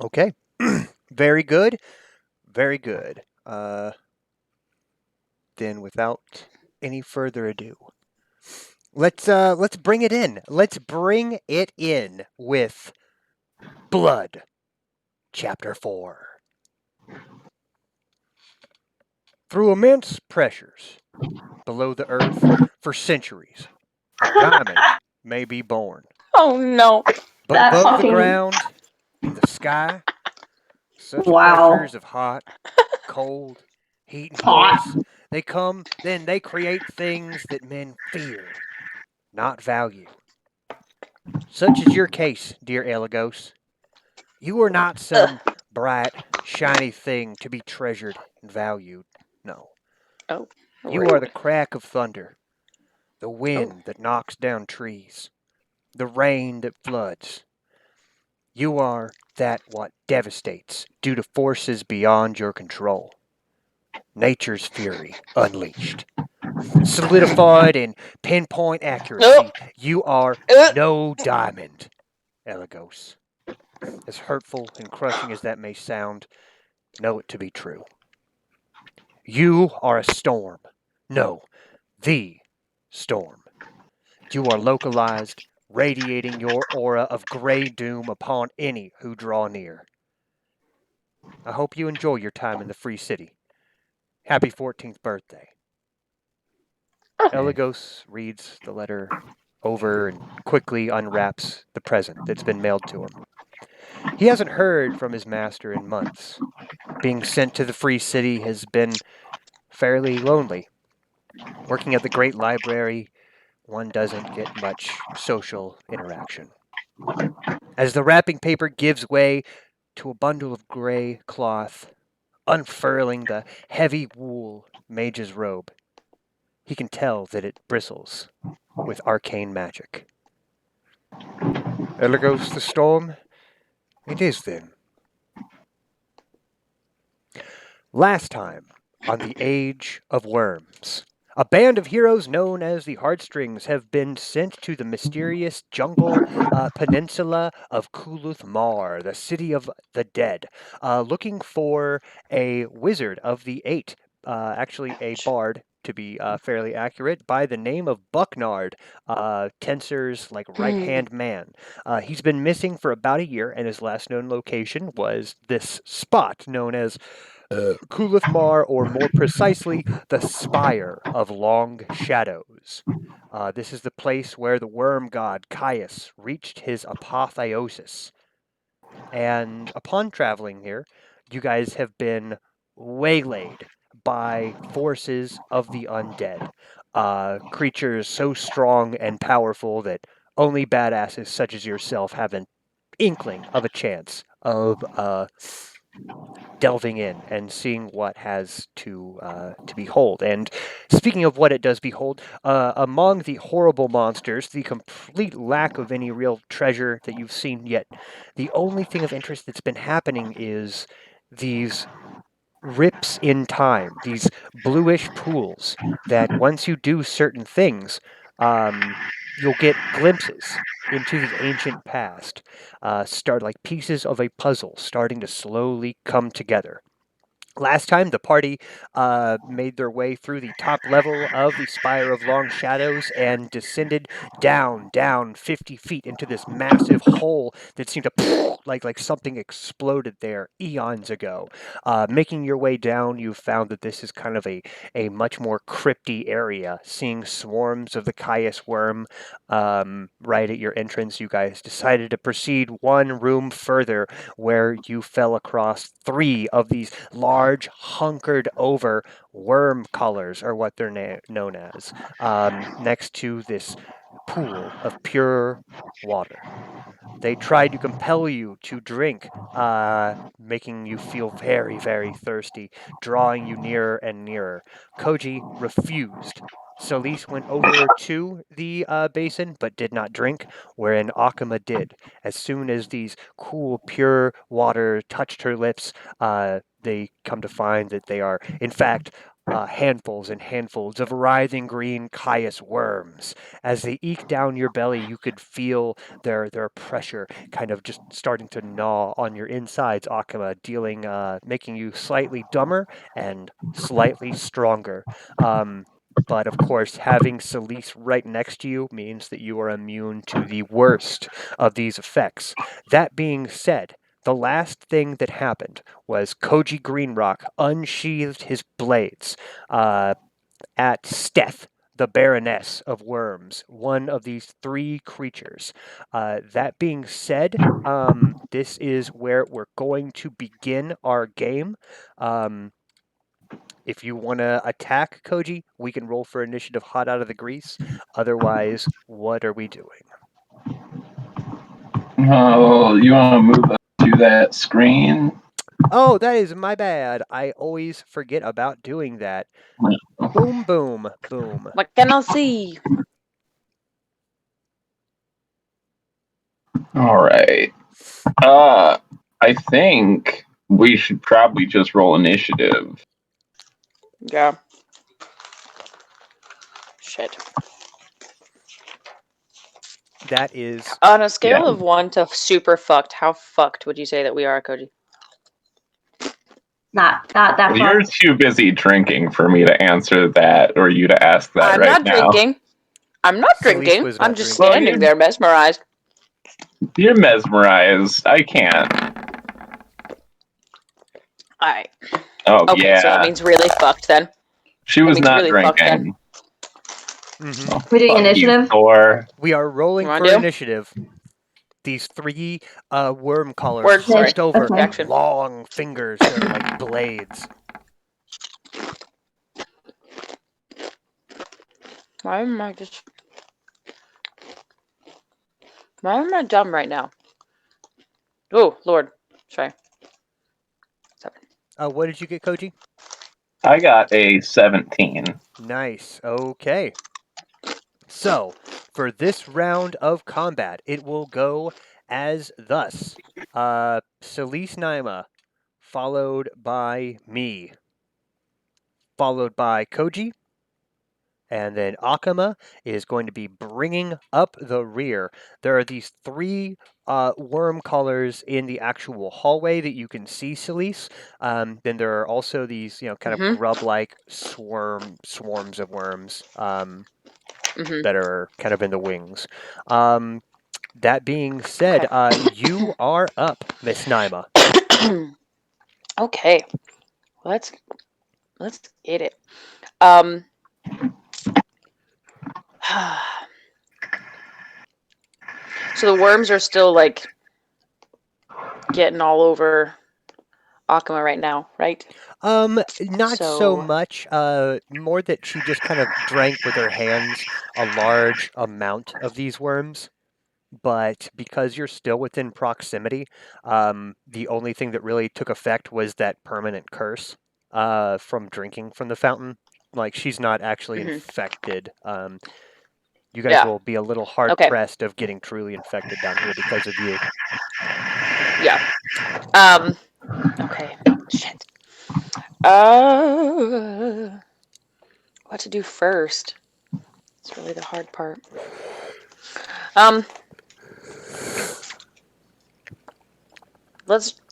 Okay. Very good. Very good. Then without any further ado, let's bring it in. Let's bring it in with Blood, Chapter 4. Through immense pressures below the earth for centuries, diamonds may be born. Oh no. But That's above the fucking ground, in the sky, such wow. pressures of hot, cold, heat, and Hot. force, they create things that men fear, not value. Such is your case, dear Elagos. You are not some bright, shiny thing to be treasured and valued. No. Oh, You are the rude. crack of thunder, the Oh, wind that knocks down trees, the rain that floods. You are that what devastates due to forces beyond your control. Nature's fury unleashed. Solidified in pinpoint no. accuracy, you are Uh, no diamond, Elagos. As hurtful and crushing as that may sound, know it to be true. You are a storm. No, the storm. You are localized, radiating your aura of gray doom upon any who draw near. I hope you enjoy your time in the Free City. Happy 14th birthday. Elagos reads the letter over and quickly unwraps the present that's been mailed to him. He hasn't heard from his master in months. Being sent to the Free City has been fairly lonely. Working at the Great Library, one doesn't get much social interaction. As the wrapping paper gives way to a bundle of gray cloth, unfurling the heavy wool mage's robe, he can tell that it bristles with arcane magic. Elagos the Storm? It is then. Last time on the Age of Worms, a band of heroes known as the Heartstrings have been sent to the mysterious jungle peninsula of Kuluth Mar, the city of the dead, looking for a wizard of the eight, actually a bard. To be fairly accurate, by the name of Bucknard, Tensor's like right hmm. hand man. He's been missing for about a year, and his last known location was this spot known as Kulith Mar, or more precisely, the Spire of Long Shadows. This is the place where the worm god Caius reached his apotheosis. And upon traveling here, you guys have been waylaid by forces of the undead. Creatures so strong and powerful that only badasses such as yourself have an inkling of a chance of delving in and seeing what has to behold. And speaking of what it does behold, among the horrible monsters, the complete lack of any real treasure that you've seen yet, the only thing of interest that's been happening is these rips in time, these bluish pools that once you do certain things, you'll get glimpses into the ancient past, start like pieces of a puzzle starting to slowly come together. Last time, the party made their way through the top level of the Spire of Long Shadows and descended down 50 feet into this massive hole that seemed to like something exploded there eons ago. Making your way down, you found that this is kind of a much more crypty area, seeing swarms of the Caius worm right at your entrance. You guys decided to proceed one room further where you fell across three of these large, hunkered over worm collars, are what they're known as, next to this pool of pure water. They tried to compel you to drink, making you feel very, very thirsty, drawing you nearer and nearer. Koji refused. Solis went over to the basin but did not drink, wherein Akuma did. As soon as these cool, pure water touched her lips, they come to find that they are, in fact, handfuls and handfuls of writhing green caius worms. As they eke down your belly, you could feel their pressure kind of just starting to gnaw on your insides, Akama, making you slightly dumber and slightly stronger. But of course, having Celise right next to you means that you are immune to the worst of these effects. That being said, the last thing that happened was Koji Greenrock unsheathed his blades at Steth, the Baroness of Worms, one of these three creatures. That being said, this is where we're going to begin our game. Um, if you want to attack Koji, we can roll for initiative hot out of the grease. Otherwise, what are we doing? Oh, you want to move up to that screen? Oh, that is my bad. I always forget about doing that. Boom, boom, boom. What can I see? All right. I think we should probably just roll initiative. Yeah. Shit. That is On a scale of 1 to super fucked, how fucked would you say that we are, Koji? Not that far. You're too busy drinking for me to answer that or you to ask that I'm right not now. drinking. I'm not Celeste drinking. was not I'm just drinking. standing there mesmerized. You're mesmerized. I can't. Alright. Oh, Okay, yeah. so that means really fucked then. She was means not really fucked drinking. Mhm. Oh, We're doing fuck you, initiative? Thor. We are rolling You wanna for do? initiative. These three worm collars Word, sorry. hunched over, Okay. Action. long fingers that are like blades. Why am I just... Why am I dumb right now? Oh, Lord. Sorry. 7. What did you get, Koji? I got a 17. Nice. Okay. So, for this round of combat, it will go as thus. Celise Naima, followed by me, followed by Koji, and then Akama is going to be bringing up the rear. There are these three worm collars in the actual hallway that you can see, Celise. Then there are also these, kind of grub-like swarms of worms that are kind of in the wings. That being said, you are up, Miss Naima. Okay. Let's get it. So the worms are still like getting all over Akama right now, right? Not so much. More that she just kind of drank with her hands a large amount of these worms. But because you're still within proximity, the only thing that really took effect was that permanent curse from drinking from the fountain. Like, she's not actually infected. You guys will be a little hard pressed of getting truly infected down here because of you. Yeah. Okay. Shit. What to do first? It's really the hard part.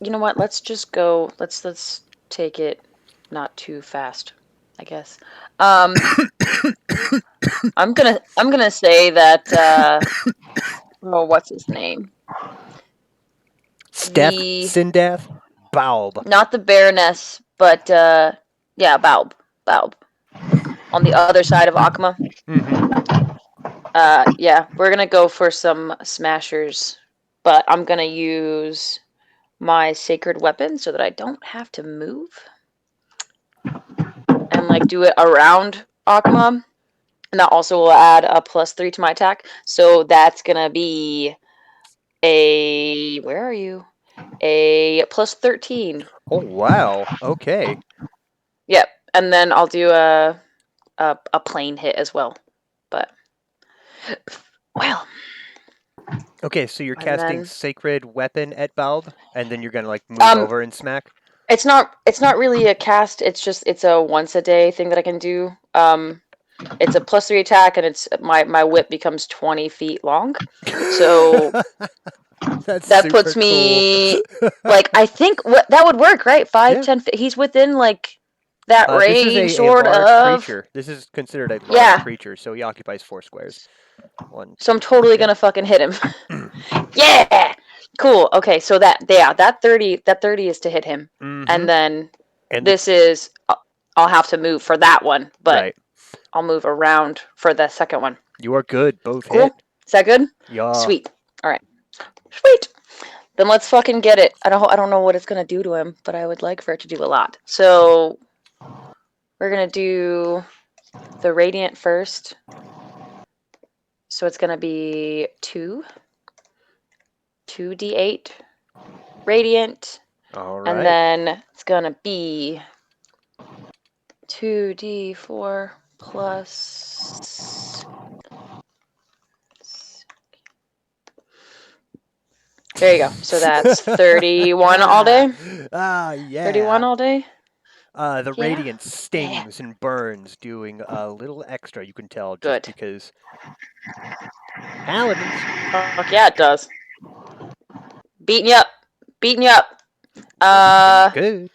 You know what? Let's just go. Let's take it not too fast, I guess. I'm gonna say that. Oh, what's his name? Sindath, Baub. Not the Baroness, but yeah, Baub. On the other side of Akama. Yeah, we're gonna go for some smashers, but I'm gonna use my sacred weapon so that I don't have to move and like do it around Akama. And that also will add a +3 to my attack. So that's gonna be a where are you? A +13. Oh wow. Okay. Yep. And then I'll do a plane hit as well. But well. Okay, so you're casting sacred weapon at Baub, and then you're gonna like move over and smack. It's not really a cast. It's a once a day thing that I can do. It's a +3 attack, and it's my whip becomes 20 feet long. So That's that super puts cool. me like I think that would work, right? 5, Yeah. 10. He's within like that This is range, a sort large of. creature. This is considered a large Yeah. creature, so he occupies 4 squares. 1, So I'm 2, 3. totally Yep. gonna fucking hit him. Yeah. Cool. Okay. So that 30 is to hit him, Mm-hmm. and then And this is I'll have to move for that one, but right. I'll move around for the second one. You are good. Both Cool. hit. Is that good? Yeah. Sweet. All right. Sweet. Then let's fucking get it. I don't know what it's gonna do to him, but I would like for it to do a lot. So we're gonna do the radiant first. So it's gonna be 2d8 radiant, All and right. then it's gonna be 2d4 plus. There you go. So that's 31 all day. Ah, 31 yeah. all day. The Yeah. radiance Yeah. stings and burns, doing a little extra. You can tell just Good. because paladins. Fuck yeah, it does. Beating you up. Beating you up. Looking good.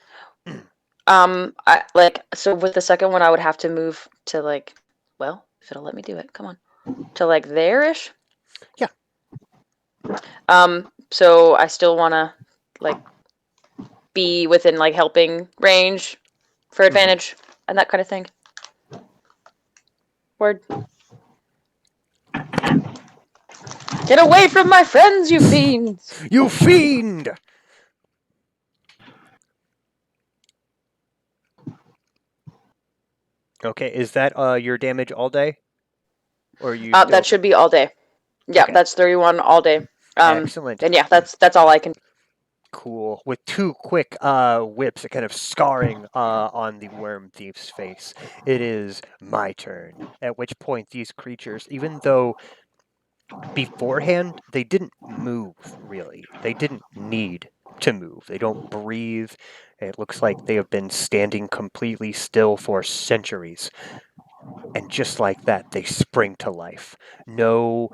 I like so with the second one I would have to move to like, well, if it'll let me do it, come on. To like there-ish. Yeah. So I still wanna like be within like helping range for advantage and that kind of thing. Word. Get away from my friends, you fiends! You fiend! Okay, is that your damage all day? Or are you That still should be all day. Yeah, okay? that's 31 all day. Excellent. And yeah, that's all I can. Cool. With 2 quick whips, kind of scarring on the worm thief's face. It is my turn. At which point, these creatures, even though beforehand they didn't move really, they didn't need to move. They don't breathe. It looks like they have been standing completely still for centuries. And just like that, they spring to life. No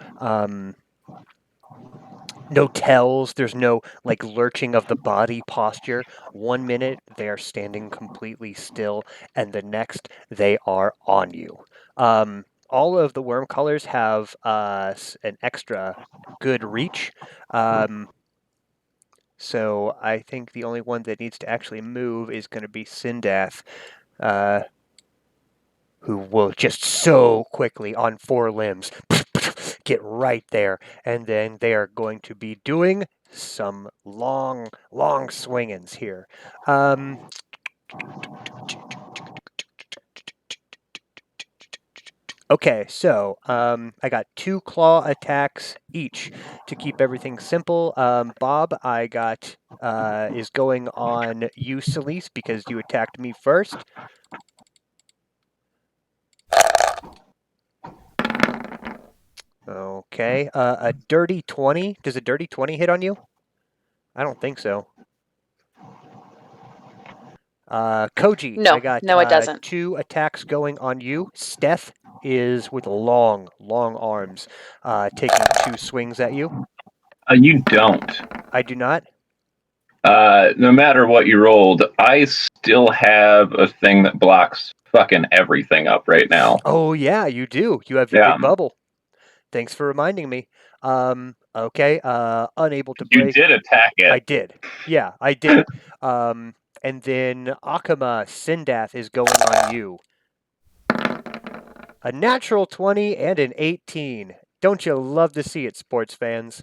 no tells, there's no like lurching of the body posture. 1 minute they are standing completely still, and the next they are on you. All of the worm colors have an extra good reach. Um, so I think the only one that needs to actually move is going to be Sindath, uh, who will just so quickly on 4 limbs get right there, and then they are going to be doing some long swingings here. Okay, so I got 2 claw attacks each to keep everything simple. Bob, I got is going on you, Celise, because you attacked me first. Okay, a dirty 20. Does a dirty 20 hit on you? I don't think so. Koji, I No, got no, it doesn't. 2 attacks going on you. Steph is with long arms, taking 2 swings at you. You don't. I do not. No matter what you rolled, I still have a thing that blocks fucking everything up right now. Oh yeah, you do. You have your Yeah. big bubble. Thanks for reminding me. Okay, unable to You break. did attack I it. did. Yeah, I did. And then Akama Sindath is going on you. A natural 20 and an 18. Don't you love to see it, sports fans?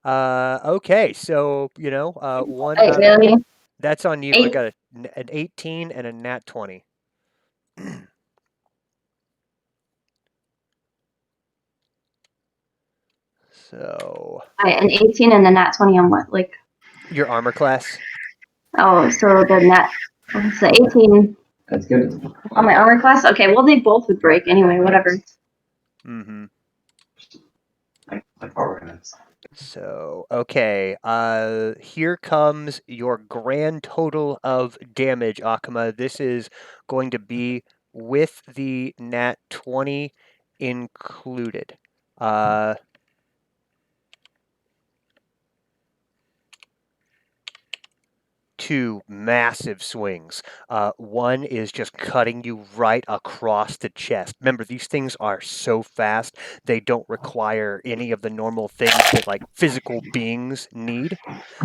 Okay, so, one Wait, out of really? that's on you. I Eight. got an 18 and a nat 20. So, An 18 and the nat 20 on what? Like, your armor class? oh, so the nat, it's the 18 That's good. on my armor class? Okay, well, they both would break anyway, whatever. Mm-hmm. My power hands. So, okay, here comes your grand total of damage, Akuma. This is going to be with the nat 20 included. Two massive swings. One is just cutting you right across the chest. Remember, these things are so fast, they don't require any of the normal things that like physical beings need.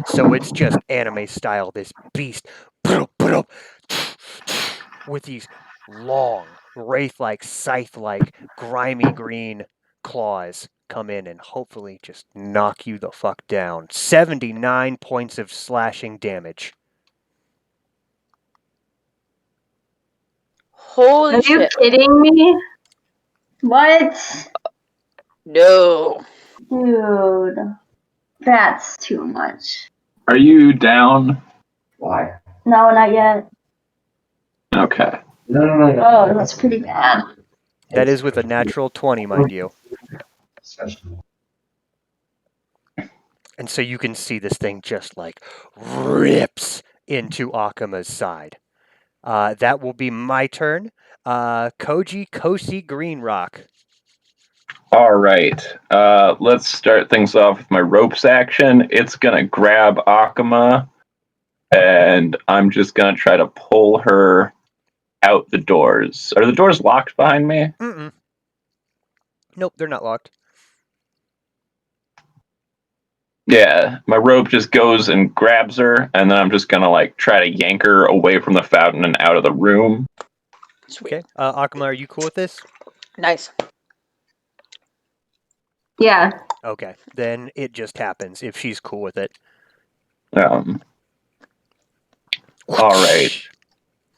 So it's just anime style, this beast with these long, wraith-like, scythe-like, grimy green claws come in and hopefully just knock you the fuck down. 79 points of slashing damage. Holy Are you shit. kidding me? What? No. Dude. That's too much. Are you down? Why? No, not yet. Okay. No. Oh, that's pretty bad. That is with a natural 20, mind you. Special. And so you can see this thing just like rips into Akuma's side. That will be my turn. Koji Kosi Greenrock. All right. Let's start things off with my ropes action. It's gonna grab Akuma, and I'm just gonna try to pull her out the doors. Are the doors locked behind me? Mm-mm. Nope, they're not locked. Yeah, my rope just goes and grabs her, and then I'm just gonna like try to yank her away from the fountain and out of the room. Sweet. Okay. Akuma, are you cool with this? Nice. Yeah. Okay. Then it just happens if she's cool with it. All right.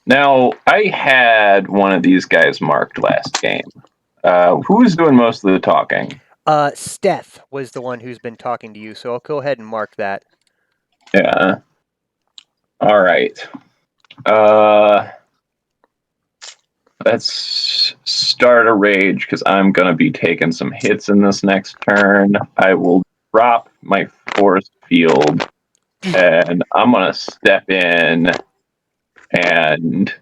Now, I had one of these guys marked last game. Who was doing most of the talking? Steph was the one who's been talking to you, so I'll go ahead and mark that. Yeah. All right. Let's start a rage because I'm going to be taking some hits in this next turn. I will drop my force field and I'm going to step in and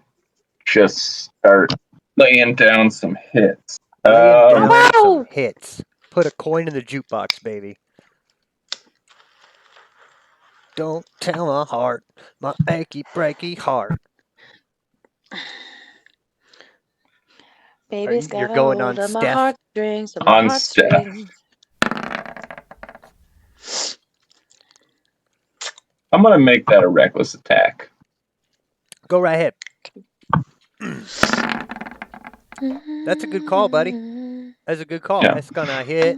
just start laying down some hits. Laying down Wow. some hits. Put a coin in the jukebox, baby. Don't tell my heart, my achy breaky heart. Baby's You're got a going hold on of my Steph? heartstrings, of my On Steph. heartstrings. I'm going to make that a reckless attack. Go right ahead. That's a good call, buddy. That's a good call. Yeah. That's gonna hit.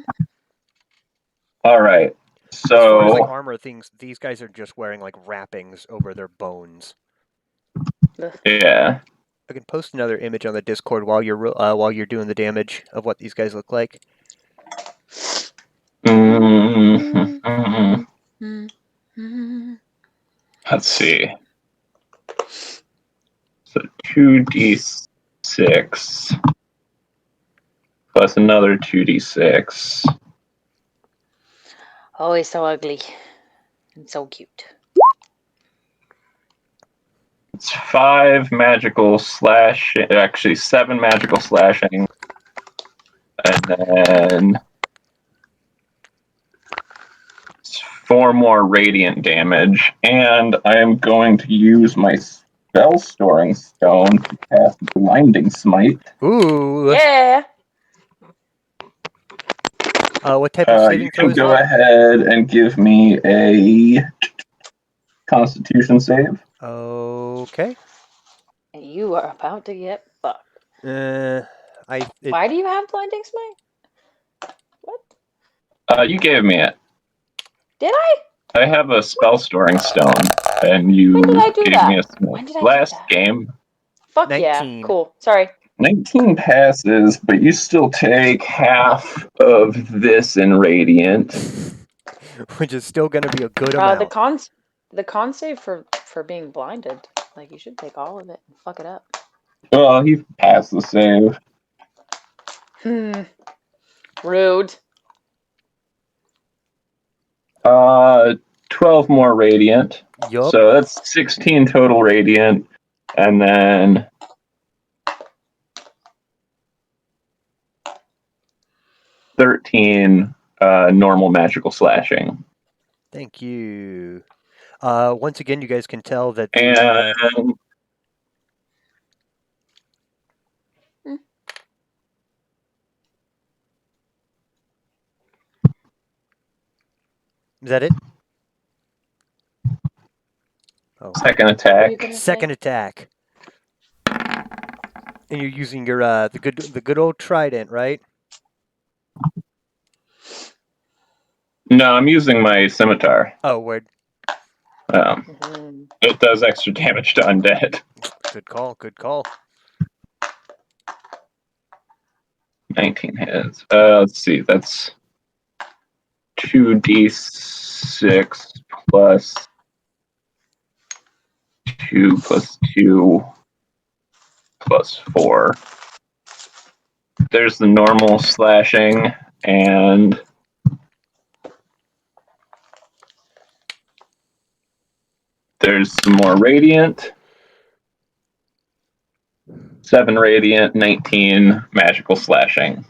All right. As far as like So, armor things, these guys are just wearing like wrappings over their bones. yeah. I can post another image on the Discord while you're doing the damage of what these guys look like. Let's see. So 2d6 plus another 2d6. Oh, he's so ugly and so cute. It's 5 magical slash, actually 7 magical slashing, and then 4 more radiant damage. And I am going to use my spell storing stone to cast blinding smite. Ooh. Yeah. What type of You saving throw can is go that? ahead and give me a Constitution save. Okay. And you are about to get fucked. Why do you have blinding smite? What? You gave me it. Did I? I have a spell storing stone, and you When did I do gave that? me a When did I do last that? game. Fuck 19. yeah. Cool. Sorry. 19 passes, but you still take half of this in radiant. Which is still gonna be a good The amount. con save for being blinded. Like you should take all of it and fuck it up. Well, he passed the save. Rude. 12 more radiant. Yup. So that's 16 total radiant, and then 13 normal magical slashing. Thank you. Once again, you guys can tell that the And is that it? Oh, second What are attack. you gonna say? second attack. And you're using your the good old trident, right? No, I'm using my scimitar. Oh, word. Mhm. It does extra damage to undead. Good call. Good call. 19 hits. Let's see. That's 2d6 plus 2 plus 2 plus 4. There's the normal slashing, and there's some more radiant. 7 radiant, 19 magical slashing.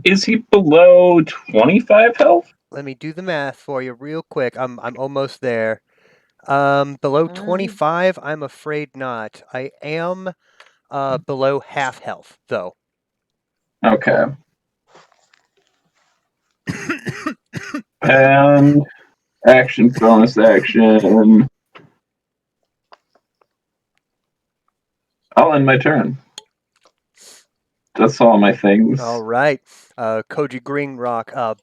Is he below 25 health? Let me do the math for you real quick. I'm almost there. Below 25, I'm afraid not. I am below half health though. Okay. And action, bonus action. I'll end my turn. That's all my things. All right. Koji Greenrock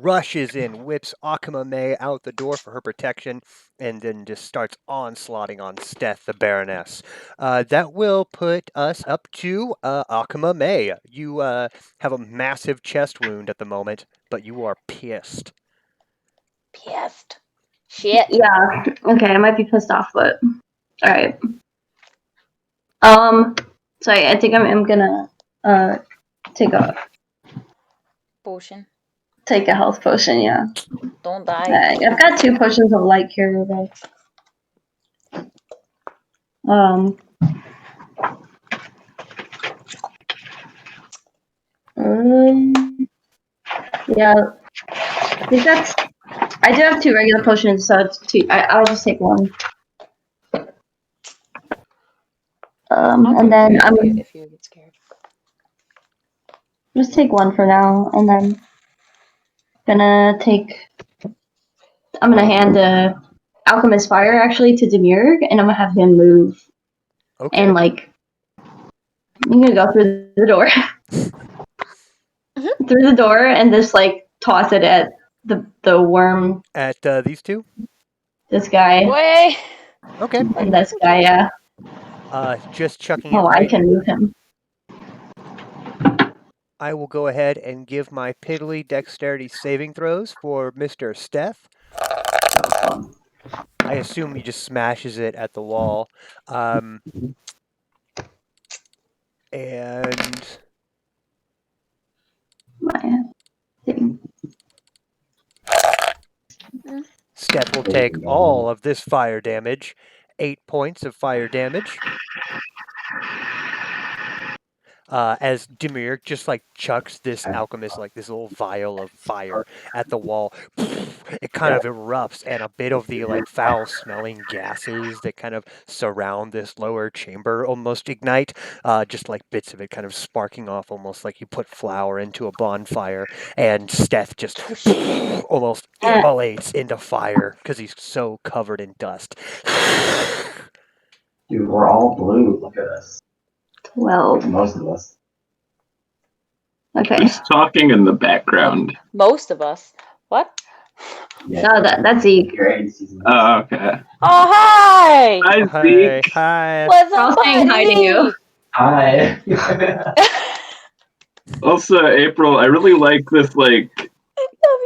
brushes in, whips Akuma May out the door for her protection, and then just starts onslaughting on Steth, the Baroness. That will put us up to Akuma May. You have a massive chest wound at the moment, but you are pissed. Pissed. Shit. Yeah. Okay, I might be pissed off, but all right. So I think I'm gonna take a Potion. health potion. Yeah. Don't die. I've got 2 potions of light cure, but yeah. I think that's. I do have 2 regular potions, so it's 2. I'll just take one. And then I'm if you get scared. just take one for now, and then I'm gonna hand the alchemist fire actually to Demiurg, and I'm gonna have him move Okay. and like I'm gonna go through the door, through the door, and just like toss it at the worm. At these two? This guy Way. Okay. and this guy. Yeah. Just chucking it Oh, I right. can move him. I will go ahead and give my piddly dexterity saving throws for Mr. Steph. I assume he just smashes it at the wall. And My thing. Steph will take all of this fire damage, 8 points of fire damage. As Demiurg just like chucks this alchemist, like this little vial of fire at the wall. It kind of erupts, and a bit of the like foul smelling gases that kind of surround this lower chamber almost ignite. Just like bits of it kind of sparking off, almost like you put flour into a bonfire, and Steph just almost immolates into fire because he's so covered in dust. Dude, we're all blue. Look at us. 12. Most of us. Okay. Who's talking in the background? Most of us. What? No, that's Zeke. Grade season. Oh, okay. Oh, hi! Hi, Hi, Zeke. hi. What's We're all up, saying hi to you. Hi. Also, April, I really like this, like,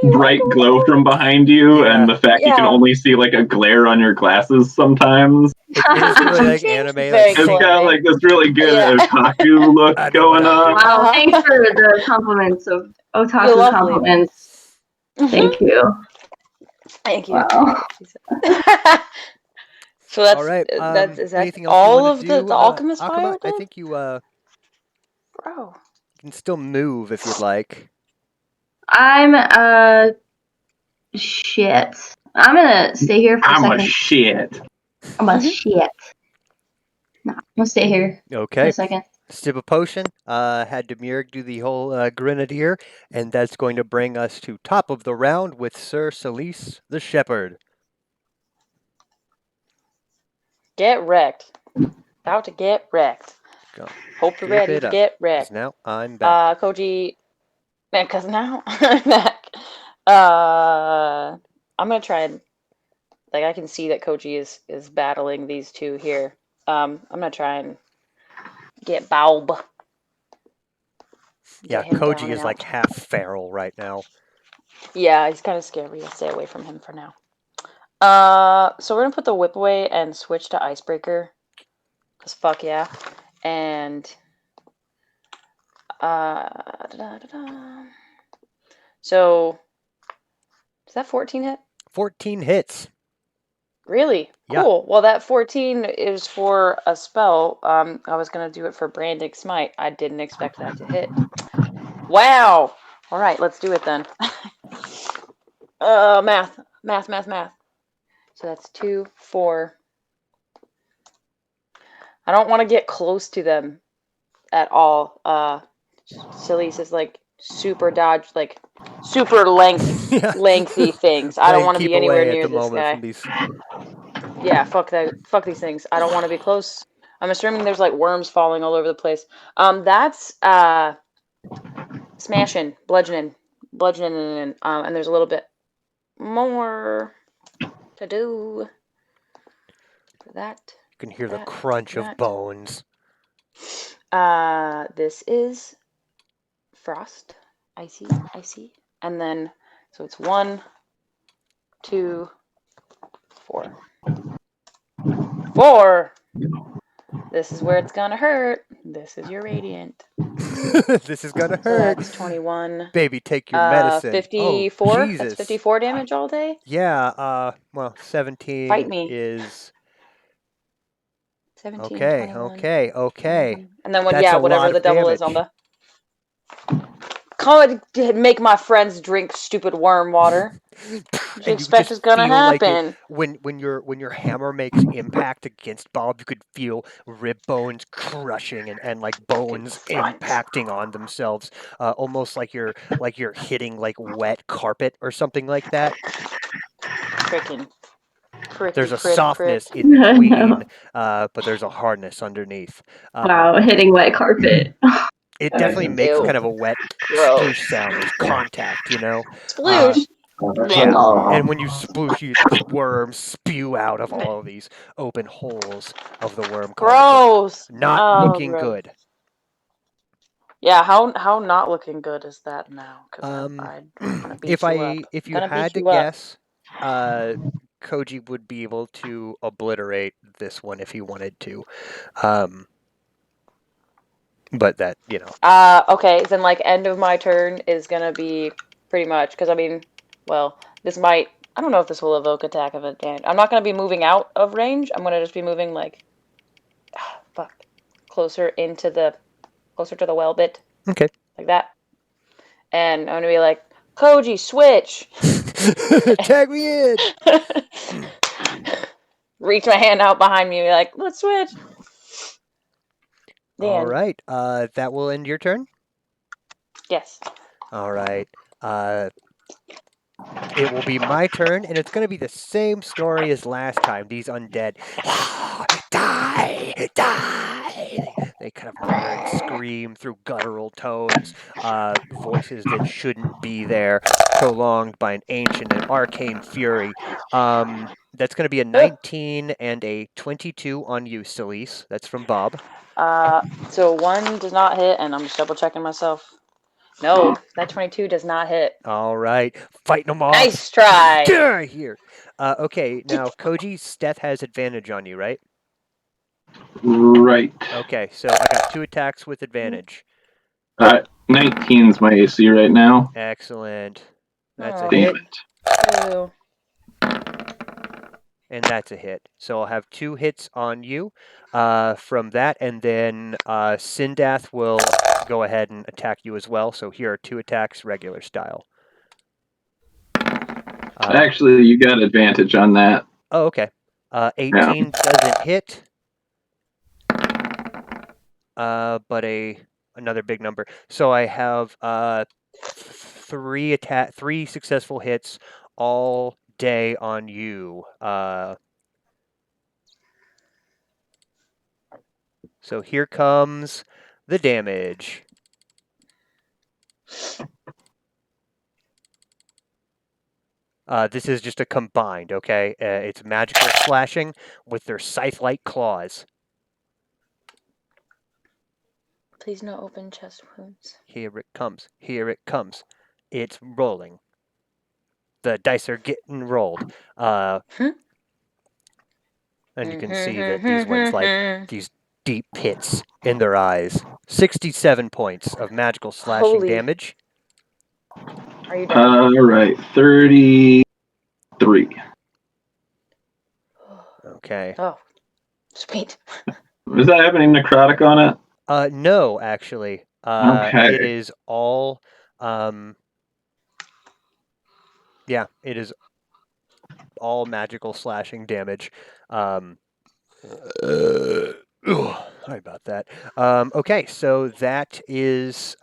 you, bright Michael. glow from behind you, Yeah. and the fact you can Yeah. only see like a glare on your glasses sometimes. It is really like Seems anime, very like It's got clever. like this really good Yeah. otaku look I know going what I'm on. doing. Wow, Uh-huh. thanks for the compliments of You're otaku lovely. compliments. Thank you. Thank you. Wow. So that's All right. is that Anything else you all want of to do, the alchemist Akuma? fire I did? think you Bro. can still move if you'd like. I'm shit. I'm gonna stay here for a I'm a second. shit. I'm a shit. No, I'm gonna stay here for Okay. a second. Sip a potion. Had Demurg do the whole grenadier, and that's going to bring us to top of the round with Sir Celise the Shepherd. Get wrecked. About to get wrecked. Go. Hope you're Keep ready it to up. get 'Cause wrecked. now I'm back. Koji, man, cause now I'm back. I'm gonna try and like I can see that Koji is battling these two here. I'm gonna try and get Baub. Yeah, Get him down Koji and is like out. half feral right now. Yeah, he's kind of scary. I'll stay away from him for now. So we're gonna put the whip away and switch to icebreaker. Cause fuck yeah. And da-da-da-da. So does that 14 hit? 14 hits. Really? Yeah. Cool. Well, that 14 is for a spell. I was gonna do it for Branding Smite. I didn't expect that to hit. Wow. All right, let's do it then. Math. So that's 2, 4. I don't want to get close to them at all. Silly's is like super dodge, like super Yeah. lengthy things. I don't Playing want to keep be anywhere away at near the this moment from guy. these. Yeah, fuck that. Fuck these things. I don't want to be close. I'm assuming there's like worms falling all over the place. That's smashing, bludgeoning, and there's a little bit more to do for that. You can hear the That, crunch of that. bones. This is frost, icy, and then so it's 1, 2, 4. 4. This is where it's gonna hurt. This is your radiant. This is gonna So hurt. that's 21. Baby, take your medicine. 54. Oh, That's Jesus. 54 damage all day. Yeah, well, Fight 17 me. is 17, okay, 21, okay. 21. And then when That's a whatever lot the of double is on damage. the. Come and make my friends drink stupid worm water. What you And you expect just is gonna feel like it happen? when your hammer makes impact against Bob, you could feel rib bones crushing and like bones front. impacting on themselves, almost like you're hitting like wet carpet or something like that. Frickin' There's a crit. softness in No. between, but there's a hardness underneath. Wow, hitting wet carpet. It definitely makes Ew. kind of a wet Gross. sploosh sound. There's contact, Sploosh. Yeah, and when you sploosh, the worms spew out of all of these open holes of the worm collar. So Gross. not Oh, looking gross. good. Yeah, how not looking good is that now? Because Um, I'm gonna beat you up. if I'm you gonna had beat to you up. guess, Koji would be able to obliterate this one if he wanted to. But that, Okay, then like end of my turn is gonna be pretty much because I mean, well, this might. I don't know if this will evoke attack of advantage. I'm not gonna be moving out of range. I'm gonna just be moving like, fuck, closer to the well bit. Okay. Like that. And I'm gonna be like, Koji, switch. Tag me in. Reach my hand out behind me, and be like, let's switch. The All end. right. That will end your turn. Yes. All right. It will be my turn, and it's going to be the same story as last time. These undead, die, die. They kind of mutter and scream through guttural tones, voices that shouldn't be there, prolonged by an ancient and arcane fury. That's going to be a 19 and a 22 on you, Celise. That's from Bob. So 1 does not hit, and I'm just double checking myself. No, that 22 does not hit. All right, fighting them off. Nice try. Get out of here. Okay, now Koji, Steph has advantage on you, right? Right. Okay, so I got 2 attacks with advantage. 19's my AC right now. Excellent. That's a Aw. Damn hit, it. Ew. and that's a hit. So I'll have 2 hits on you from that, and then Sindath will go ahead and attack you as well. So here are 2 attacks, regular style. Actually, you got advantage on that. Oh, okay. 18 doesn't hit, but another big number. So I have 3 successful hits all day on you. So here comes the damage. This is just a combined, okay? It's magical slashing with their scythe-like claws. Please no open chest wounds. Here it comes. Here it comes. It's rolling. The dice are getting rolled. And you can see that these ones, like, these deep pits in their eyes. 67 points of magical slashing Holy. damage. Are you dead? All right, 33. Okay. Oh, sweet. Does that have any necrotic on it? No, actually. Okay. It is all, yeah, it is all magical slashing damage. Sorry about that. Okay, so that is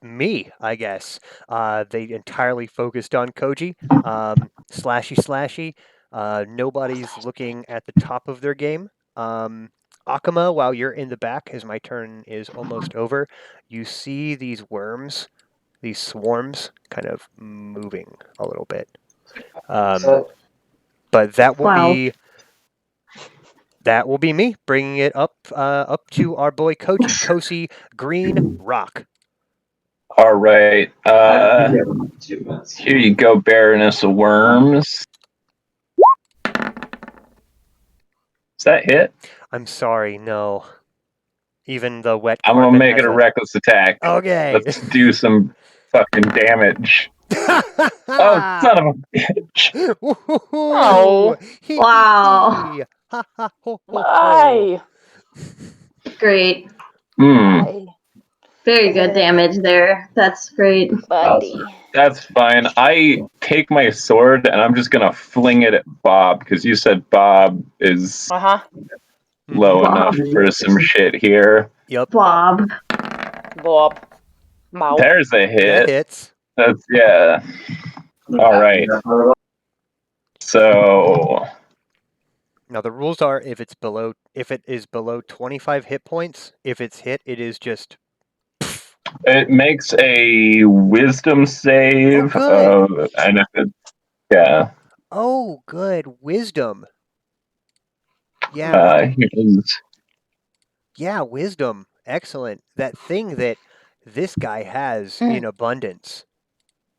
me, I guess. They entirely focused on Koji. Slashy, slashy. Nobody's looking at the top of their game. Akama, while you're in the back, as my turn is almost over, you see these worms, these swarms, kind of moving a little bit. But that will Wow. be me bringing it up to our boy Koji, Kosi Green Rock. All right. Here you go, Baroness of Worms. Is that hit? I'm sorry, no. Even the wet I'm carpet gonna make has it a reckless attack. Okay. Let's do some fucking damage. Oh, son of a bitch! Oh. Wow. Ha ha ho ho ho. Why? Great. Why, Very good damage there. That's great. buddy? That's fine. I take my sword and I'm just gonna fling it at Bob because you said Bob is Uh-huh. low enough for some shit here. Yep. Bob. Bob. Mouth. There's a That hit. hits. That's yeah. All right. So Now the rules are if it is below 25 hit points, if it's hit, it is just it makes a wisdom save, Oh, good. and if it, yeah, Oh, good. Wisdom. Yeah. here's Yeah, wisdom. Excellent. That thing that this guy has in abundance.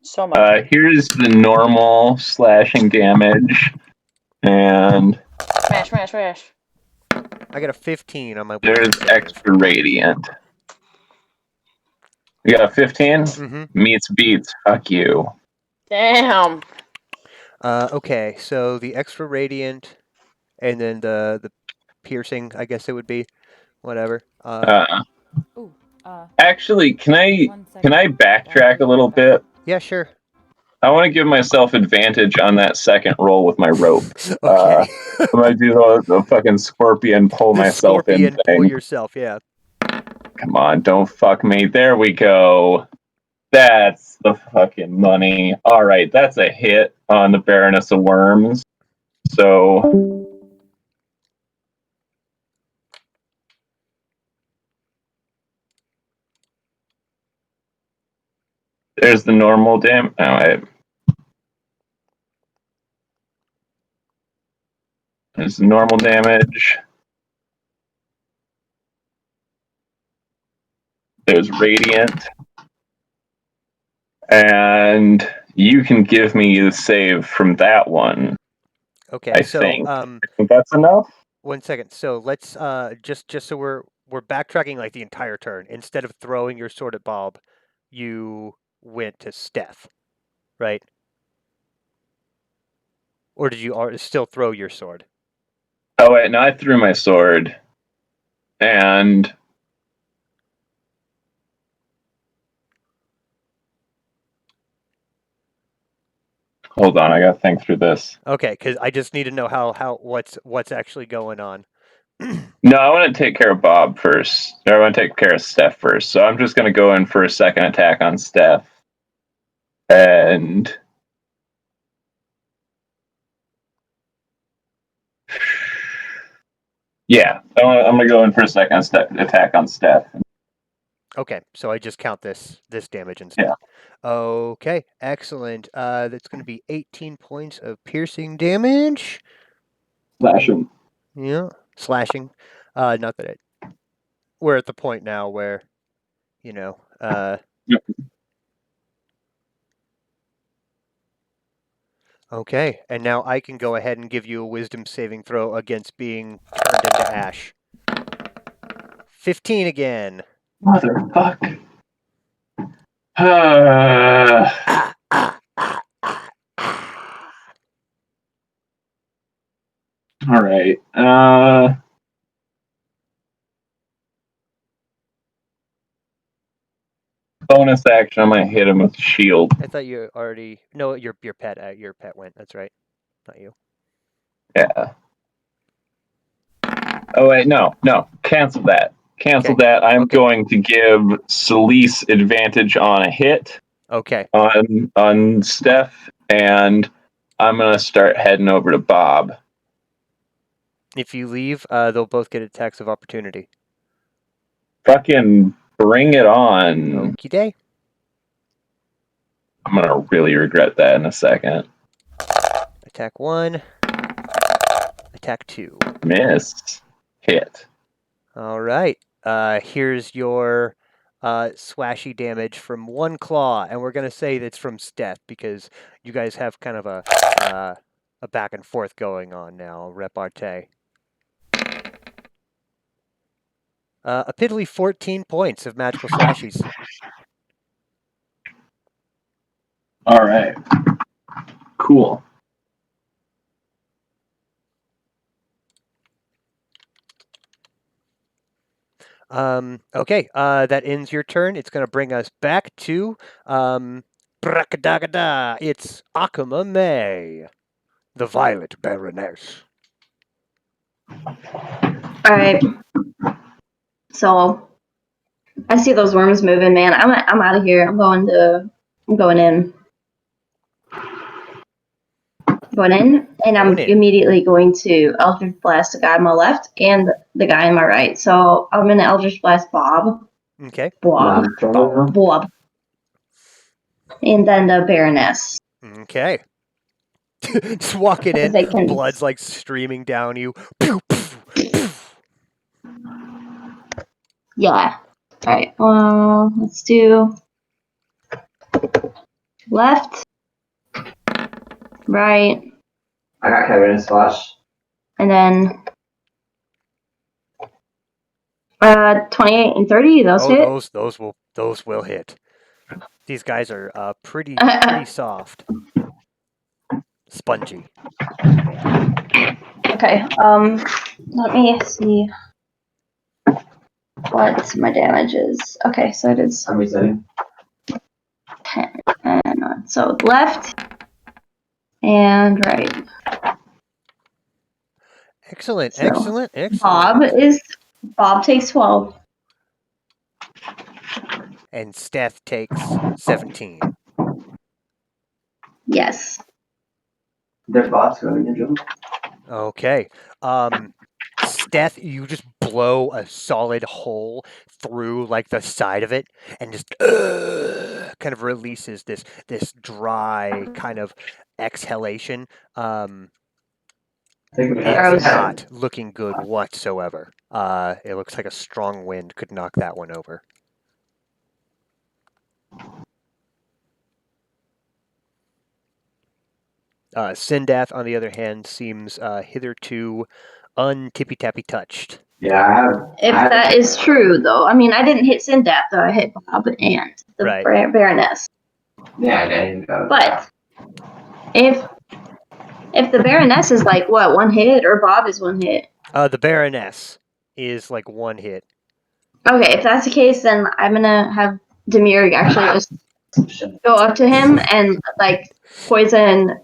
So much. here's the normal slashing damage, and Smash, smash, smash. I got a 15 on my there's wisdom save. extra radiant. You got a 15? Mm-hmm. Meets beats. Fuck you. Damn. Okay, so the extra radiant, and then the piercing, I guess it would be, whatever. Ooh, Actually, can I 1 second. backtrack a little bit? Yeah, sure. I want to give myself advantage on that second roll with my rope. Okay. I'm gonna do the fucking scorpion pull The myself in scorpion pull thing. yourself, yeah. Come on, don't fuck me. There we go. That's the fucking money. All right, that's a hit on the Baroness of Worms. So there's the normal damage. Oh, there's the normal damage. There's radiant. And you can give me the save from that one. Okay, I so think. I think that's enough. 1 second. So let's just so we're backtracking like the entire turn. Instead of throwing your sword at Bob, you went to Steph, right? Or did you still throw your sword? Oh wait, no, I threw my sword, and hold on, I gotta think through this. Okay, because I just need to know how what's actually going on. No, I want to take care of Bob first. Or I want to take care of Steph first. So I'm just gonna go in for a second attack on Steph, and yeah, I'm gonna go in for a second attack on Steph. Okay, so I just count this damage instead. Yeah. Okay, excellent. That's going to be 18 points of piercing damage. Slash him. Yeah, slashing. Not that we're at the point now where, you know. Yep. Okay, and now I can go ahead and give you a wisdom saving throw against being turned into ash. 15 again. Motherfuck. All right. Bonus action. I'm gonna hit him with shield. I thought you already. No, your pet went. That's right, not you. Yeah. Oh wait, no. Cancel that. Cancel Okay. that. I'm Okay. going to give Celise advantage on a hit Okay. on Steph, and I'm gonna start heading over to Bob. If you leave, they'll both get attacks of opportunity. Fucking bring it on. Okie day. I'm gonna really regret that in a second. Attack 1. Attack 2. Miss. Hit. All right. Here's your swashy damage from 1 claw, and we're gonna say that's from Steph because you guys have kind of a back and forth going on now, repartee. A piddly 14 points of magical slashies. All right. Cool. Okay, that ends your turn. It's going to bring us back to Brakadagada. It's Akuma May, the Violet Baroness. All right. So I see those worms moving, man. I'm out of here. I'm going in. Going in, and I'm Going in. immediately going to Eldritch Blast the guy on my left and the guy on my right. So I'm gonna Eldritch Blast Bob. Okay. Bob. Bob. And then the Baroness. Okay. Just walking in, They can- blood's like streaming down you. Pew, pew, pew. Yeah. All right. Let's do left, right, I got Kevin in slash. and then 28 and 30. Those hit. Those will hit. These guys are pretty soft, spongy. Okay. Let me see what my damage is. Okay, so it is I'm resetting. 10. And so left and right. Excellent, So, excellent, excellent. Bob takes 12. And Steph takes 17. Yes. There's bots going in, Joe. Okay. Steph, you just blow a solid hole through like the side of it and just kind of releases this dry kind of exhalation. It's not looking good whatsoever. It looks like a strong wind could knock that one over. Sindath, on the other hand, seems hitherto untippy-tappy touched. Yeah, If that is true, though, I mean, I didn't hit Sindath, though. I hit Bob and the Right. Baroness. Yeah, didn't go. But if the Baroness is like what, one hit, or Bob is one hit? The Baroness is like one hit. Okay, if that's the case, then I'm gonna have Demir actually just go up to him and like poison,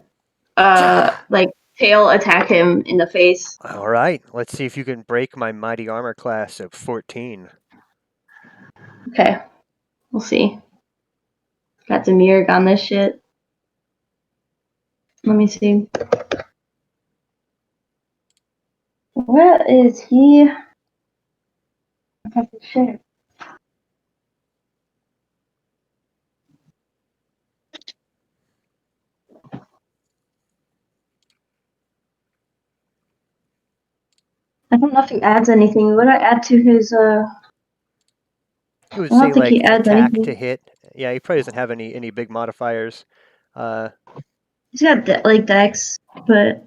like tail attack him in the face. All right, let's see if you can break my mighty armor class of 14. Okay, we'll see. Got Demir on this shit. Let me see. What is he? I have to check. I don't know if he adds anything. Would I add to his You would I don't say think he like adds attack anything. to hit. Yeah, he probably doesn't have any big modifiers. He's got like Dex, but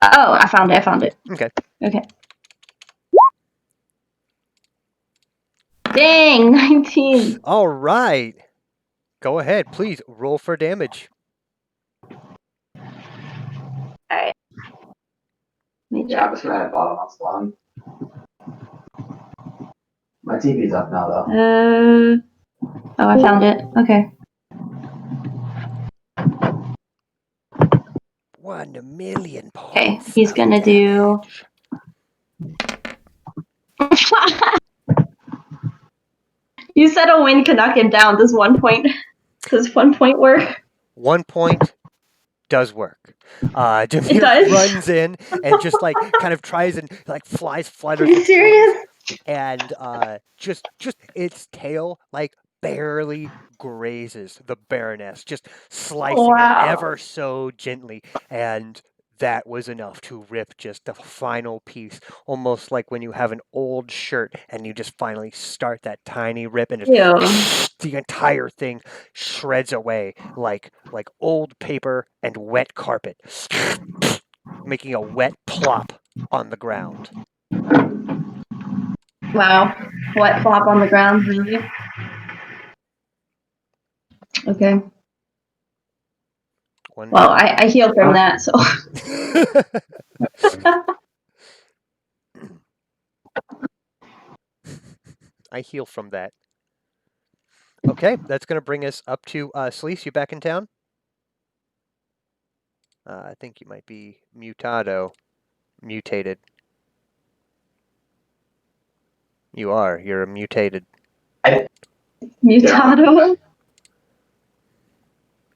oh, I found it. Okay. Okay. Dang, 19. All right. Go ahead, please roll for damage. Alright. Yeah, I'm just gonna add bottom on spawn. My TV's up now though. Oh, I found it. Okay. 1,000,000 Okay, points. he's of gonna do. damage. You said a win could knock him down. Does 1 point? Does 1 point work? 1 point does work. It Demir does. runs in and just like kind of tries and like flies, Are flutters you its serious? wings, and just its tail like barely grazes the Baroness, just slicing it Wow. ever so gently, and that was enough to rip just the final piece, almost like when you have an old shirt and you just finally start that tiny rip and Ew. the entire thing shreds away like old paper and wet carpet, making a wet plop on the ground. Wow. What flop on the ground, really? Okay. One Well, I healed from that, so. I heal from that. Okay, that's going to bring us up to Sleece. You back in town? I think you might be mutated. You are. You're mutated. Mutado?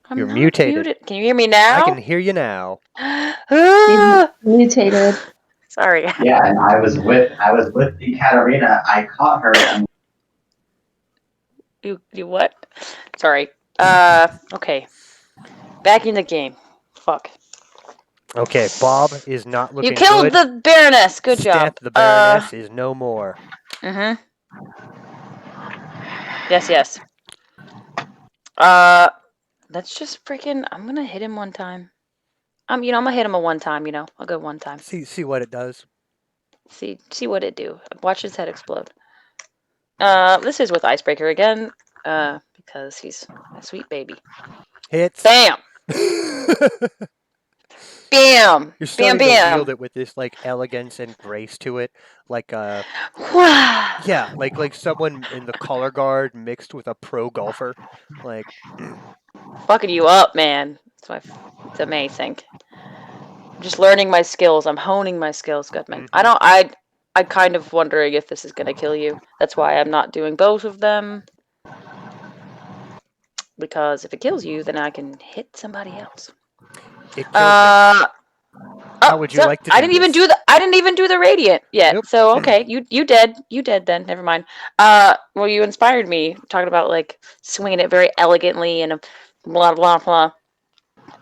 I'm You're not mutated. muted. Can you hear me now? I can hear you now. Mutated. Sorry. Yeah, and I was with the Katarina. I caught her and You what? Sorry. Okay. Back in the game. Fuck. Okay, Bob is not looking You killed good. the Baroness. Good job. Steph, the Baroness, is no more. Mm-hmm. Yes. Let's just freaking. I'm gonna hit him one time. I'm gonna hit him a one time. I'll go one time. See what it does. See what it do. Watch his head explode. This is with Icebreaker again. Because he's a sweet baby. Hits. Bam. Bam. You're starting Bam. to wield it with this like elegance and grace to it, like Wow. yeah, like someone in the color guard mixed with a pro golfer, like. Fucking you up, man. It's amazing. I'm just learning my skills. I'm honing my skills, Goodman. Mhm. I'm kind of wondering if this is gonna kill you. That's why I'm not doing both of them. Because if it kills you, then I can hit somebody else. It killed me. How would you So like to I do didn't even this? do the radiant yet. Nope. So okay, you dead then. Never mind. Well, you inspired me talking about like swinging it very elegantly and blah blah blah.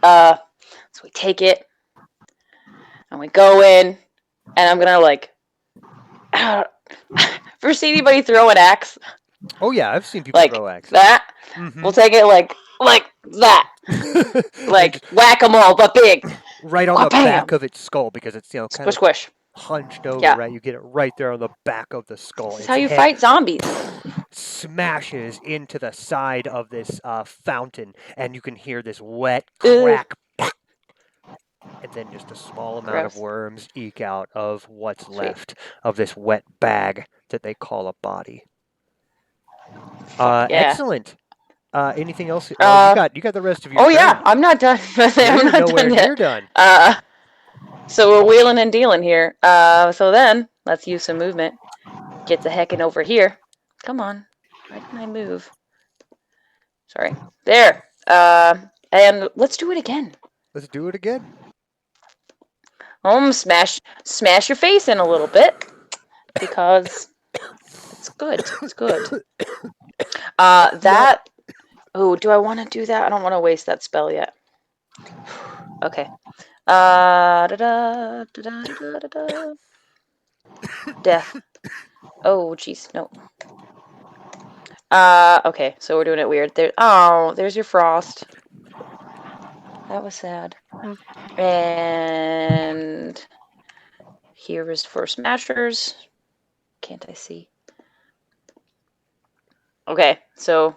So we take it and we go in, and I'm gonna like. Ever see anybody throw an axe? Oh yeah, I've seen people Like throw axes. that. Mm-hmm. We'll take it like that. Like And whack-a-mole, but big. right on the Bam. back of its skull because it's kind Squish, of squish. hunched over, Yeah. right? You get it right there on the back of the skull. This is Its how you head fight zombies. smashes into the side of this fountain, and you can hear this wet Ugh, crack. And then just a small amount of gross. worms eke out of what's Sweet. left of this wet bag that they call a body. Fuck yeah. Excellent. Anything else? Well, you got the rest of your Oh turn. yeah, I'm not done. Yeah, I'm you're not nowhere done yet. near done. So we're wheeling and dealing here. So then let's use some movement. Get the heckin' over here. Come on. Why didn't I move? Sorry. There. And let's do it again. Let's do it again. Smash your face in a little bit because it's good. It's good. That. Oh, do I want to do that? I don't want to waste that spell yet. Okay. Death. Oh, jeez, no. Okay, so we're doing it weird. There's your frost. That was sad. And here is for smashers. Can't I see? Okay, so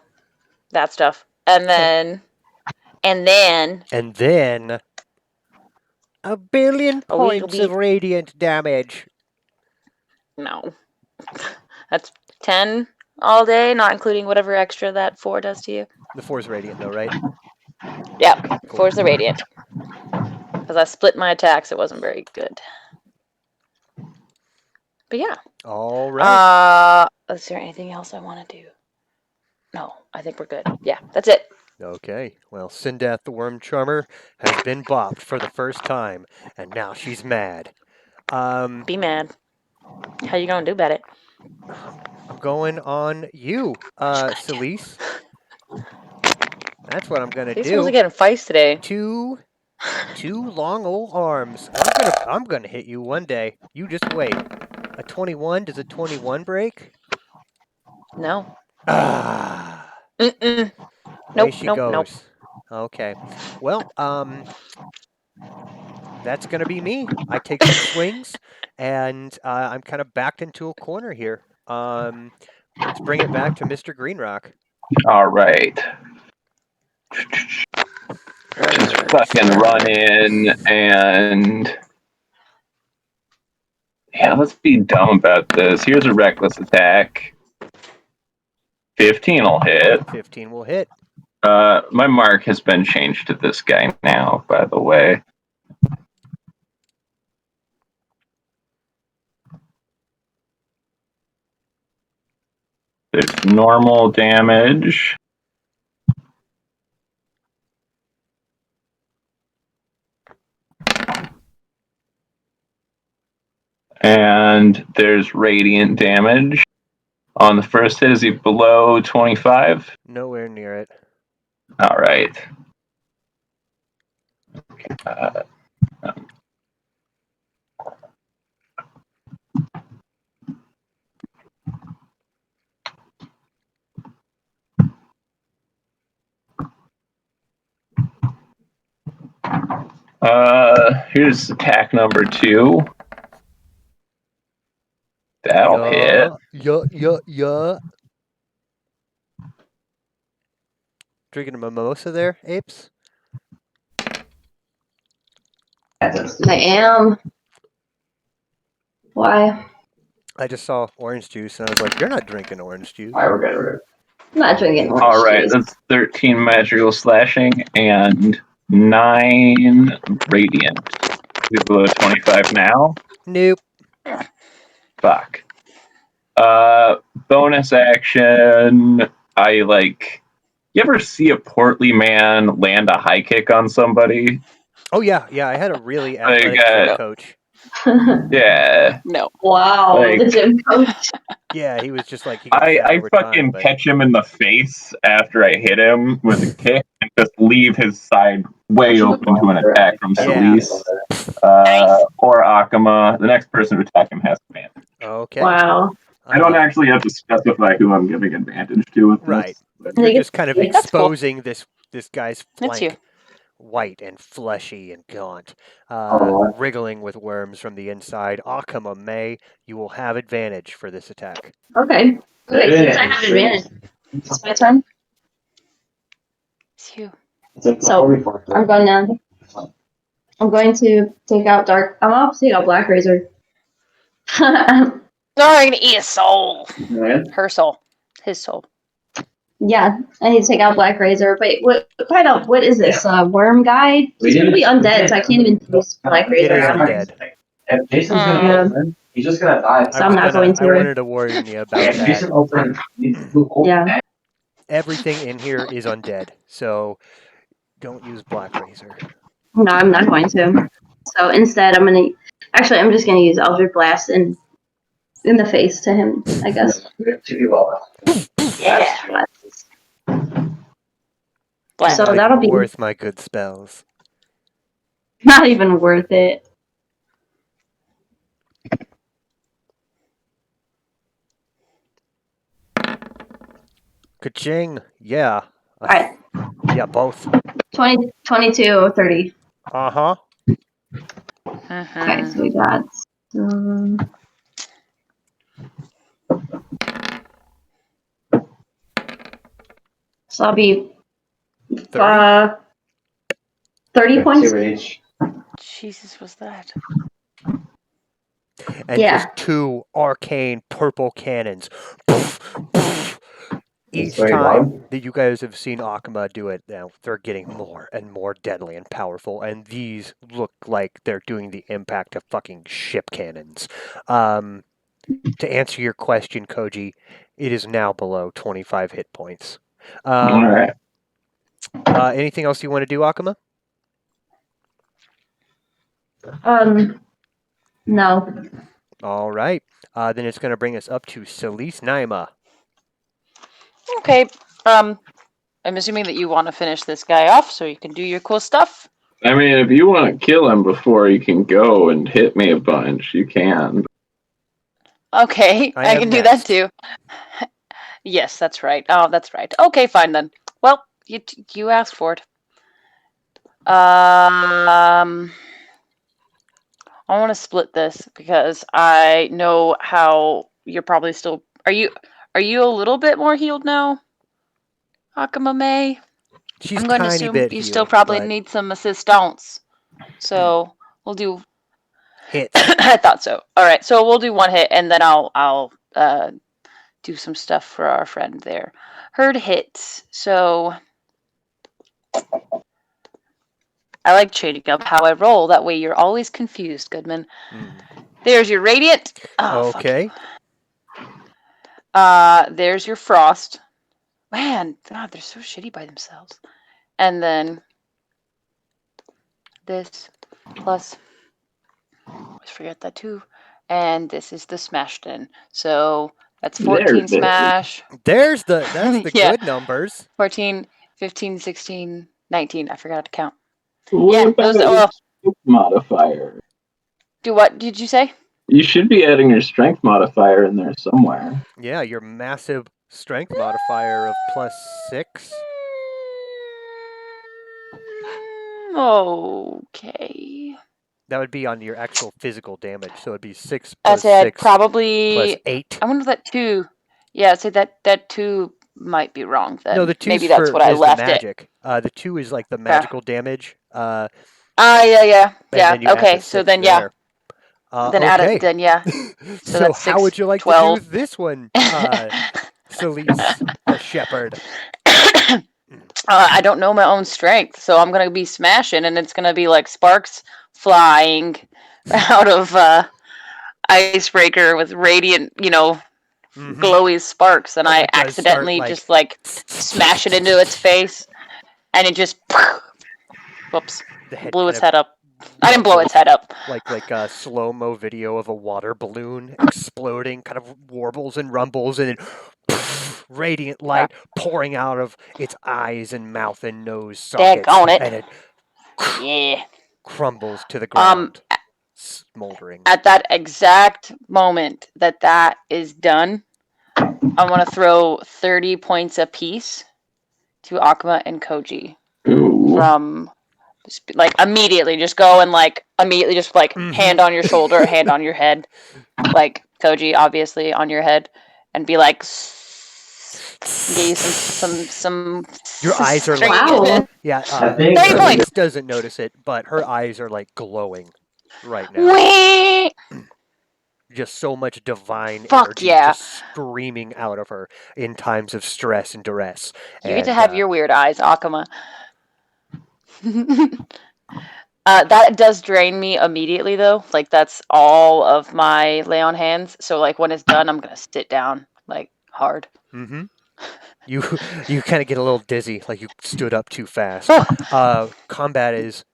that stuff. And then a billion we'll points be of radiant damage. no. That's 10 all day, not including whatever extra that 4 does to you. The 4's radiant, though, right? Yep, Cool. 4's the radiant. Because I split my attacks, it wasn't very good. But yeah. All right. Is there anything else I want to do? No, I think we're good. Yeah, that's it. Okay. Well, Sindath the Worm Charmer has been bopped for the first time, and now she's mad. Be mad. How you gonna do about it? I'm going on you, Celise. That's what I'm gonna These ones do. are getting feist today. Two long old arms. I'm gonna hit you one day. You just wait. A 21? Does a 21 break? No. Ah. Mm-mm. Away Nope, she nope, nope. goes. Okay. Well, that's gonna be me. I take some swings, and I'm kind of backed into a corner here. Let's bring it back to Mr. Greenrock. All right. Just fucking run in and yeah, let's be dumb about this. Here's a reckless attack. 15 will hit. 15 will hit. My mark has been changed to this guy now, by the way. There's normal damage. And there's radiant damage. On the first hit, is he below 25? Nowhere near it. All right. Here's attack number 2. That'll hit. Yeah. Drinking a mimosa there, apes? I am. Why? I just saw orange juice, and I was like, you're not drinking orange juice. All right, we're good. We're good. I'm not drinking orange All right, juice. that's 13 magical slashing and 9 radiant. Is it below 25 now? Nope. Fuck. Bonus action. You ever see a portly man land a high kick on somebody? Oh, yeah. I had a really Like, athletic gym coach. Yeah. No. Wow, Like- the gym coach. Yeah, he was just like, he got fat I over fucking time, but... catch him in the face after I hit him with a kick and just leave his side way open to an attack from Yeah. Celise or Akama. The next person to attack him has advantage. Okay. Wow. I don't actually have to specify who I'm giving advantage to with Right. this. But You're just kind of That's cool. exposing this guy's That's you. flank, white and fleshy and gaunt, Oh, wriggling with worms from the inside. Akama May, you will have advantage for this attack. Okay. Wait, since I have advantage, it's my turn. It's you. So I'm going to take out dark. I'm also take out Black Razor. No, I'm gonna eat a soul. Right? Her soul. His soul. Yeah, I need to take out Black Razor. Wait, what is this? Worm guy? He's gonna be undead, so I can't even use Black Razor. It is undead. If Jason's gonna open, he's just gonna die. So I'm not going to. I wanted to warn you about If that. Jason opens, Yeah. Everything in here is undead, so don't use Black Razor. No, I'm not going to. So instead, I'm just gonna use Eldritch Blast in the face to him, I guess. we have 2 people left. Yeah. Blast. So Not that'll even be worth my good spells. not even worth it. Ka-ching! Yeah. Alright. Yeah, both. 22, 30. Uh-huh. Okay, so we got. So I'll be 30? 30 points. 2 each. Jesus, was that? And Yeah. just 2 arcane purple cannons. Poof, poof. Each Wait, time what? that you guys have seen Akama do it, now they're getting more and more deadly and powerful, and these look like they're doing the impact of fucking ship cannons. To answer your question, Koji, it is now below 25 hit points. all right. Anything else you want to do, Akama? No. All right. Then it's going to bring us up to Celise Naima. Okay. I'm assuming that you want to finish this guy off so you can do your cool stuff. I mean, if you want to kill him before he can go and hit me a bunch, you can. Okay, I I am can do next. that too. Yes, that's right. Oh, that's right. Okay, fine then. Well, you asked for it. I want to split this because I know how you're probably still. Are you a little bit more healed now, Akama May? She's I'm going to tiny assume bit you healed, still probably but need some assistance. So we'll do. hits. I thought so. All right, so we'll do one hit, and then I'll do some stuff for our friend there. Herd hits. So I like changing up how I roll. That way you're always confused, Goodman. There's your radiant. Oh, Okay. there's your frost. Man, God, they're so shitty by themselves. And then this plus. Always forget that too. And this is the smashed in. So that's 14 There it is. smash. That's the Yeah. good numbers. 14, 15, 16, 19. I forgot to count. What Yeah, about those. your Oh, strength modifier? do what did you say? You should be adding your strength modifier in there somewhere. Yeah, your massive strength modifier of +6. Okay. That would be on your actual physical damage, so it'd be 6 I plus said 6 probably. plus 8. I wonder if that 2. Yeah, I'd say that 2 might be wrong then. No, the 2 Maybe that's what I is left the it. magic. The 2 is like the magical damage. Yeah. And then you add Okay, the so 6 then there. then add Okay. it. Then yeah. So that's how 6, would you like 12. to do this one, Celise, the shepherd? I don't know my own strength, so I'm gonna be smashing, and it's gonna be like sparks flying out of icebreaker with radiant, glowy sparks, and Oh, I it does start, accidentally like- just like smash it into its face, and it just whoops, The head blew kind its of head up. I didn't blow its head up. like a slow-mo video of a water balloon exploding, kind of warbles and rumbles, and then radiant light pouring out of its eyes and mouth and nose sockets, Daggone it. and it Yeah. crumbles to the ground. smoldering. At that exact moment that is done, I want to throw 30 points apiece to Akuma and Koji Ooh. from like immediately. Just go and like immediately just like hand on your shoulder, hand on your head, like Koji obviously on your head, and be like, give you some. Your eyes are like, Wow. yeah. I think Grace doesn't notice it, but her eyes are like glowing right now. Wee! Just so much divine Fuck energy yeah. just screaming out of her in times of stress and duress. You get to have your weird eyes, Akuma. That does drain me immediately, though. Like, that's all of my lay on hands. So, like, when it's done, I'm going to sit down, like, hard. Mm-hmm. You kind of get a little dizzy, like you stood up too fast. Combat is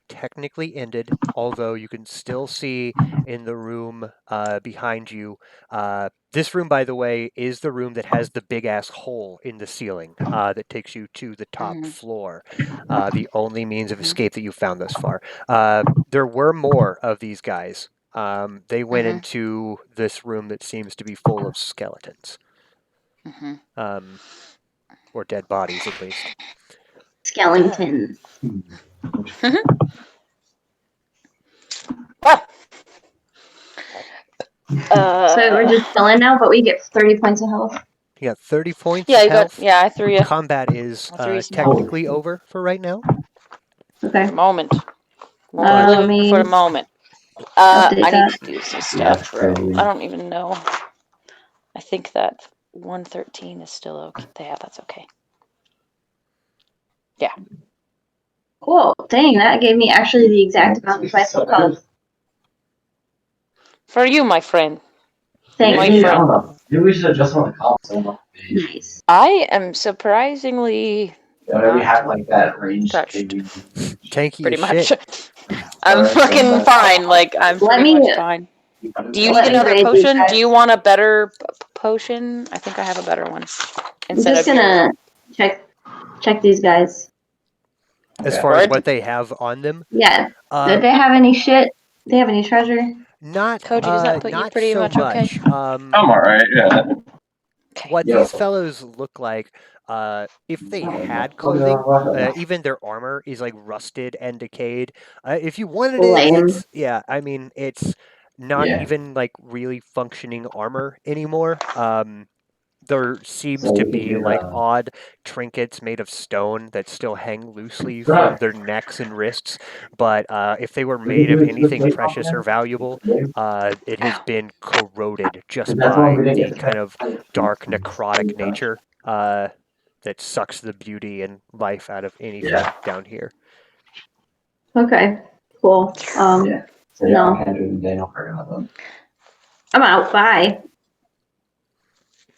technically ended, although you can still see in the room behind you. This room, by the way, is the room that has the big ass hole in the ceiling that takes you to the top floor. The only means of escape that you've found thus far. There were more of these guys. They went into this room that seems to be full of skeletons. Or dead bodies, at least. Skellington. So we're just chilling now, but we get 30 points of health. You got 30 points Yeah, of you health. got. Yeah, I threw you. Combat is I threw you some technically over for right now. Okay. For the moment. Let me For the moment. update I need that. to do some stuff, bro. I don't even know. I think that 113 is still okay. Yeah, that's okay. Yeah. Cool. Dang, that gave me actually the exact amount of points of health. For you, my friend. Thank My you. I don't friend. know. Maybe we should adjust on the console. Nice. I am surprisingly We have like that range. touched. Tanky Pretty as much. shit. I'm fucking fine. Like, I'm Let pretty me much fine. Do you let need me another raise these potion? guys. Do you want a better potion? I think I have a better one. I'm just gonna check these guys. As far as what they have on them. Yeah. Did they have any shit? Do they have any treasure? Not Koji, does that put you not pretty so much okay? much. I'm alright, yeah. Okay. What these fellows look like, if they had clothing, even their armor is like rusted and decayed. If you wanted it, Lame. it's I mean, it's not even like really functioning armor anymore. There seems to be like odd trinkets made of stone that still hang loosely from their necks and wrists, but if they were made of anything precious or valuable, it has been corroded just by the kind of dark necrotic nature that sucks the beauty and life out of anything down here. Okay. Cool. No. I'm out. Bye.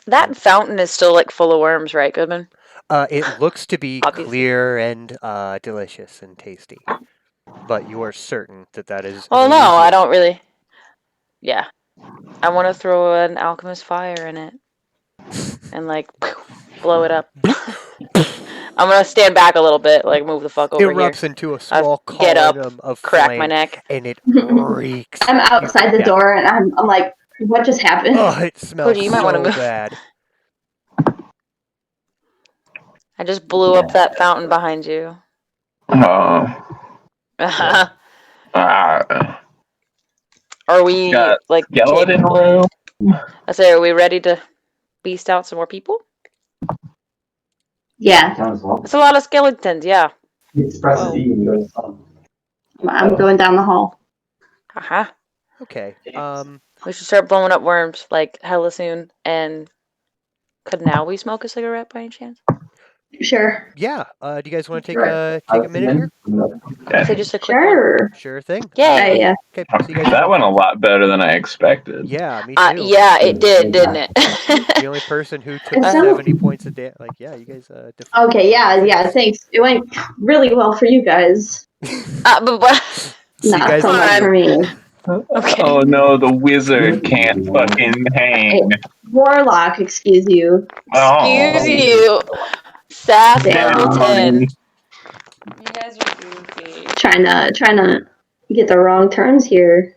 That fountain is still like full of worms, right, Goodman? It looks to be Obviously. clear and delicious and tasty, but you are certain that that is. Oh no, I don't really. Yeah, I want to throw an alchemist fire in it and like blow it up. I'm gonna stand back a little bit, like move the fuck over here. Erupts into a small Get up, column of crack flame, my neck, and it reeks. I'm outside the door, and I'm like, what just happened? Oh, it smells Koji, you might wanna so move. bad. I just blew up that fountain behind you. Ah, Are we got like skeleton room. I say, are we ready to beast out some more people? Yeah. It's a lot of skeletons, yeah. I'm going down the hall. Uh-huh. Okay. We should start blowing up worms like hella soon. And could now we smoke a cigarette by any chance? Sure. Yeah. Do you guys want to take a minute here? Say just a quick one. Sure thing. Yay. Yeah. Okay. So you guys. That went a lot better than I expected. Yeah, me too. Yeah, it did, didn't it? The only person who took It's 70 points a day. Like, yeah, you guys. Okay. Yeah. Thanks. It went really well for you guys. But See you Not guys so much later. for me. okay. Oh no, the wizard can't fucking hang. Warlock, excuse you. Excuse you. Sass level 10. You guys are goofy. Trying to get the wrong turns here.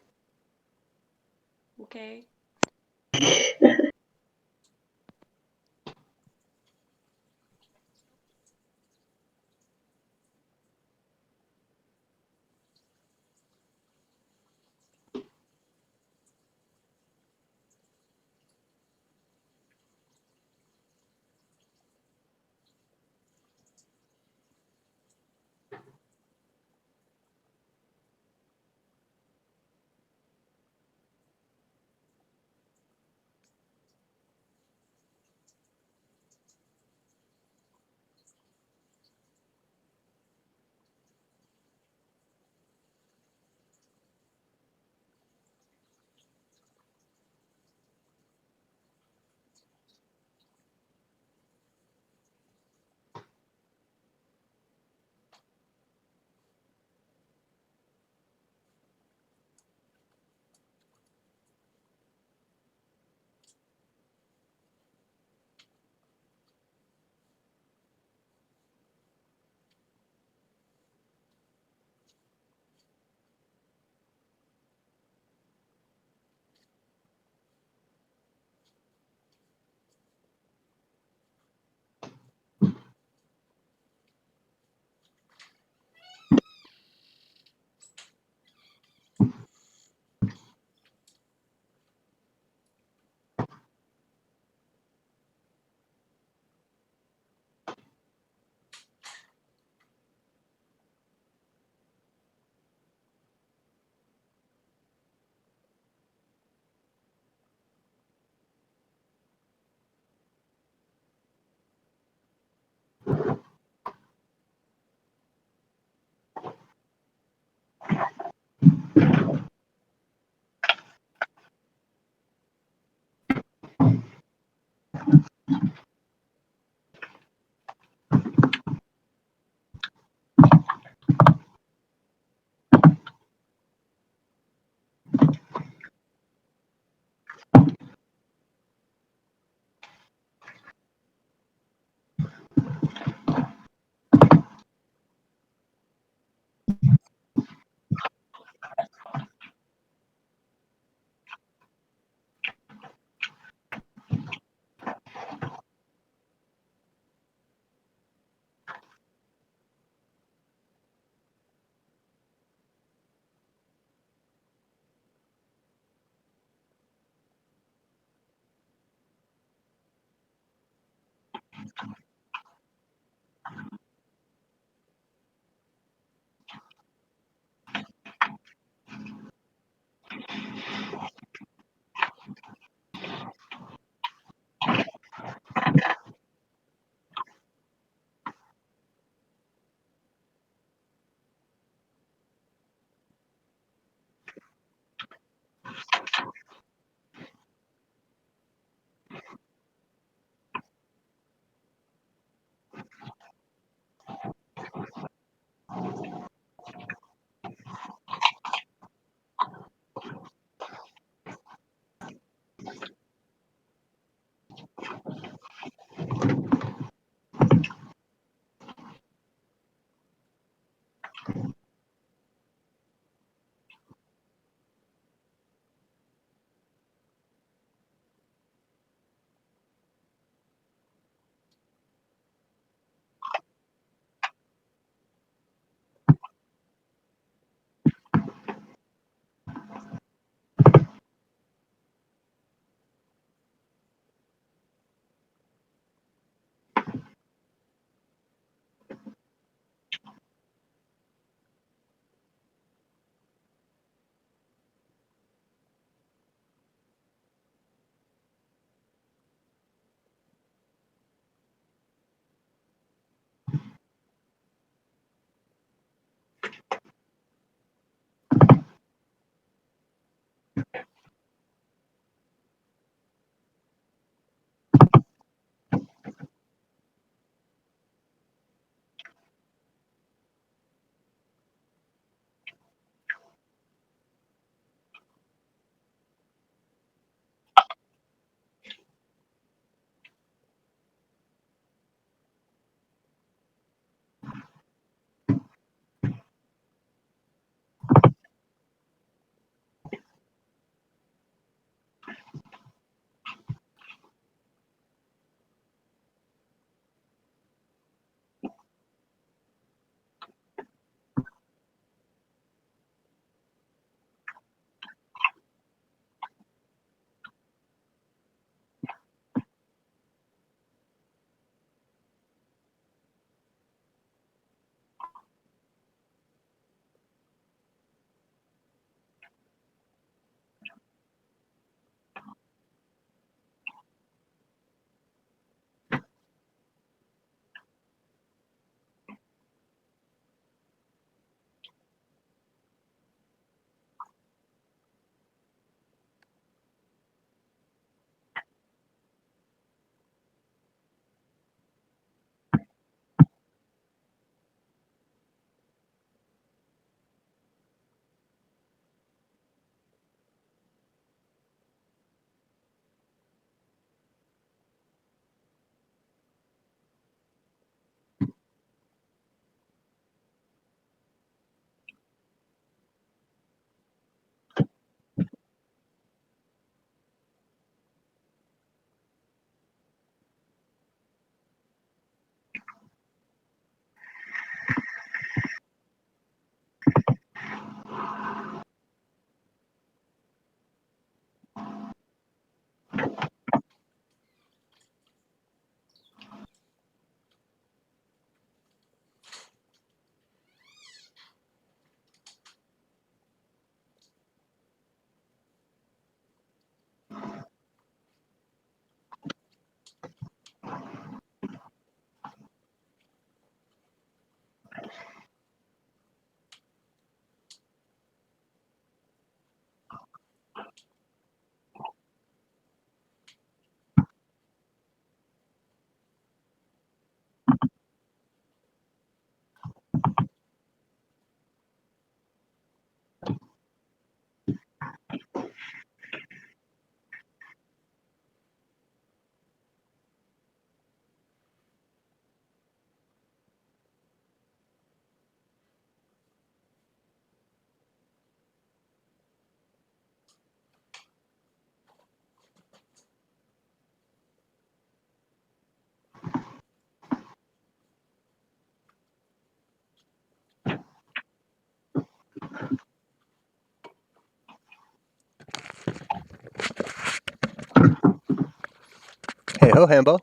Hey ho, Hambo.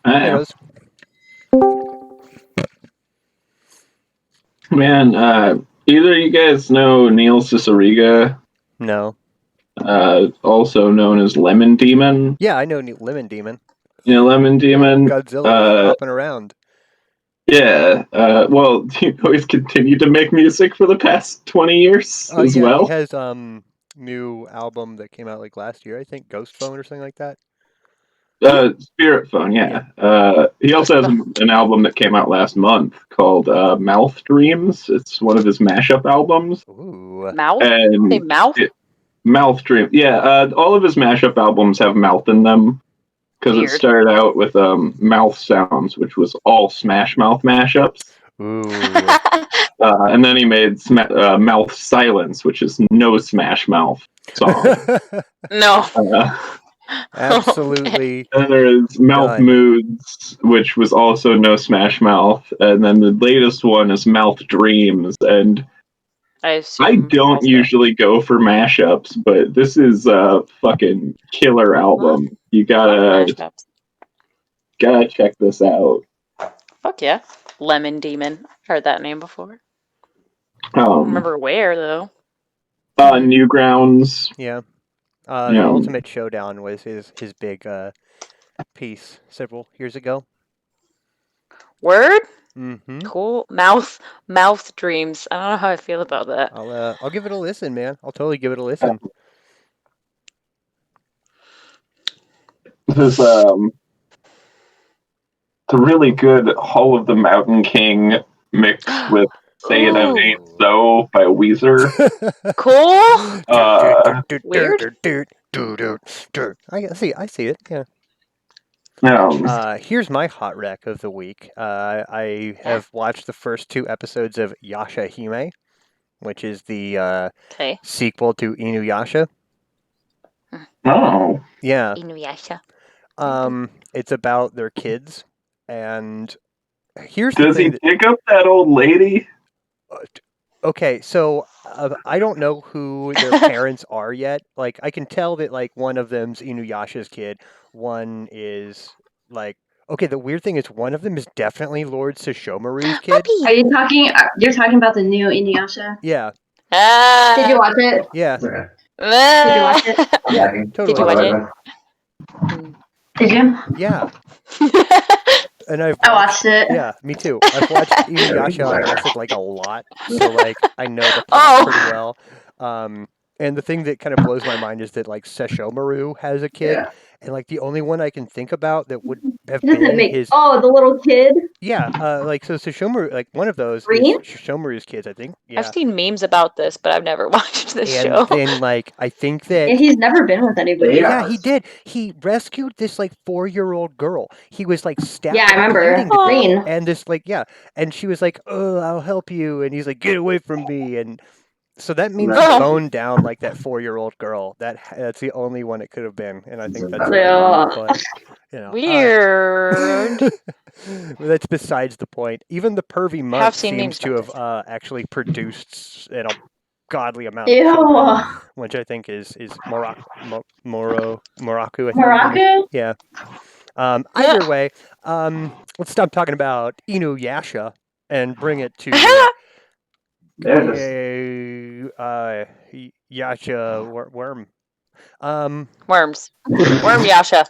I Hey, am. Rose. Man, either you guys know Neil Cicierega, No. also known as Lemon Demon? Yeah, I know Lemon Demon. You know Lemon Demon? Godzilla's hopping around. Yeah. Well, you know, he's continued to make music for the past 20 years Oh as yeah, he well. has new album that came out like last year, I think, Ghost Phone or something like that. Spirit Phone, yeah. He also has an album that came out last month called Mouth Dreams. It's one of his mashup albums. Ooh. Mouth? Say And mouth? Mouth Dream. Yeah, all of his mashup albums have mouth in them because it Weird. started out with Mouth Sounds, which was all Smash Mouth mashups. Ooh. And then he made Mouth Silence, which is no Smash Mouth song. No. Absolutely. And there's Mouth Done. Moods, which was also no Smash Mouth. And then the latest one is Mouth Dreams. And I don't also. usually go for mashups, but this is a fucking killer album. You Mashups. gotta check this out. Fuck yeah. Lemon Demon. Heard that name before. I don't remember where though. Newgrounds. Yeah. The Ultimate Showdown was his big piece several years ago. Word? Mm-hmm. Cool. Mouth Dreams. I don't know how I feel about that. I'll give it a listen, man. I'll totally give it a listen. This it's a really good Hull of the Mountain King mixed with Say It Ain't So by Weezer. Cool. Weird. I see it. Yeah. Here's my hot rec of the week. I have watched the first 2 episodes of Yasha Hime, which is the sequel to Inuyasha. Oh. Yeah. Inuyasha. It's about their kids, and here's Does the thing. Does he pick up that old lady? Okay, so I don't know who their parents are yet. Like, I can tell that like one of them's Inuyasha's kid, one is like. Okay, the weird thing is one of them is definitely Lord Sesshomaru's kid. Are you talking? You're talking about the new Inuyasha? Yeah. Did you watch it? Yeah. Did you watch it? Yeah, totally. Did you watch it? Did you? Yeah. And I watched it. Yeah, me too. I've watched Inuyasha on acid like a lot, so like I know the plot pretty well. And the thing that kind of blows my mind is that like Sesshomaru has a kid, and like the only one I can think about that would have been his. Oh, the little kid. Yeah, like so Sesshomaru, like one of those Green? is Sesshomaru's kids, I think. Yeah. I've seen memes about this, but I've never watched this And show. then like I think that he's never been with anybody. Yeah, he did. He rescued this like 4-year-old girl. He was like stabbed. Yeah, I remember. Green. And this like and she was like, "Oh, I'll help you," and he's like, "Get away from me!" And so that means he boned down like that 4-year-old girl. That's the only one it could have been, and I think that's but weird. That's besides the point. Even the pervy monk seems to have actually produced an godly amount of children, which I think is Morocco. I think. Morocco? Yeah. Either way, let's stop talking about Inuyasha and bring it to Yasha Worm. Worms. Worm Yasha.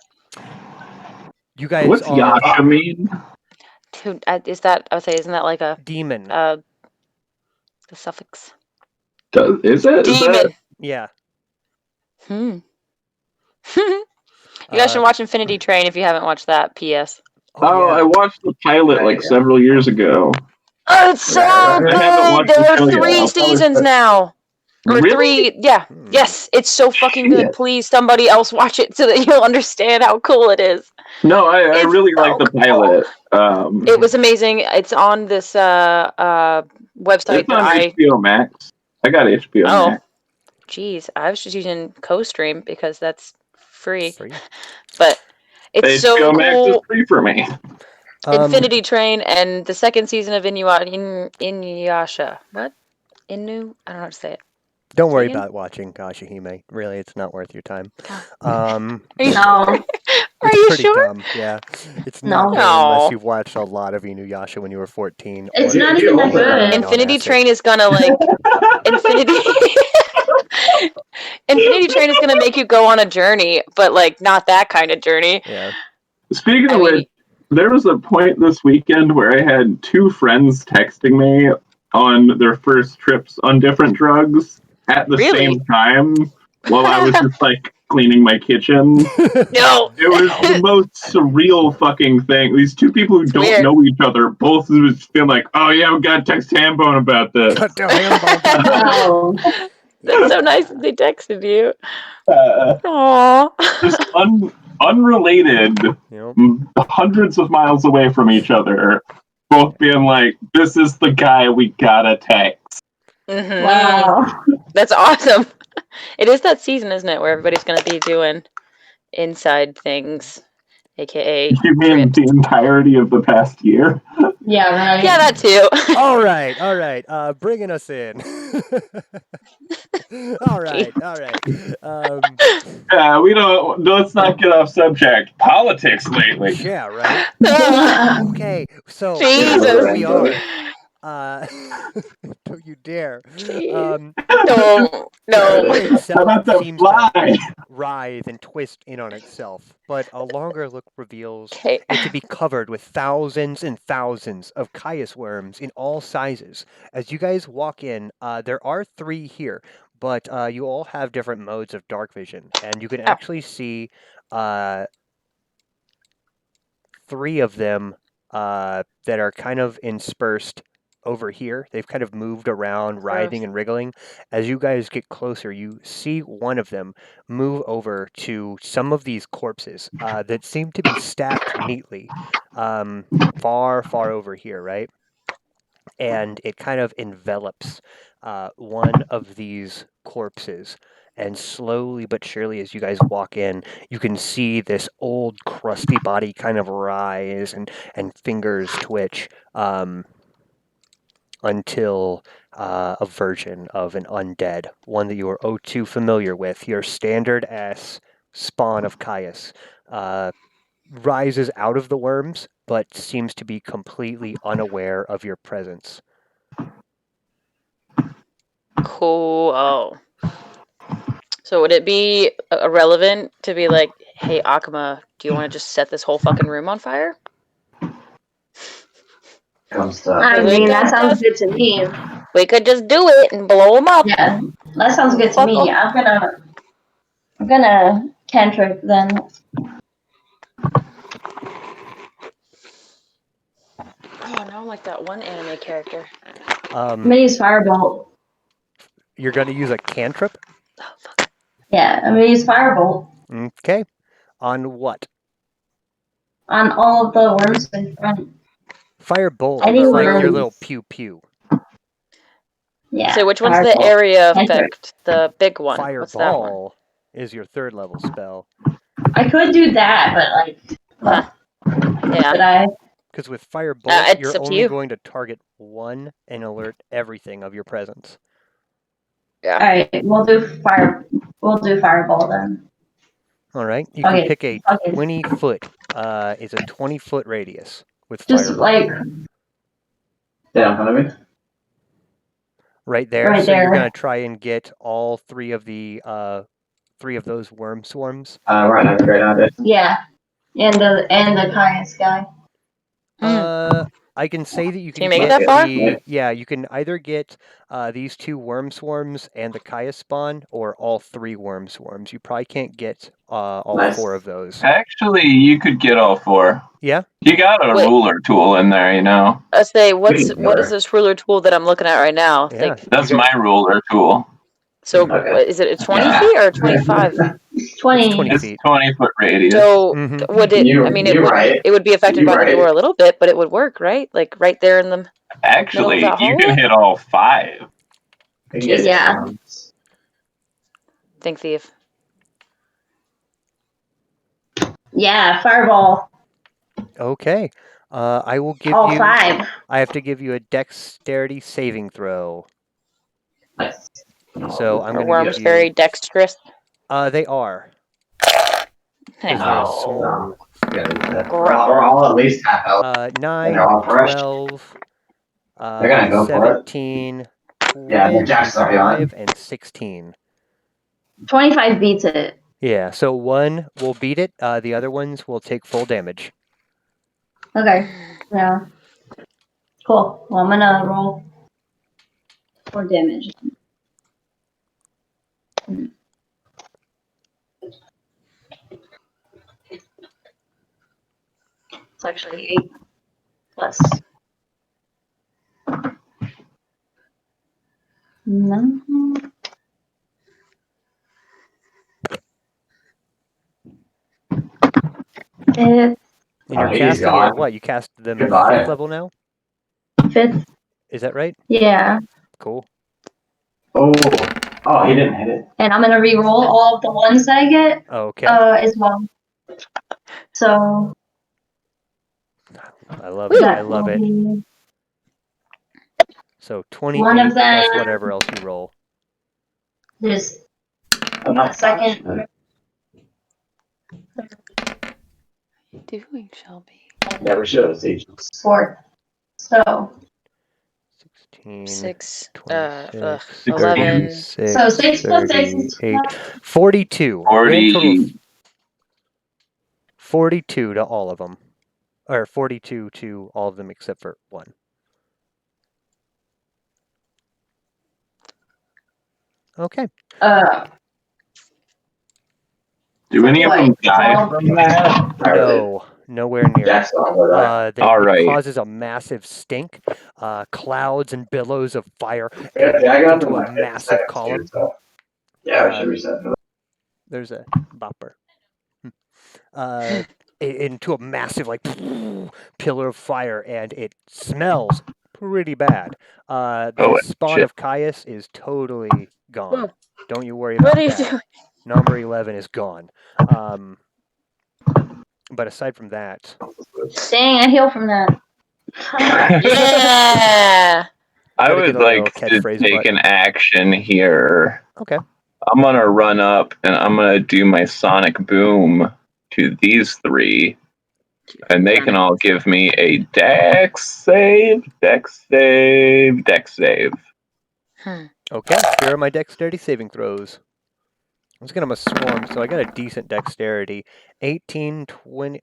You guys What's Yasha mean? Dude, is that, I would say, isn't that like a demon? The suffix. Is it? Demon. Yeah. You guys should watch Infinity Train if you haven't watched that. P.S. I watched the pilot like several years ago. Oh, it's so good! There are 3 seasons now. Or really? 3, yeah. Yes, it's so fucking good. Please, somebody else watch it so that you'll understand how cool it is. No, I really like the pilot. It was amazing. It's on this website it's on HBO Max. I got HBO Max. Jeez, I was just using Co-Stream because that's free. But it's so HBO cool. Max is free for me. Infinity Train and the second season of Inuyasha. What? I don't know how to say it. Don't worry about watching Yashahime. Really, it's not worth your time. No. Are It's you pretty sure? dumb. Yeah, it's not No. good unless No. you've watched a lot of Inuyasha when you were 14. It's or not You even that also good. have- Infinity acid. Train is gonna like Infinity. Infinity Train is gonna make you go on a journey, but like not that kind of journey. Yeah. Speaking I of mean, which, there was a point this weekend where I had two friends texting me on their first trips on different drugs at the Really? same time while I was just like cleaning my kitchen. no. It was the most surreal fucking thing. These two people who It's don't weird. know each other both just feel like, oh yeah, we gotta text Hambone about this. Cut to Hambone. Wow. That's so nice that they texted you. Uh, Aww. just unrelated, Yep. hundreds of miles away from each other, both being like, this is the guy we gotta text. Mhm. Wow. That's awesome. It is that season, isn't it, where everybody's gonna be doing inside things, aka You mean trips. the entirety of the past year? Yeah, right. Yeah, that too. All right. Bringing us in. all right. We don't. Let's not get off subject. Politics lately. Yeah, right. Okay, so Jesus. we are. Don't you dare. Jeez. The No. moon How itself about the seems to fly? writhe and twist in on itself, but a longer look reveals Okay. it to be covered with thousands and thousands of Caius worms in all sizes. As you guys walk in, there are 3 here, but you all have different modes of dark vision, and you can Oh. actually see 3 of them that are kind of interspersed over here. They've kind of moved around, writhing and wriggling. As you guys get closer, you see one of them move over to some of these corpses that seem to be stacked neatly, far over here, right? And it kind of envelops one of these corpses. And slowly but surely, as you guys walk in, you can see this old, crusty body kind of rise and fingers twitch until a version of an undead, one that you are oh too familiar with, your standard ass spawn of Caius, rises out of the worms, but seems to be completely unaware of your presence. Cool. Oh. So would it be irrelevant to be like, hey, Akuma, do you want to just set this whole fucking room on fire? Comes to I We mean, could that sounds just- good to me. We could just do it and blow them up. Yeah, that sounds good to Fuck me. 'em. I'm gonna cantrip then. Oh, now I'm like that one anime character. I'm gonna use firebolt. You're going to use a cantrip? Oh, fuck. Yeah, I'm gonna use firebolt Okay. On what? on all of the worms in front. Firebolt. Any It's like your worms. little pew pew. Yeah. So which one's the firebolt. area Cantrip. effect? The big one. What's that one? Fireball is your 3rd level spell. I could do that, but like, Huh. Yeah. should I? Because with Firebolt, It's you're up to only you. going to target one and alert everything of your presence. Yeah. All right, we'll do fireball then. All right. You can Okay, pick a okay. 20-foot. It's a 20-foot radius with Just Fireball. like stay in front of me. Right there. right So you're there. going to try and get all 3 of the 3 of those worm swarms. We're on a great idea. Yeah, and the Caius guy. I can say that you Can can you make it get that far? you can either get these 2 worm swarms and the Caius spawn, or all 3 worm swarms. You probably can't get all Nice. 4 of those. Actually, you could get all 4. Yeah. You got a Wait. ruler tool in there, you know. I say, what is Sure. this ruler tool that I'm looking at right now? Yeah. Like, That's You got- my ruler tool. so Okay. what, is it a 20 Yeah. feet or a 25? 20. It's 20 It's feet. 20-foot radius. So Mhm. would it? You- I mean, you're right. it would be affected You're by the right. door a little bit, but it would work, right? Like right there in the. Actually, Middle of that you can hallway? hit all 5. We can get Yeah. worms. Think thief. Yeah, fireball. Okay. I will give All you 5. I have to give you a dexterity saving throw. Nice. So I'm Are going to worms give very you dexterous? they are. Because they're a No. swarm. We're all at least half health. 9, all fresh. 12, They're gonna go for it. 17, Yeah, the Jacks are behind. 25, and 16. 25 beats it. Yeah, so one will beat it. The other ones will take full damage. Okay. Yeah. Cool. Well, I'm gonna roll for damage. It's actually 8 plus. No. It's And you're he's casting it gone. at what? You cast them at Goodbye. 5th level now? 5th. Is that right? Yeah. Cool. Oh, he didn't hit it. And I'm gonna re-roll all of the ones that I get Okay. as well. So I love it. I love it. be So one 28 of plus them. whatever else you roll. There's a second. What are you doing, Shelby? Never should have seen. 4th. So 16, 6, 26, 11. 36, So 6 plus 6 is 38, 42. 40. Grand total of 42 to all of them. Or 42 to all of them except for one. Okay. Do any of them die from that? No, nowhere near. Jacks on with that. All It right. causes a massive stink, clouds and billows of fire Yeah, Jack erupt got into them a like 50 massive seconds, column. dude, so. Yeah, we should reset for that. There's a bopper. Into a massive like pillar of fire, and it smells pretty bad. The spawn shit. of Caius is totally gone. Whoa. Don't you worry about What are you that. doing? Number 11 is gone. But aside from that, Dang, I heal from that. Yeah. I Gotta get would a little like to catchphrase take button. an action here. Okay. I'm gonna run up and I'm gonna do my sonic boom to these three, and they can all give me a dex save. Okay, here are my dexterity saving throws. Let's get them a swarm, so I got a decent dexterity. 18, 20,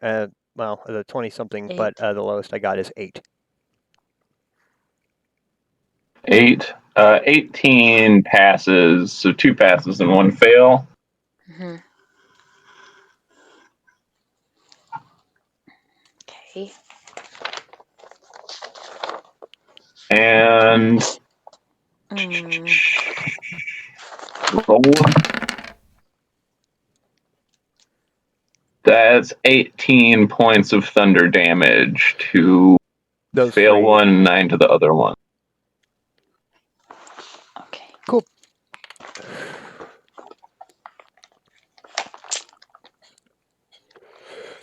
well, the 20 something, but the lowest I got is 8. 8. 18 passes, so 2 passes and 1 fail. Okay. And roll. That's 18 points of thunder damage to Those fail three. 1, 9 to the other one. Okay. Cool.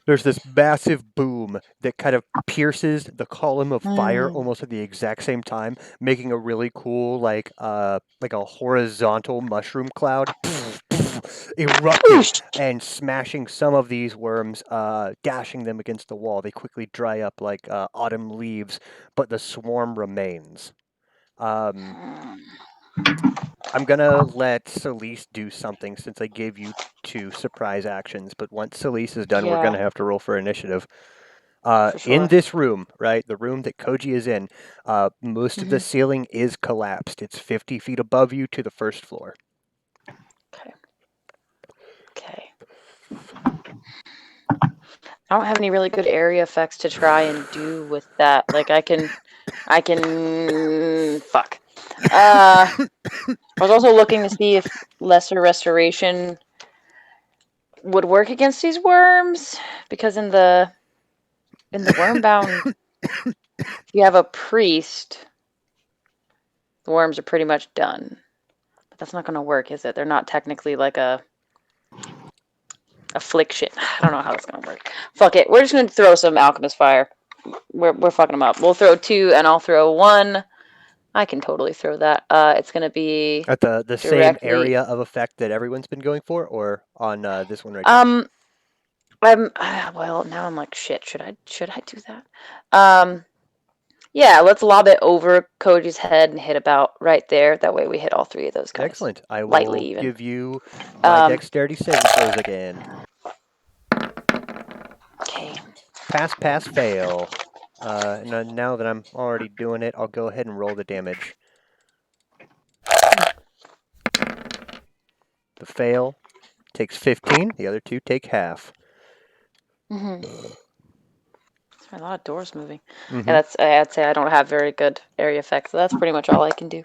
There's this massive boom that kind of pierces the column of fire almost at the exact same time, making a really cool like a horizontal mushroom cloud erupting and smashing some of these worms, dashing them against the wall. They quickly dry up like autumn leaves, but the swarm remains. I'm gonna let Celise do something since I gave you 2 surprise actions, but once Celise is done, we're gonna have to roll for initiative. In this room, right, the room that Koji is in, most of the ceiling is collapsed. It's 50 feet above you to the first floor. Okay. I don't have any really good area effects to try and do with that. Like I can fuck. I was also looking to see if lesser restoration would work against these worms, because in the worm bound, if you have a priest, the worms are pretty much done. But that's not going to work, is it? They're not technically like a affliction. I don't know how that's going to work. Fuck it. We're just going to throw some alchemist fire. We're fucking them up. We'll throw 2 and I'll throw 1. I can totally throw that. It's going to be at the same area of effect that everyone's been going for, or on this one right here? Well, now I'm like, shit. Should I do that? Yeah, let's lob it over Koji's head and hit about right there. That way we hit all three of those guys. Excellent. I Lightly will even. give you my Um, dexterity saving throws again. Okay. Pass, pass, fail. Now that I'm already doing it, I'll go ahead and roll the damage. The fail takes 15. The other two take half. Mm-hmm. There's a lot of doors moving. Mm-hmm. Yeah, I'd say I don't have very good area effects, so that's pretty much all I can do.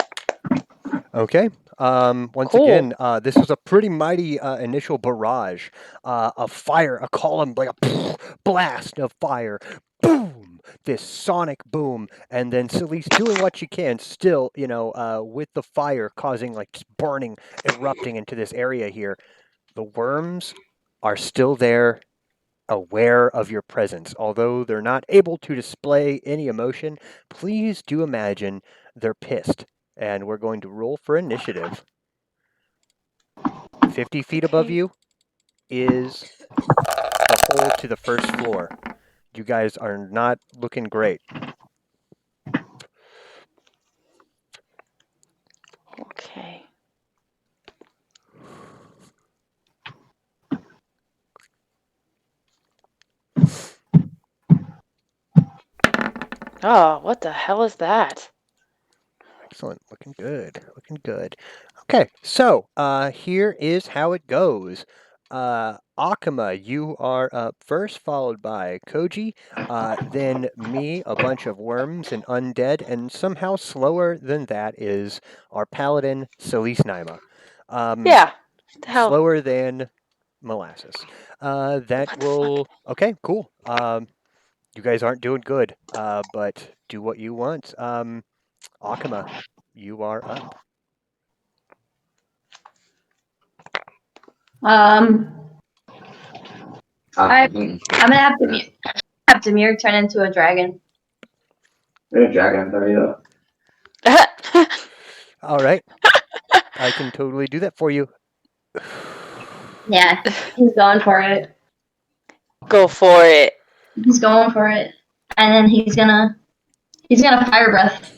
Okay. Once Cool. again, this was a pretty mighty initial barrage of fire, a column, like a blast of fire. Boom! This sonic boom, and then Celeste doing what she can, still, with the fire causing like just burning, erupting into this area here. The worms are still there, aware of your presence. Although they're not able to display any emotion, please do imagine they're pissed. And we're going to roll for initiative. 50 feet above Okay. you is the hole to the first floor. You guys are not looking great. Okay. Oh, what the hell is that? Excellent. Looking good. Looking good. Okay, so here is how it goes. Akuma, you are up first, followed by Koji, then me, a bunch of worms and undead, and somehow slower than that is our paladin, Celise Naima. Yeah. The hell? Slower than molasses. That What the will. fuck? Okay, cool. You guys aren't doing good, but do what you want. Akuma, you are up. I'm gonna have Demir turn into a dragon. You're a dragon, there you All right, I can totally do that for you. Yeah, he's going for it. Go for it. He's going for it, and then he's gonna fire breath.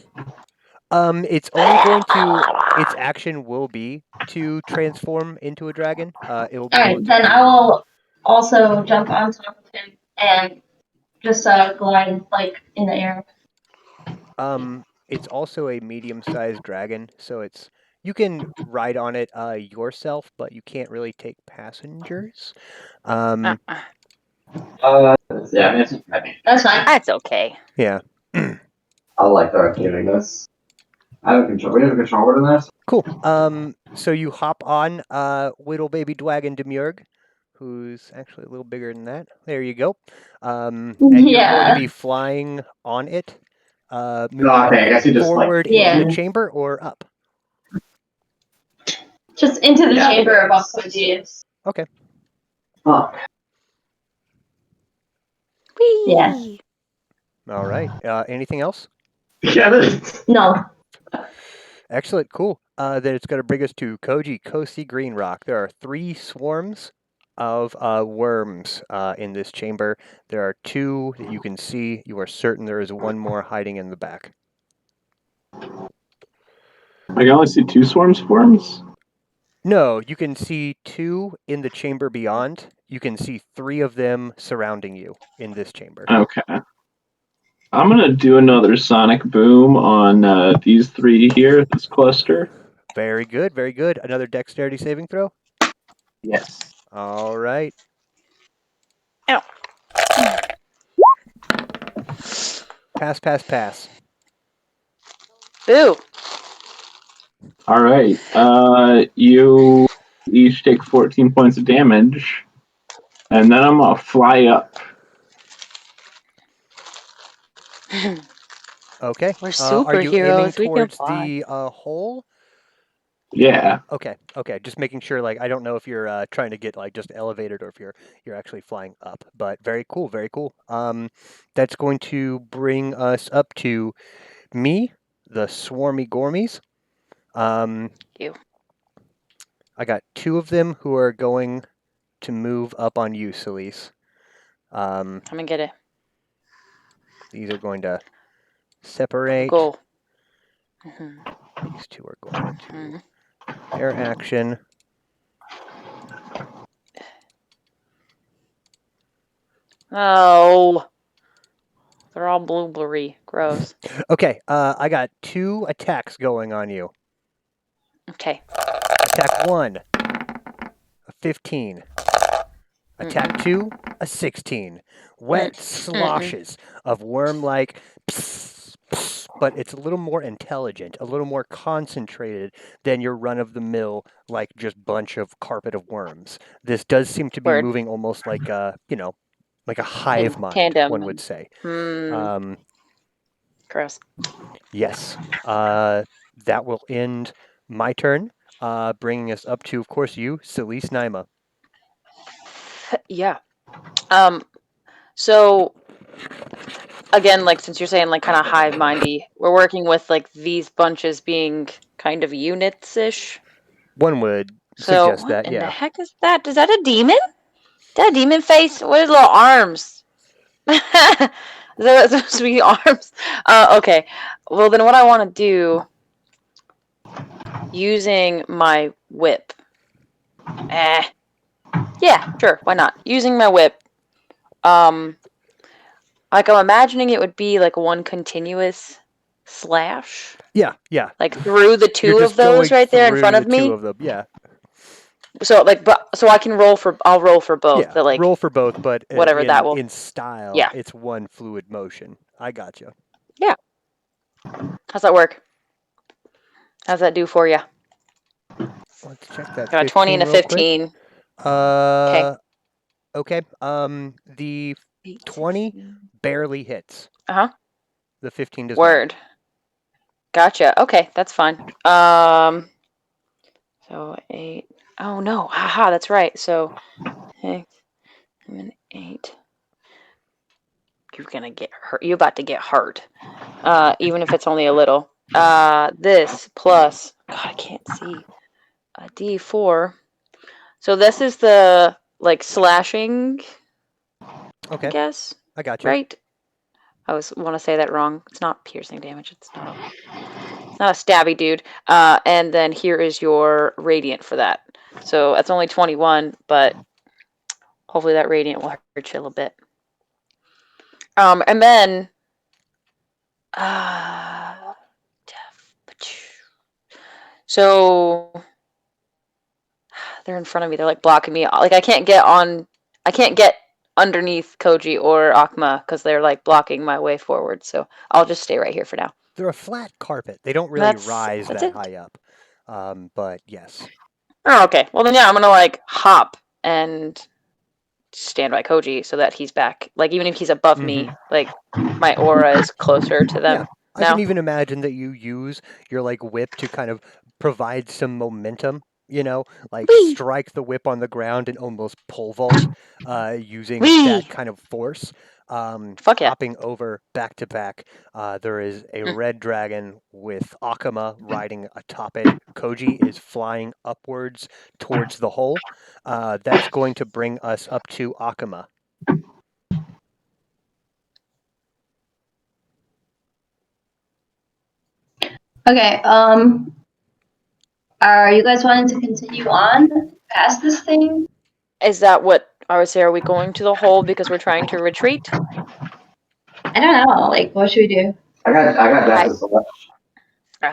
It's only going to. Its action will be to transform into a dragon. It will be All able right, to then do. I will also jump on top of him and just glide like in the air. It's also a medium-sized dragon, so it's you can ride on it yourself, but you can't really take passengers. Uh-uh. Yeah, I mean, it's heavy. That's fine. That's okay. Yeah. I like giving this. I have a control. We have a controller in this. Cool. So you hop on Whittle Baby Dwagon Demurg, who's actually a little bigger than that. There you go. And you're going to be flying on it, moving Okay, I guess you just forward into Yeah. the chamber or up. Just into the chamber of Koji. Okay. Oh, Whee! Yeah. All right. Anything else? yeah, this. No. Excellent. Cool. Then it's going to bring us to Koji Kosi Green Rock. There are 3 swarms of worms in this chamber. There are 2 that you can see. You are certain there is one more hiding in the back. I can only see 2 swarms. No, you can see 2 in the chamber beyond. You can see 3 of them surrounding you in this chamber. Okay. I'm gonna do another sonic boom on these 3 here, this cluster. Very good, very good. Another dexterity saving throw? Yes. All right. Ow. Pass, pass, pass. Boo. All right. You each take 14 points of damage, and then I'm gonna fly up. Okay. We're Are you aiming superheroes. We can towards fly. the hole? Yeah. Okay. Just making sure. Like, I don't know if you're trying to get like just elevated or if you're actually flying up. But very cool, very cool. That's going to bring us up to me, the swarmy gormies. You. I got 2 of them who are going to move up on you, Celise. I'm gonna get it. These are going to separate. Go. Mhm. These two are going to Mhm. their action. Oh, they're all blueberry. Gross. Okay, I got 2 attacks going on you. Okay. Attack 1, a 15. Attack 2, a 16. Wet sloshes of worm-like, but it's a little more intelligent, a little more concentrated than your run-of-the-mill, like just bunch of carpet of worms. This does seem to be Word. moving almost like a, like a hive In mind, one tandem. would say. Hmm. Gross. Yes. That will end my turn, bringing us up to, of course, you, Celise Naima. Yeah. So again, like since you're saying like kind of hive mindy, we're working with like these bunches being kind of units ish. One would So suggest what that, in the yeah. heck is that? Is that a demon? Is that a demon face? What is little arms? Is that supposed to be arms? Okay. Well then what I want to do using my whip. Yeah, sure, why not? Using my whip. Like I'm imagining it would be like one continuous slash. Yeah, yeah. Like through the You're two of just those going right there in front through the of two me. of them, yeah. So like, but so I can roll for. I'll roll for both. Yeah, The like roll for both, but whatever that will. in style, Yeah. it's one fluid motion. I gotcha. Yeah. How's that work? How's that do for you? Let's check that Got a 20 15 and a real quick. 15. Okay. Okay. The 8, 20 16. barely hits. Uh huh. The 15 does not. Word. Gotcha. Okay, that's fine. So 8. Oh no. Haha. That's right. So 6 and 8. You're gonna get hurt. You're about to get hurt. Even if it's only a little. This plus. God, I can't see. A D4. So this is the like slashing, I Okay, guess. I gotcha. Right? I was want to say that wrong. It's not piercing damage. It's not a stabby dude. And then here is your radiant for that. So that's only 21, but hopefully that radiant will hurt you a little bit. And then so they're in front of me. They're like blocking me. Like I can't get on. I can't get underneath Koji or Akma because they're like blocking my way forward. So I'll just stay right here for now. They're a flat carpet. They don't really That's rise that's that it. high up. But yes. Oh, okay. Well then, yeah, I'm gonna like hop and stand by Koji so that he's back. Like even if he's above me, like my aura is closer to Yeah, them I can now. even imagine that you use your like whip to kind of provide some momentum, like Wee strike the whip on the ground and almost pole vault using that wee. kind of force. Fuck yeah. Hopping over back to back, there is a Mm. red dragon with Akama riding atop it. Koji is flying upwards towards the hole. That's going to bring us up to Akama. Okay. Are you guys wanting to continue on past this thing? Is that what I would say? Are we going to the hole because we're trying to retreat? I don't know. Like, what should we do? I got I. that as well. All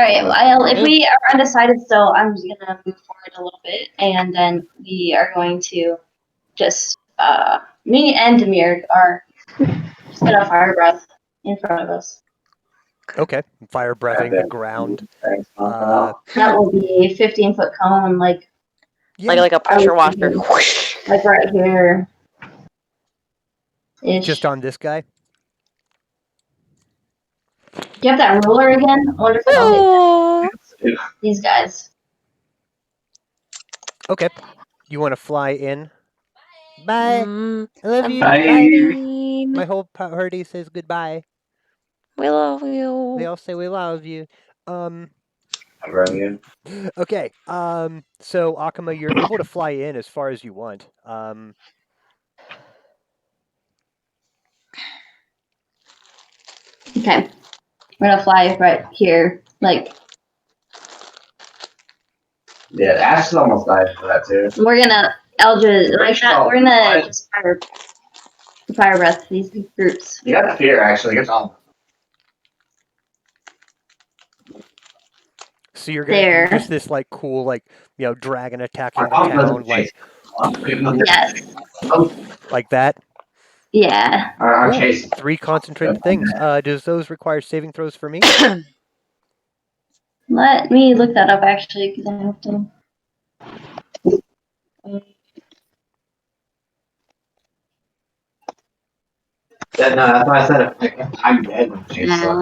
right. Well, if Me. we are undecided still, I'm just gonna move forward a little bit, and then we are going to just me and Demir are just gonna fire breath in front of us. Okay, fire breathing the Goddamn. ground. Thanks, Uh, That will be a 15-foot cone, like yeah, like a I was pressure washer. thinking, like right here ish. just on this guy. Do you have that ruler again? I wonder if I'll hit these guys. Okay. You want to fly in? Bye. I love you. Bye. Bye. My whole party says goodbye. We love They you. all say we love you. Brilliant. Okay. So Akama, you're able to fly in as far as you want. Okay. We're gonna fly right here. Like, Yeah, Ash is almost died for that too. we're gonna Eldritch like that. We're gonna just fire breath these groups. You got fear, actually. Good job. So you're gonna do just this like cool like dragon attacking the town like Yes. like that. Yeah. I'm Cool. chasing. 3 concentrated things. Does those require saving throws for me? Let me look that up actually because I have to. Yeah, no, that's why I said it. I'm dead when chase. No.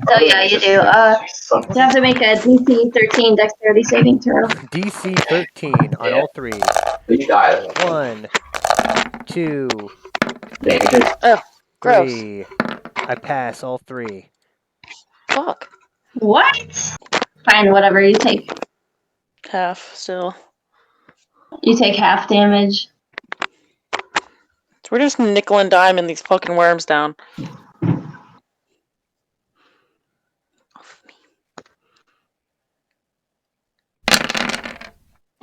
So yeah, you do. You have to make a DC 13 Dexterity saving throw. DC 13 on all 3. You die. 1, 2, Oh, gross. 3. I pass all 3. Fuck. What? Fine, whatever. You take Half still. half damage. So we're just nickel and diming these fucking worms down.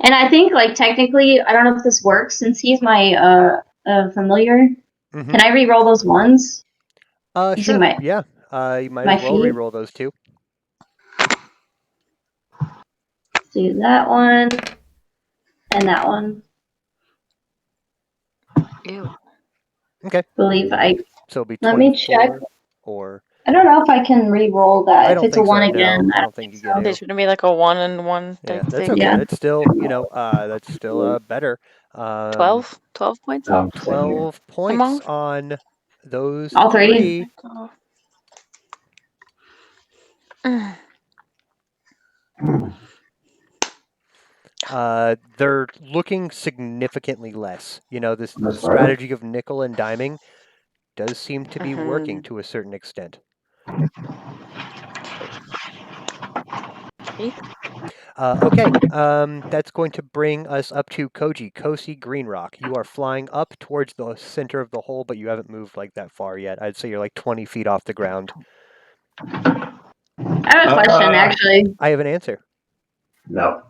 And I think like technically, I don't know if this works since he's my familiar. Mm-hmm. Can I re-roll those ones? Sure. Yeah. You might as well re-roll those 2. Do that one and that one. Ew. Okay. Believe I. So it'll be 24 Let me check. Or I don't know if I can re-roll that. I If don't it's a think one so. again, No, I don't think you get They to. should be like a 1 and 1 Yeah, type that's thing. okay. Yeah. That's still, that's still better. 12? 12 points? 12 points Among? on those All 3. They're looking significantly less. This strategy of nickel and diming does seem to be working to a certain extent. Okay, that's going to bring us up to Koji, Kosi Greenrock. You are flying up towards the center of the hole, but you haven't moved like that far yet. I'd say you're like 20 feet off the ground. I have a question, actually. I have an answer. No.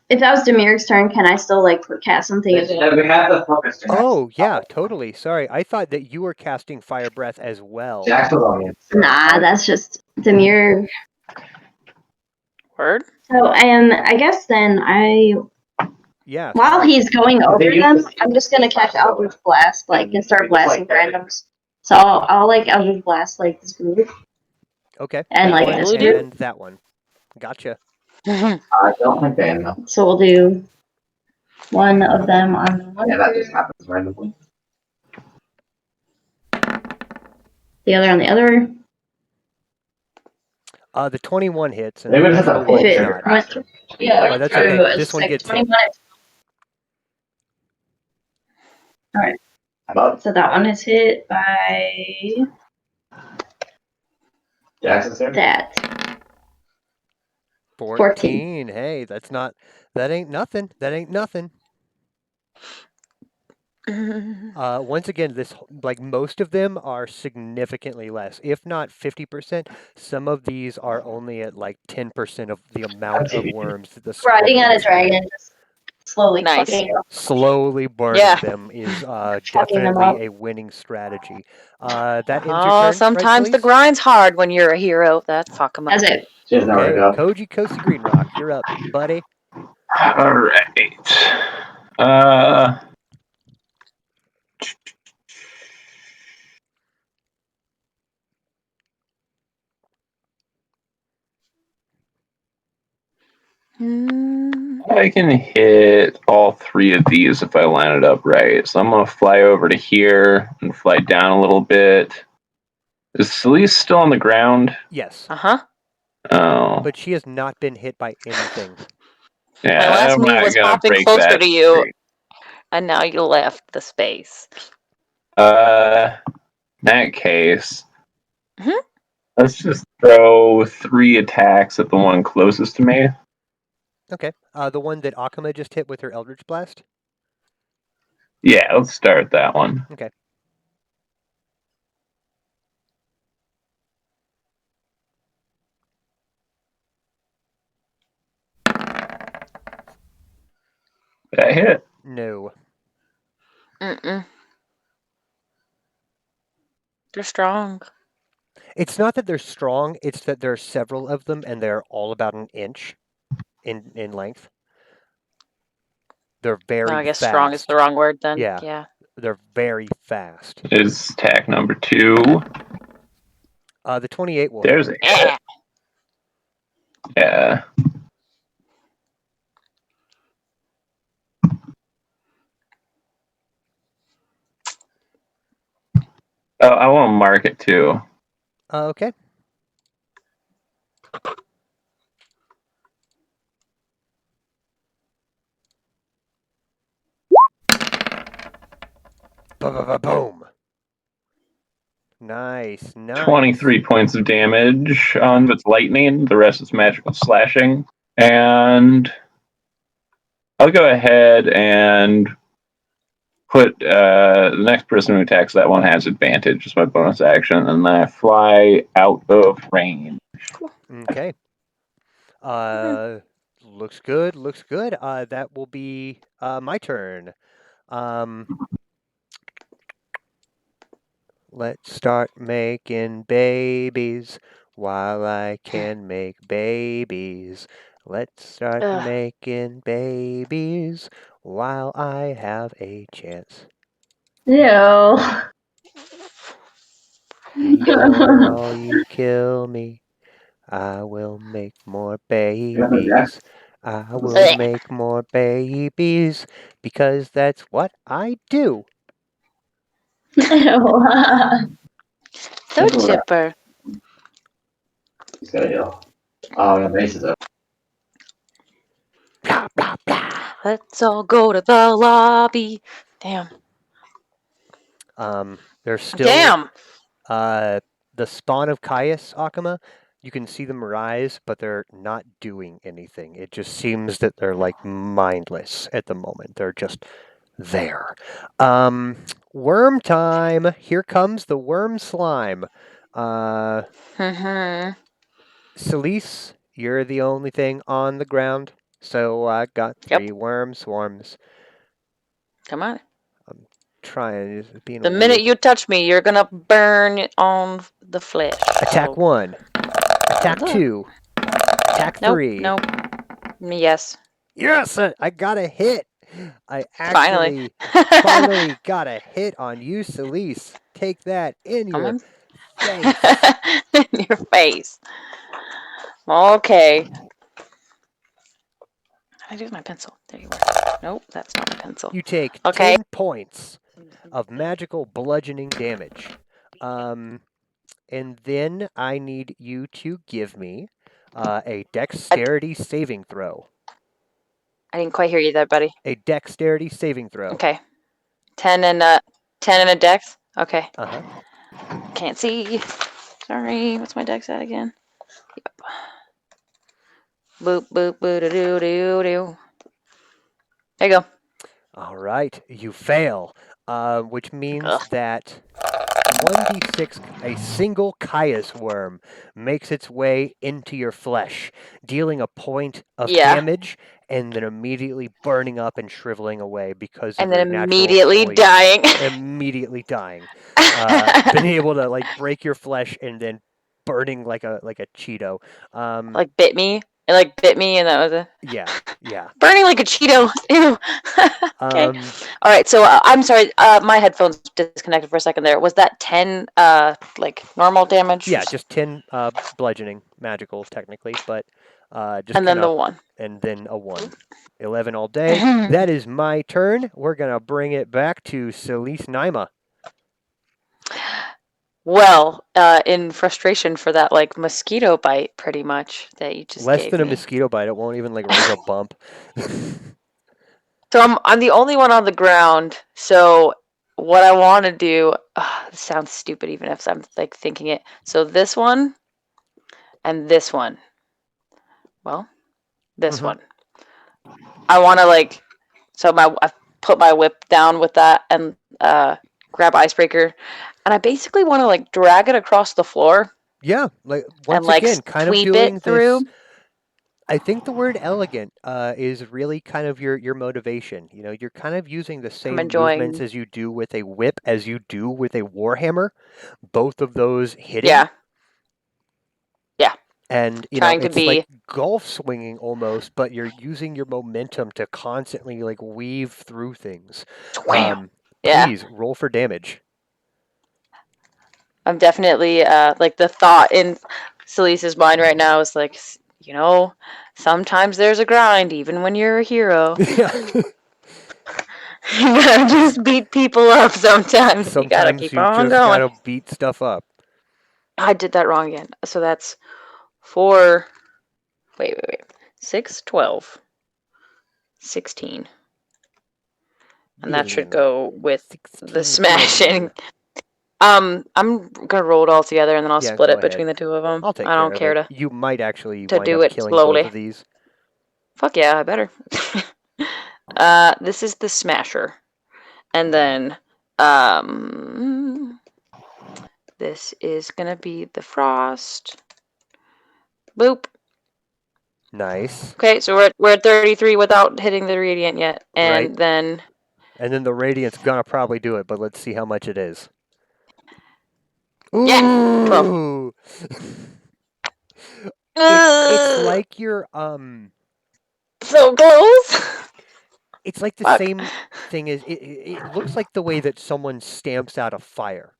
If that was Demir's turn, can I still like cast something? We have the focus. Oh yeah, totally. Sorry, I thought that you were casting Fire Breath as well. Nah, that's just Demir. Word. So I guess then Yeah. while he's going over them, I'm just gonna cast Eldritch Blast and start blasting randoms. So I'll like Eldritch Blast like this group. Okay. And that like one this and that one. Gotcha. I don't think they know. So we'll do one of them on one. Yeah, that just happens randomly. The other on the other. The 21 hits and They would the have to natural one pull did not. Yeah, That's okay. This one gets hit. Alright. So that one is hit by Jackson's turn. that. 14. Hey, that ain't nothing. That ain't nothing. Once again, most of them are significantly less, if not 50%. Some of these are only at like 10% of the amount of worms that the riding on a dragon, just slowly burning them is definitely a winning strategy. That ends your turn. Sometimes the grind's hard when you're a hero. That fuck 'em up. That's it. Okay, Koji Kosi Greenrock, you're up, buddy. All right. I can hit all 3 of these if I line it up right. So I'm going to fly over to here and fly down a little bit. Is Celeste still on the ground? Yes. Oh. But she has not been hit by anything. Yeah, My last I'm move not was gonna popping break closer that to you, streak. and now you left the space. In that case, let's just throw 3 attacks at the one closest to me. Okay. The one that Akuma just hit with her Eldritch Blast? Yeah, let's start that one. Okay. That hit. No. Mm-mm. They're strong. It's not that they're strong, it's that there are several of them and they're all about an inch in length. They're No, very I guess strong is fast. the wrong word then. Yeah. Yeah. They're very fast. Is attack number 2. The 28 will hit. There's a hit. Yeah. Oh, I want to mark it too. Okay. Boom. Nice. 23 points of damage on its lightning. The rest is magical slashing. And I'll go ahead and put the next person who attacks that one has advantage as my bonus action, and then I fly out of range. Okay. Looks good. Looks good. That will be my turn. Let's start making babies while I can make babies. Let's start Ugh. making babies while I have a chance. Ew. Before all you kill me, I will make more babies. I will Blech. make more babies because that's what I do. Ew. So chipper. He's got a heal. Oh, yeah, base is up. Blah, blah, blah. Let's all go to the lobby. Damn. There's still Damn. the spawn of Caius Akuma. You can see them rise, but they're not doing anything. It just seems that they're like mindless at the moment. They're just there. Worm time. Here comes the worm slime. Mm-hmm. Celise, you're the only thing on the ground. So I got 3 Yep. worm swarms. Come on. Trying being The a minute weird. you touch me, you're gonna burn on the flesh. Attack So 1. Attack good luck. 2. Attack Nope. 3. Nope. Yes. Yes, I got a hit. I Finally. actually finally got a hit on you, Celise. Take that in On your my face. in your face. Okay. How do I do with my pencil? There you are. Nope, that's not my pencil. You take Okay. 10 points of magical bludgeoning damage. And then I need you to give me a dexterity saving throw. I didn't quite hear you there, buddy. A dexterity saving throw. Okay. 10 and a dex. Okay. Uh-huh. Can't see. Sorry. What's my dex at again? Yep. Boop boop boo doo doo doo doo. There you go. All right, you fail, which means Ugh. that 1d6, a single Caius worm makes its way into your flesh, dealing a point of Yeah. damage and then immediately burning up and shriveling away because of And your then natural immediately poison. dying. Immediately dying. Being able to like break your flesh and then burning like a Cheeto. Like bit me. It like bit me, and that was it. Yeah, yeah. Burning like a Cheeto. Ew. Okay. All right. So I'm sorry. My headphones disconnected for a second there. Was that 10 like normal damage? Yeah, just 10 bludgeoning, magical technically, but just And then kind the of, one. and then a 1. 11 all day. That is my turn. We're going to bring it back to Celise Naima. Well, in frustration for that like mosquito bite, pretty much that you just Less gave than a me. mosquito bite. It won't even like raise a bump. So I'm the only one on the ground. So what I want to do, this sounds stupid even if I'm like thinking it. So this one and this one. Well, this Mhm. one. I want to like, so I put my whip down with that and grab icebreaker, and I basically want to like drag it across the floor Yeah, like and once like again, kind of sweep doing it this. through. I think the word elegant is really kind of your motivation. You know, you're kind of using the I'm same movements enjoying. as you do with a whip as you do with a warhammer, both of those hitting. Yeah, yeah. And, you know, Trying to it's like be golf swinging almost, but you're using your momentum to constantly like weave through things. wham. Yeah, Please roll for damage. I'm definitely like the thought in Selise's mind right now is like, you know, sometimes there's a grind even when you're a hero. Yeah. You gotta just beat people up sometimes. You gotta Sometimes keep you on just going. gotta beat stuff up. I did that wrong again. So that's 4. Wait. 6, 12, 16. And that should Million. go with the 16 smashing. million. I'm gonna roll it all together and then I'll Yeah, split go it ahead. between the two of them. I'll take I care don't of care it. to You might actually to wind do up it killing both slowly. of these. Fuck yeah, I better. This is the smasher. And then um this is gonna be the frost. Boop. Nice. Okay, so we're at 33 without hitting the radiant yet. Right. And then And then the radiant's gonna probably do it, but let's see how much it is. yeah, 12. Ooh. It's Ugh, like you're so close. it's like the Fuck. same thing as it looks like the way that someone stamps out a fire.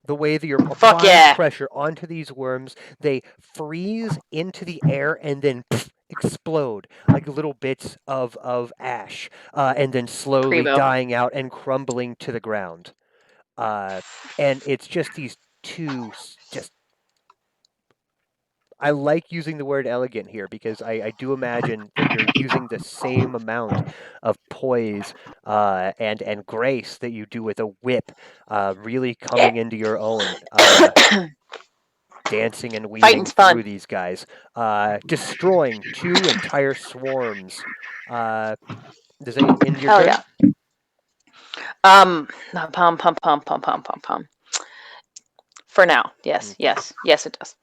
The way that you're Fuck applying yeah. pressure onto these worms, they freeze into the air and then explode like little bits of ash, and then slowly Primo. dying out and crumbling to the ground. Uh, and it's just these two just. I like using the word elegant here because I do imagine that you're using the same amount of poise and grace that you do with a whip, really Yeah. coming into your own. Dancing and weaving Fighting's through fun. these guys, destroying two entire swarms. Uh, does it end your Hell turn? yeah. Pum pum pum pum pum pum pum. For now, yes, Okay. yes, it does.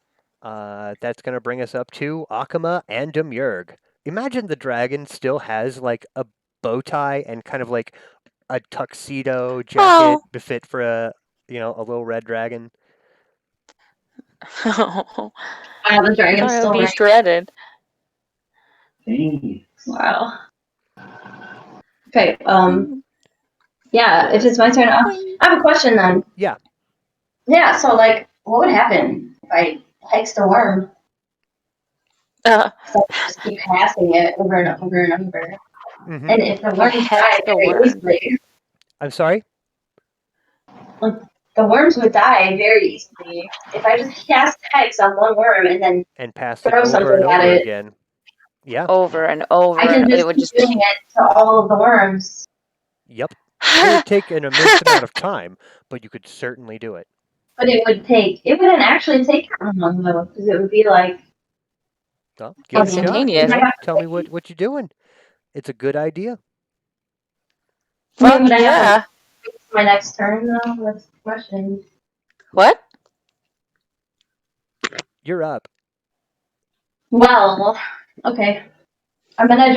That's going to bring us up to Akama and Demurg. Imagine the dragon still has like a bow tie and kind of like a tuxedo jacket Oh, befit for a little red dragon. Wow, the dragon's that would still be right. shredded. Dang. Wow. Okay. Yeah, if it's my turn, I have a question then. Yeah. Yeah. So, like, what would happen if I hexed a worm? Uh, So I just keep passing it over and over and over. Hmm. And if the you worms die hex the very worm. easily, I'm sorry. like, the worms would die very easily. If I just cast hex on one worm and then And pass it throw over something and at over it, again. Yeah. Over and I over, can and it just would keep just doing keep. it to all of the worms. Yep. It would take an immense amount of time, but you could certainly do it. But it wouldn't actually take that long though, because it would be like, Well, give it a shot. Instantaneous. Tell me what you're doing. It's a good idea. I mean, Fuck would I have to yeah. wait till my next turn though? That's the question. What? You're up. Well, okay. I'm gonna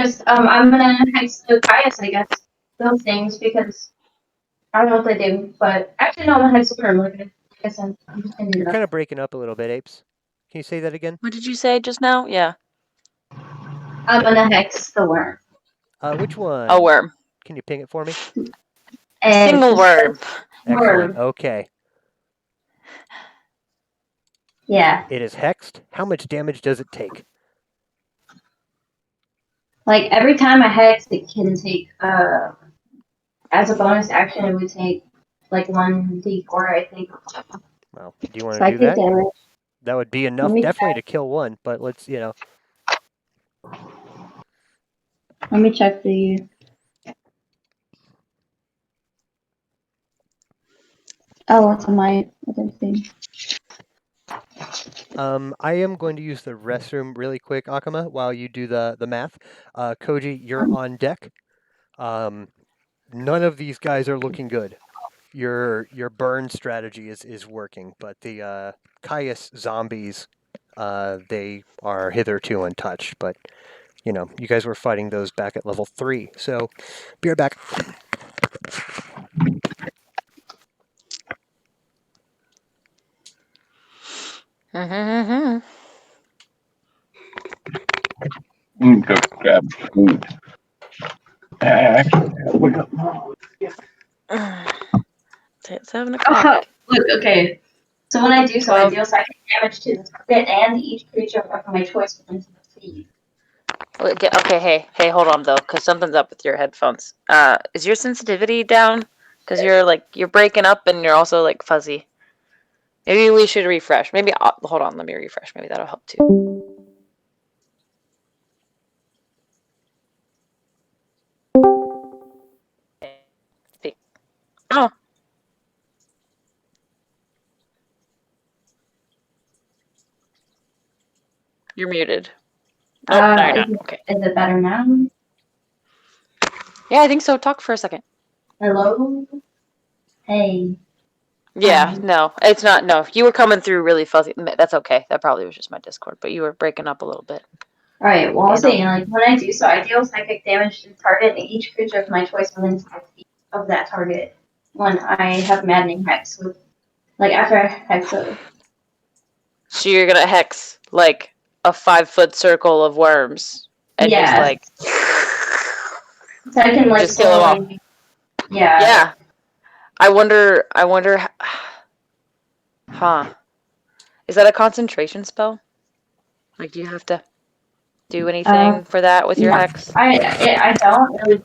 hex the Caius, I guess. Those things because I don't know what they do, but actually no, I'm gonna hex the worm. Like I said, I'm just gonna do You're that. kind of breaking up a little bit, Apes. Can you say that again? What did you say just now? Yeah. I'm gonna hex the worm. Which A one? worm. Can you ping it for me? A And single just worm. Excellent. worm. Okay. Yeah. It is hexed. How much damage does it take? Like every time I hex it can take as a bonus action it would take like 1d4 I think. Well, do you want So to I do take that? damage. That would be Let enough me definitely check to kill one, but let's. let me check the oh it's on my other thing. I am going to use the restroom really quick, Akama, while you do the math. Koji, you're on deck. None of these guys are looking good. Your burn strategy is working, but the Caius zombies, they are hitherto untouched. But you guys were fighting those back at level 3, so be right back. I'm gonna go grab food. Actually, wake up. It's 7 o'clock. Look, okay. So when I do so, I Well, deal psychic damage to the target and each creature of my choice within 6 feet. okay, hey, hold on though, because something's up with your headphones. Is your sensitivity down? Because you're breaking up and you're also like fuzzy. Maybe we should refresh. Maybe hold on, let me refresh. Maybe that'll help too. Speak. Oh, you're muted. Nope, no, you're not. Okay. Is it better now? Yeah, I think so. Talk for a second. Hello? Hey. Yeah, no, it's not. No, you were coming through really fuzzy. That's okay. That probably was just my Discord, but you were breaking up a little bit. Alright, well, I was saying, like, when I do so, I deal psychic damage to the target and each creature of my choice within 5 feet of that target when I have Maddening Hex with, like, after I hex a... So you're gonna hex, like, a 5-foot circle of worms and just, like... So I can, like, just kill them all. Yeah. I wonder... Huh. Is that a concentration spell? Like, do you have to do anything for that with your hex? I don't really...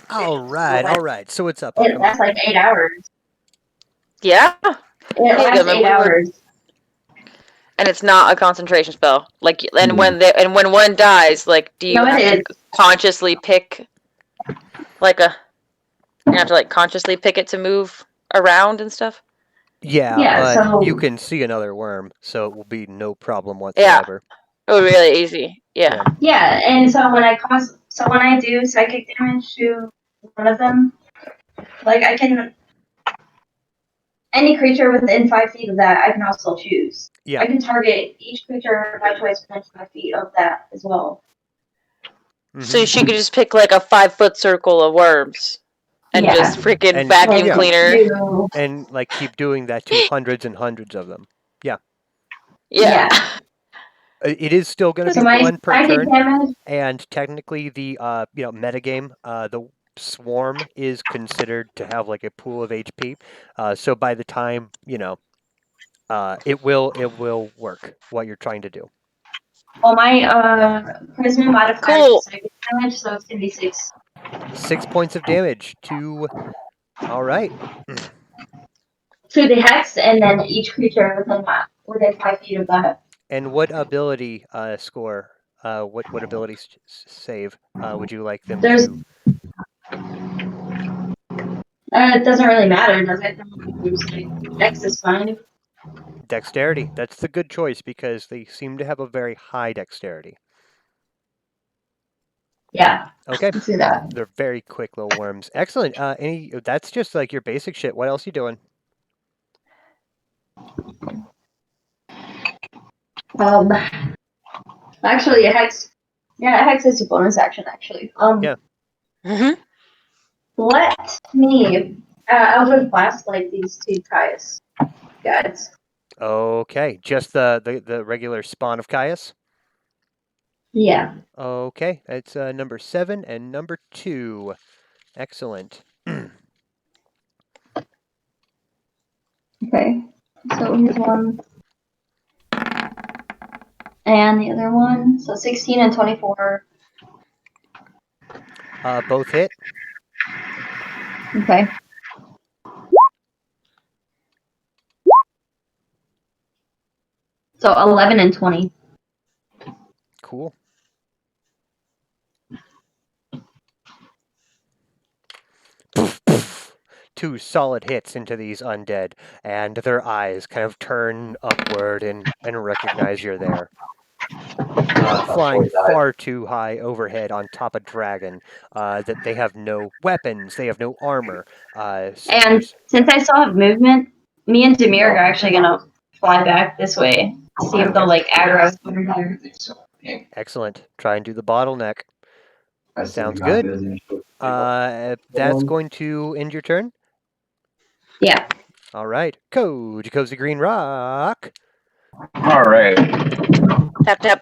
All right. So what's up, It Akama? lasts, like, 8 hours. Yeah? It lasts 8 hours. And it's not a concentration spell. Like, and when one dies, like, do you have to consciously pick, like you have to like consciously pick it to move around and stuff? Yeah, but you can see another worm, so it will be no problem whatsoever. Yeah, it would be really easy. Yeah. Yeah, and so when I do psychic damage to one of them, like I can any creature within 5 feet of that, I can also choose. Yeah. I can target each creature of my choice within 5 feet of that as well. Mm-hmm. So she could just pick like a 5-foot circle of worms and just freaking vacuum cleaner. And like keep doing that to hundreds and hundreds of them. Yeah. Yeah. It is still going to be one per turn, and technically the metagame, the swarm is considered to have like a pool of HP. So by the time it will work what you're trying to do. Well, my charisma modifier is psychic damage, so it's gonna be 6. 6 points of damage to. All right. To the hex, and then each creature within 5 feet of that. And what ability score? What ability save would you like them to? It doesn't really matter, does it? Dex is fine. Dexterity. That's the good choice because they seem to have a very high dexterity. Yeah. Okay. I see that. They're very quick little worms. Excellent. That's just like your basic shit. What else are you doing? Actually, a hex. Yeah, a hex is a bonus action. Actually. Yeah. Let me. I'll just blast like these 2 Caius guys. Okay. Just the regular spawn of Caius. Yeah. Okay. It's number 7 and number 2. Excellent. Okay. So here's one. And the other one. So 16 and 24. Both hit. Okay. So 11 and 20. Cool. 2 solid hits into these undead, and their eyes kind of turn upward and recognize you're there. Flying far too high overhead on top of dragon, that they have no weapons, they have no armor. So And since I still have movement, me and Demir are actually gonna fly back this way. See if they'll like aggro. Excellent. Try and do the bottleneck. Sounds got good. busy. That's going to end your turn. Yeah. All right. Code Cozy Green Rock. All right. Tap tap.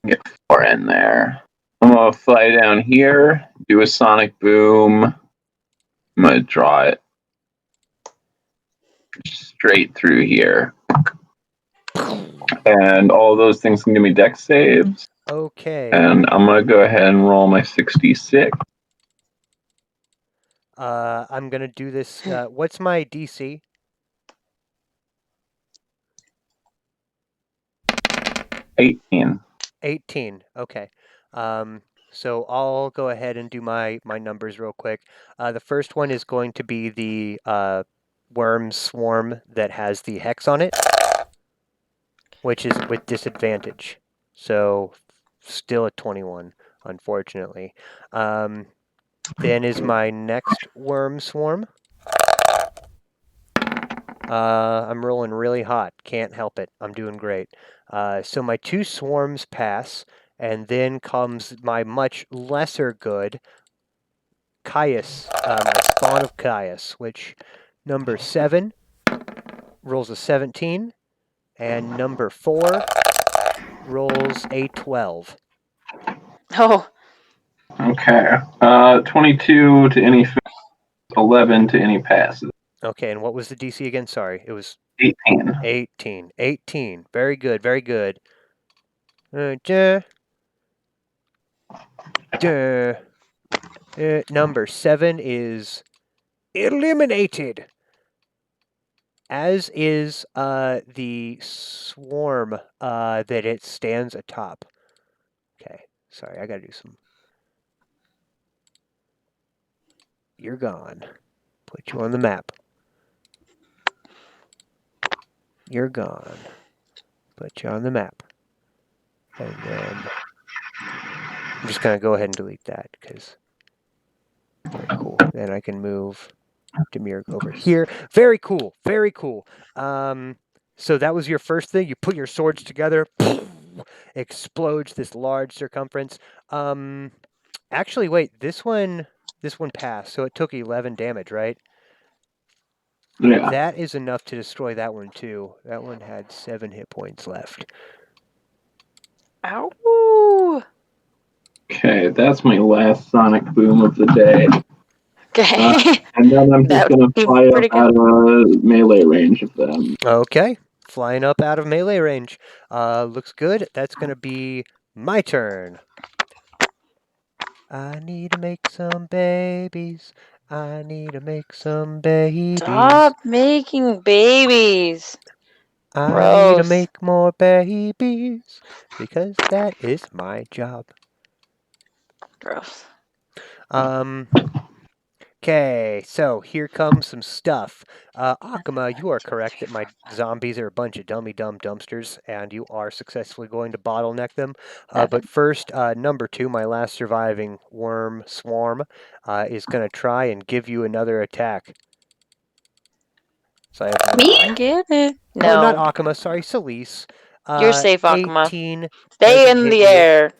Get 4 in there. I'm gonna fly down here, do a sonic boom. I'm gonna draw it straight through here. And all of those things can give me dex saves. Okay. And I'm gonna go ahead and roll my 66. I'm gonna do this. What's my DC? 18. 18. Okay. So I'll go ahead and do my numbers real quick. The first one is going to be the worm swarm that has the hex on it, which is with disadvantage. So still a 21, unfortunately. Then is my next worm swarm. I'm rolling really hot. Can't help it. I'm doing great. So my 2 swarms pass, and then comes my much lesser good Caius, my spawn of Caius, which number 7 rolls a 17, and number 4 rolls a 12. Oh, Okay. 22 to any 11 to any passes. Okay, and what was the DC again? Sorry, it was 18. 18. 18. Very good, very good. Duh. Duh. Number 7 is eliminated, as is the swarm that it stands atop. Okay, sorry, I gotta do some. You're gone. Put you on the map. You're gone. Put you on the map. And then I'm just gonna go ahead and delete that because very cool. Then I can move Demir over here. Very cool. Very cool. So that was your first thing. You put your swords together. Explodes this large circumference. Actually, wait. This one passed, so it took 11 damage, right? Yeah. That is enough to destroy that one too. That one had 7 hit points left. ow. Okay, that's my last sonic boom of the day. Okay. And then I'm just That would gonna be fly up pretty good. out of melee range of them. Okay, flying up out of melee range. Looks good. That's gonna be my turn. I need to make some babies. I need to make some babies. Stop making babies. I need to Gross. make more babies because that is my job. Gross. Okay, so here comes some stuff. Akuma, you are correct that my zombies are a bunch of dummy dumb dumpsters, and you are successfully going to bottleneck them. But first, number 2, my last surviving worm swarm, is going to try and give you another attack. So I have Me? Give it. Oh, not No. Akuma. Sorry, Celise. You're safe, Akuma. 18 Stay doesn't in hit the you. air.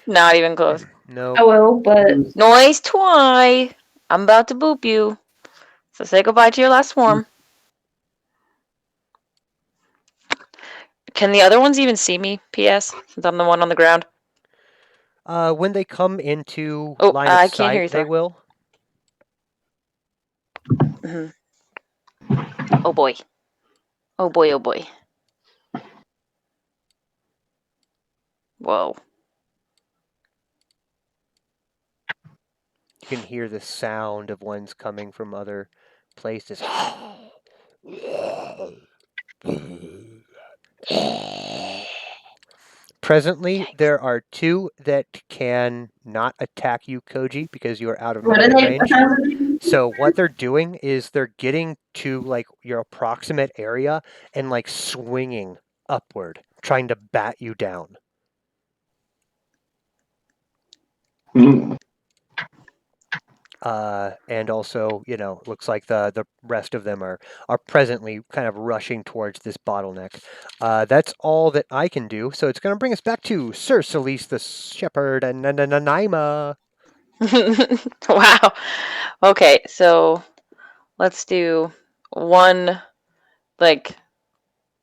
Not even close. No. I will, but Noise twi. I'm about to boop you. So say goodbye to your last swarm. Can the other ones even see me, P.S., since I'm the one on the ground? When they come into Oh, line of I can't hear you, sight, they Thor. will. Mhm. Oh boy. Oh boy, oh boy. Whoa. You can hear the sound of ones coming from other places. Presently, Yikes. there are 2 that can not attack you, Koji, because you are out of What are melee they? range. So what they're doing is they're getting to like your approximate area and like swinging upward, trying to bat you down. Mm. And also, looks like the rest of them are presently kind of rushing towards this bottleneck. That's all that I can do. So it's going to bring us back to Sir Solis the Shepherd and Naima. Wow. Okay, so let's do one, like,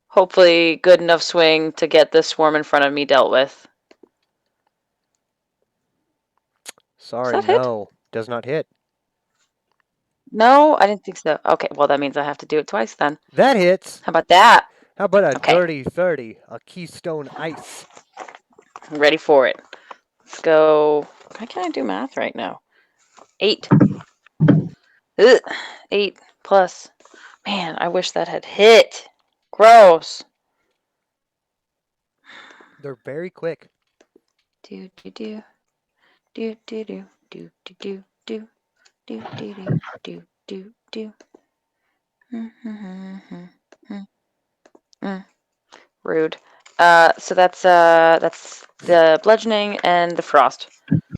hopefully good enough swing to get this swarm in front of me dealt with. Does Sorry, that hit? no, does not hit. No, I didn't think so. Okay, well, that means I have to do it twice then. That hits. How about that? How about a Okay. dirty 30, a Keystone Ice? I'm ready for it. Let's go. Why can't I do math right now? 8. Ugh. 8 plus. Man, I wish that had hit. Gross. They're very quick. Do do do do do do do do do do do do do do do. Rude. So that's the bludgeoning and the frost.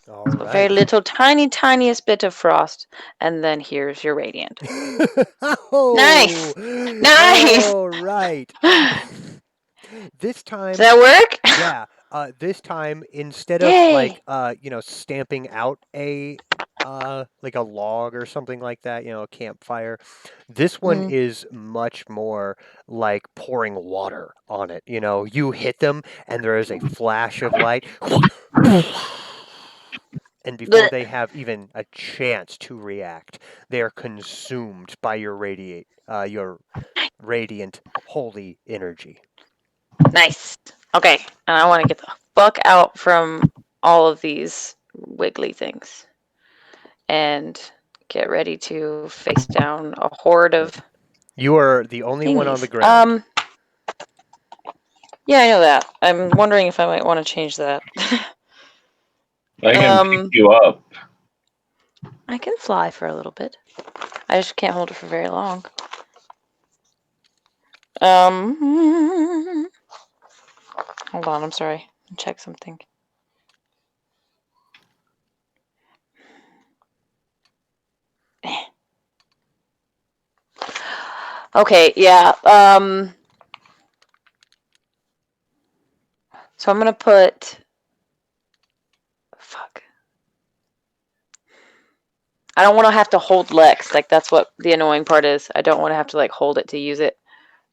All So a very right. little, tiniest bit of frost, and then here's your radiant. Oh, Nice, nice. all right. This Does time, that work? yeah. This time, instead of Yay! like, stamping out like a log or something like that, a campfire, this one is much more like pouring water on it. You hit them, and there is a flash of light. And before Blech. they have even a chance to react, they are consumed by your radiant holy energy. Nice. Okay, and I want to get the fuck out from all of these wiggly things and get ready to face down a horde of You are the only one on the thingies. ground. Yeah, I know that. I'm wondering if I might want to change that. I can pick you up. I can fly for a little bit. I just can't hold it for very long. Hold on, I'm sorry. Check something. Okay, yeah. So I'm gonna put. Fuck. I don't want to have to hold Lex. Like that's what the annoying part is. I don't want to have to like hold it to use it.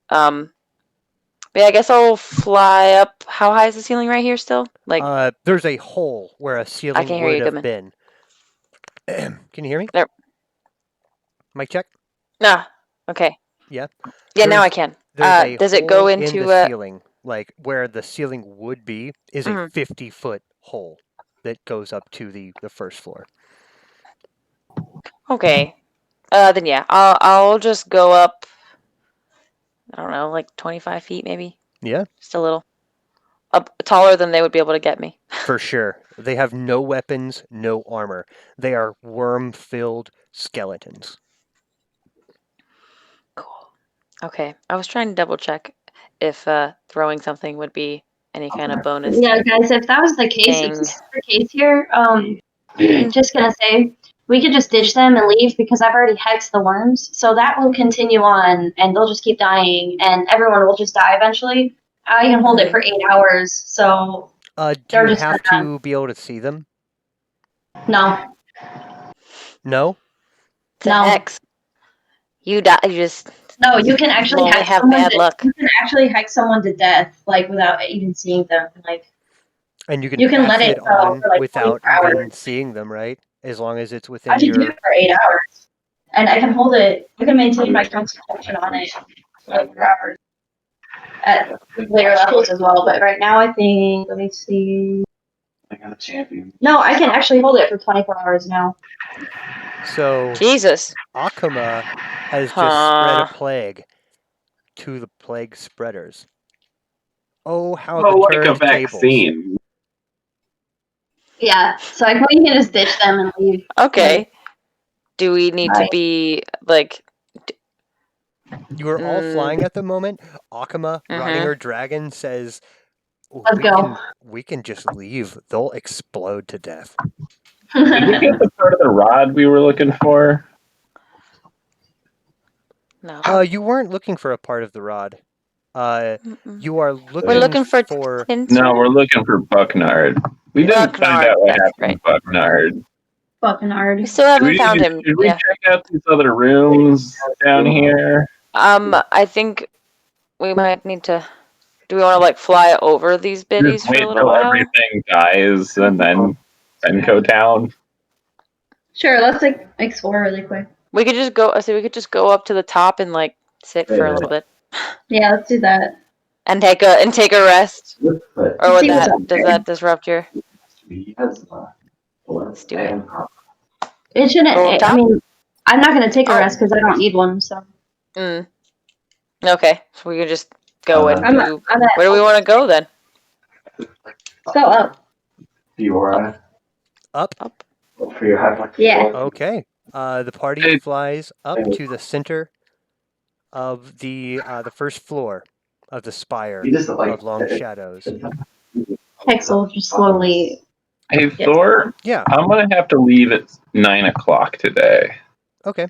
But yeah, I guess I'll fly up. How high is the ceiling right here still? Like There's a hole where a I ceiling can hear would you, have Goodman. been. Can you hear me? There. Mic check. Nah. Okay. Yeah. Yeah, now I can. There's a Does it go hole in the into ceiling, like where the ceiling would be, is a Mhm. 50-foot hole that goes up to the first floor. Okay. Then yeah, I'll just go up. I don't know, like 25 feet maybe. Yeah, Just a little. Up taller than they would be able to get me. for sure. They have no weapons, no armor. They are worm-filled skeletons. Cool. Okay. I was trying to double check if throwing something would be any kind of bonus. Yeah, guys, if that was the case, if Thing. this is the case here, just gonna say we could just ditch them and leave because I've already hexed the worms, so that will continue on, and they'll just keep dying, and everyone will just die eventually. I can hold it for 8 hours, so Do they're you just have gonna to be able to see them? no, No? It's a no, hex. You die. You just no. You can actually only hex have someone. bad luck. You can actually hex someone to death, like without even seeing them. Like And you can you can pass let it it go on for like without 24 hours. even seeing them, right? As long as it's I within should do your... it for 8 hours, and I can hold it. I can maintain my concentration on it for like 4 hours at later levels as well. But right now, I think let me see. I got a champion. No, I can actually hold it for 24 hours now. So, Jesus. Akuma has just spread a plague to the plague spreaders. Oh, how Oh, the like a turned tables. vaccine. Yeah, so I can just ditch them and leave. Okay. Do we need to be like? You are all flying at the moment. Akuma, riding Mhm. her dragon, says, "Oh, Let's go." we can just leave. They'll explode to death." Did we get the part of the rod we were looking for? No. You weren't looking for a part of the rod. You are We're looking for for tinsel. No, we're looking for Bucknard. We didn't find Bucknard, out what that's happened to Bucknard. Fucking hard. We still haven't found him. Should we Yeah. check out these other rooms down here? I think we might need to. Do we want to like fly over these biddies Just for a wait little till while? everything dies and then go down. Sure, let's like explore really quick. We could just go. I say we could just go up to the top and like sit for a little bit Yeah, let's do that. and take a rest. Or would See what's that up does there. that disrupt your? Let's do it. It shouldn't. Go up I top? mean, I'm not gonna take a Oh. rest because I don't need one. So Mm. Okay, so we could just go and I'm do. I'm at, Where do we want to go then? let's go up. Fiora. up. For your high Yeah. Okay. The party Hey. flies up to the center of the first floor of the spire You just like of Long Shadows. Hexel just slowly. Hey Yeah. Thor, Yeah. I'm gonna have to leave at 9 o'clock today. Okay.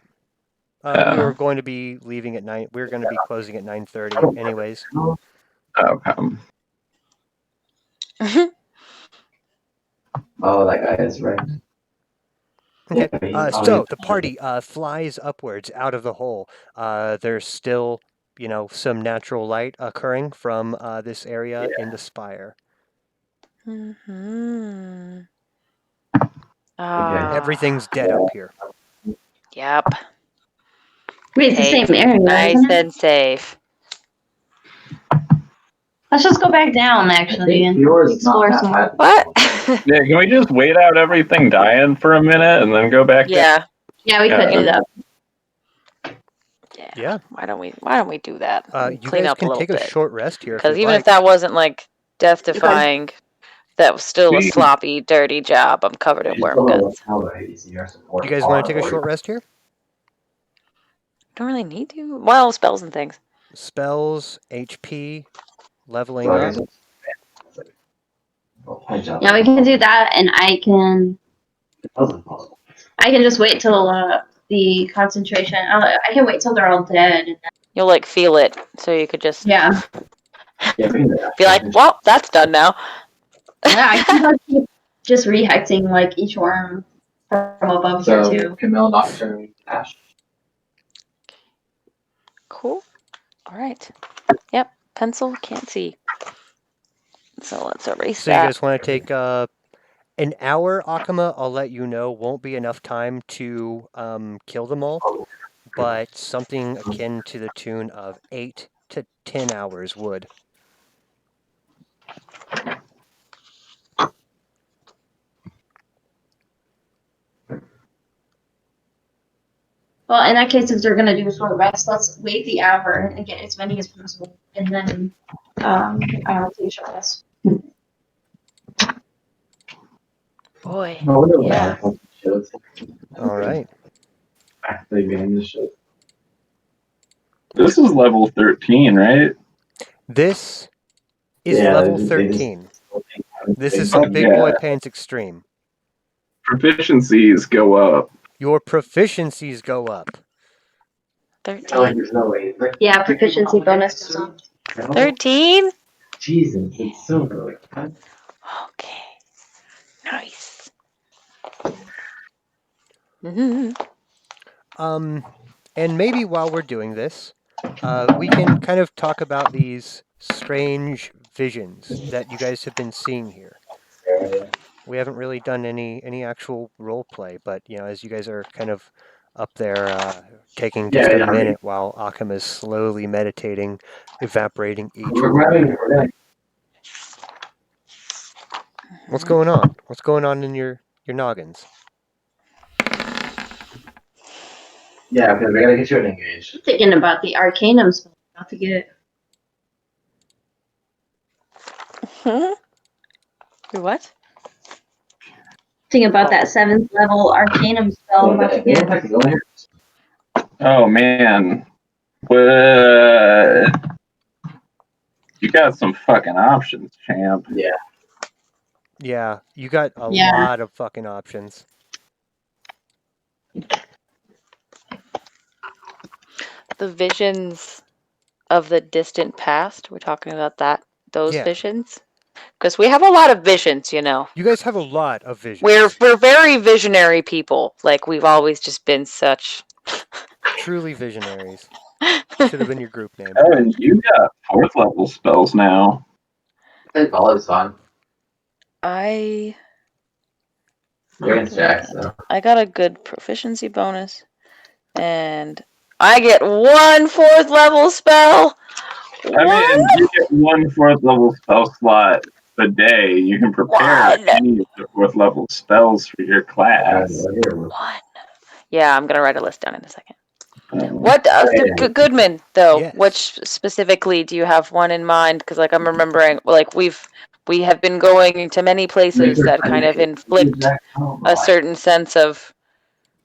You're going to be leaving at 9. We're going to be closing at 9:30, anyways. Okay. Oh, that guy is right. Okay. Yeah, So the party flies upwards out of the hole. There's still, some natural light occurring from this area in the spire. Mm-hmm. Everything's dead up here. Yep. Wait, it's the Safe. same area, Nice isn't it? and safe. Let's just go back down actually and explore some more. What? Yeah, can we just wait out everything dying for a minute and then go back down? Yeah. Yeah, we could do that. Yeah. Why don't we do that? You Clean guys up a can little take a bit. short rest here if Because you'd even like. if that wasn't like death defying, that was still a sloppy, dirty job. I'm covered in worm guts. You guys want to take a short rest here? Don't really need to. Well, spells and things. Spells, HP, leveling up. Yeah, we can do that, and I can just wait till the concentration. I can wait till they're all dead. And then, You'll like feel it, so you could just yeah. be like, well, that's done now. Yeah, I can like, keep just rehexing like each worm from above here too. Camille Nocturne Ash. Cool. All right. Yep. Pencil can't see. So let's erase So you that. guys want to take an hour, Akuma? I'll let you know. Won't be enough time to kill them all, but something akin to the tune of 8 to 10 hours would. Well, in that case, if they're gonna do a short rest, let's wait the hour and get as many as possible, and then I'll take a short rest. Boy. No, Yeah. All right. Actually, being the show. This is level 13, right? This is Yeah, level they just- 13. This is some Big Boy Pants Extreme. Proficiencies go up. Your proficiencies go up. 13. there's no way. Like, Yeah, proficiency bonus goes up. 13? Jesus, it's so good. Okay. Nice. Mm-hmm. And maybe while we're doing this, we can kind of talk about these strange visions that you guys have been seeing here. We haven't really done any actual role play, but as you guys are kind of up there taking just a minute while Akam is slowly meditating, evaporating each word. What's going on? What's going on in your noggins? Yeah, because we gotta get you an engage. Thinking about the Arcanum spell, not to get What? Think about that 7th level Arcanum spell I'm about to get. Oh man, what? You got some fucking options, champ. Yeah. Yeah, you got a Yeah. lot of fucking options. The visions of the distant past. We're talking about that. Those Yeah. visions. Because we have a lot of visions, you know. You guys have a lot of visions. We're very visionary people. Like we've always just been such. Truly visionaries. Should have been your group name. Oh, and you got 4th level spells now. I think volley's fun. I You're against Jack, so. I got a good proficiency bonus, and I get 1 4th level spell. I mean, you get 1 4th level spell slot a day. You can prepare One. any of the 4th level spells for your class. One. Yeah, I'm gonna write a list down in a second. Um, What Goodman though? Yes. Which specifically do you have one in mind? Because like I'm remembering, like we have been going to many places that kind of inflict a certain sense of,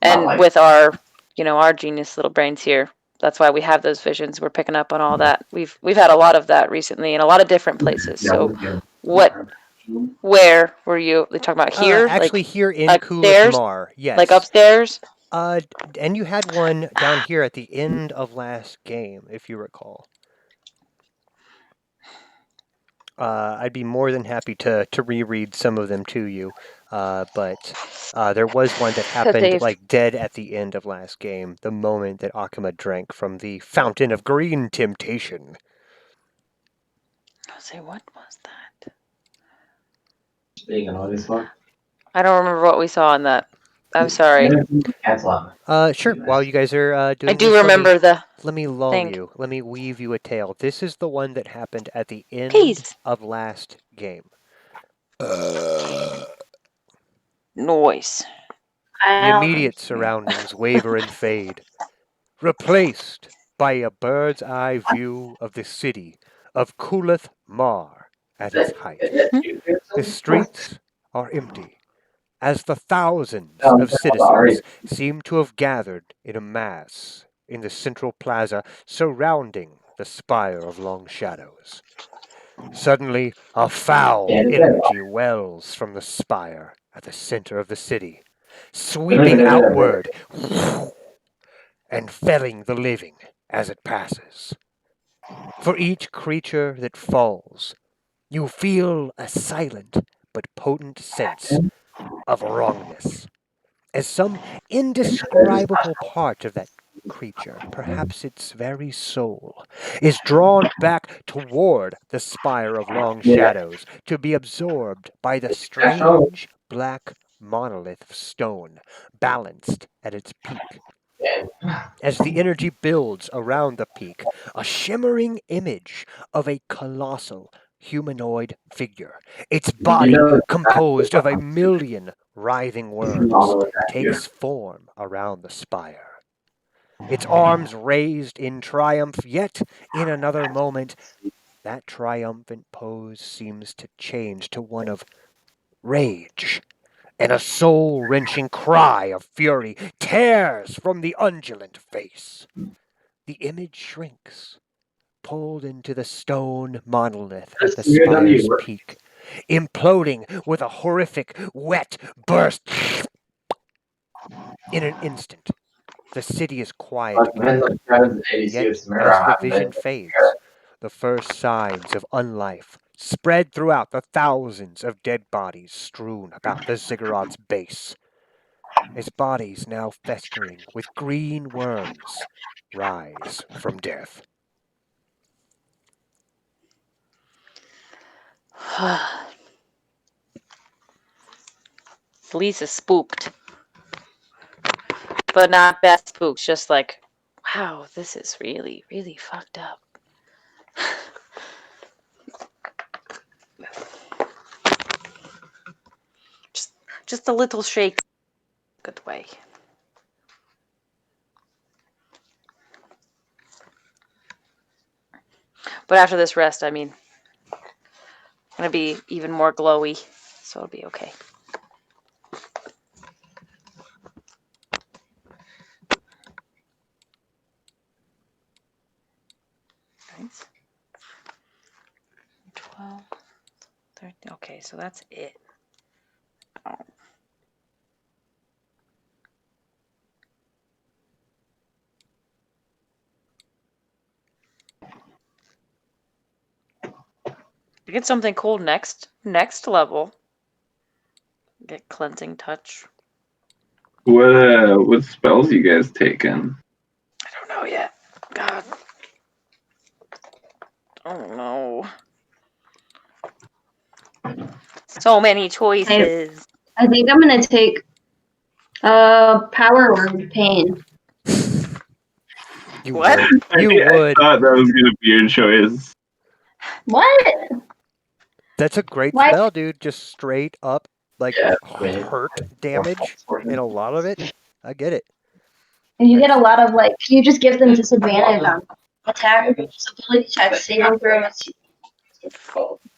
and with our our genius little brains here, that's why we have those visions. We're picking up on all that. We've had a lot of that recently in a lot of different places. So where were you talking about here? Actually, Like here in upstairs? Kulatmar, yes. Like upstairs? And you had one down here at the end of last game, if you recall. I'd be more than happy to reread some of them to you, but there was one that happened Dave. like dead at the end of last game, the moment that Akuma drank from the fountain of green temptation. I'll say, what was that? Being annoying as fuck. I don't remember what we saw in that. I'm sorry. Sure. While you guys are doing I do this, remember the let me lull thing. you. Let me weave you a tale. This is the one that happened at the end Peace. of last game. Noise. The immediate surroundings waver and fade, replaced by a bird's eye view of the city of Kulith Mar at its height. The streets are empty, as the thousands of citizens seem to have gathered in a mass in the central plaza surrounding the spire of Long Shadows. Suddenly, a foul energy wells from the spire at the center of the city, sweeping outward and felling the living as it passes. For each creature that falls, you feel a silent but potent sense of wrongness, as some indescribable part of that creature, perhaps its very soul, is drawn back toward the spire of Long Shadows to be absorbed by the strange black monolith of stone balanced at its peak. As the energy builds around the peak, a shimmering image of a colossal humanoid figure, its body composed of a million writhing worms, takes form around the spire. Its arms raised in triumph, yet in another moment, that triumphant pose seems to change to one of rage, and a soul-wrenching cry of fury tears from the undulant face. The image shrinks, pulled into the stone monolith at the spire's peak, imploding with a horrific, wet burst. In an instant, the city is quiet again. Yet, as the vision fades, the first signs of unlife spread throughout the thousands of dead bodies strewn about the ziggurat's base. As bodies now festering with green worms rise from death. Lisa's spooked. But not bad spooked, just like, wow, this is really, really fucked up. just a little shake. Good way. But after this rest, I mean, gonna be even more glowy, so it'll be okay. Right. 12, 13. Okay, so that's it. Oh. You get something cool next level. Get cleansing touch. What spells you guys taking? I don't know yet. God. Oh no. So many choices. I think I'm gonna take power word pain. You What? would. You would. I thought that was gonna be your choice. What? That's a great Why? spell, dude. Just straight up, like, Yeah, hurt damage in a lot of it. I get it. And you get a lot of you just give them disadvantage on attack, ability checks, saving throws.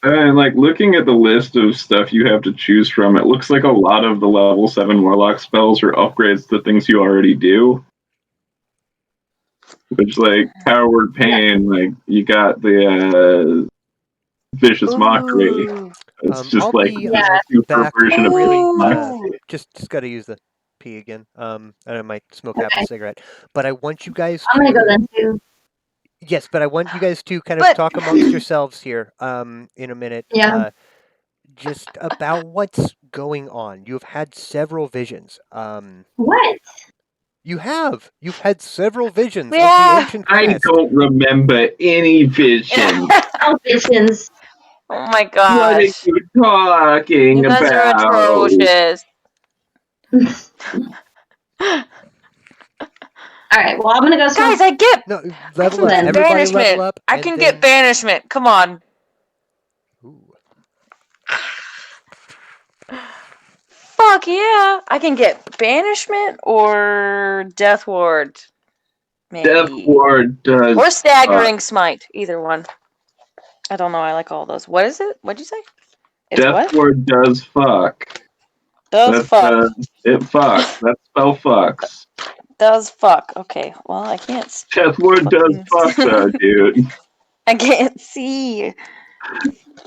And like looking at the list of stuff you have to choose from, it looks like a lot of the level 7 warlock spells are upgrades to things you already do. Which like power word pain, like you got the vicious mockery. Ooh. It's just I'll like be a super back version of really. mockery. Just gotta use the P again. And I might smoke half a cigarette. But I want you guys I'm gonna go to. then too. Yes, but I want you guys to kind of But talk amongst yourselves here. In a minute. Yeah. Just about what's going on. You've had several visions. What? You've had several visions of the yeah. ancient I past. don't remember any vision. Salvations. Oh my What are gosh. you talking You guys are about? atrocious. Alright, well I'm gonna go Guys, I get No, level up. Then. Everybody level banishment. up. I and can then... get banishment. Come on. Ooh. Fuck yeah. I can get banishment or death ward. Maybe. Death Ward does. Or staggering smite. Either one. I don't know. I like all those. What is it? What'd you say? It's Death what? Ward does fuck. Does fuck. It fucks. That spell fucks. Does fuck. Okay. Well, I can't. Death Ward does fuck though, dude. I can't see.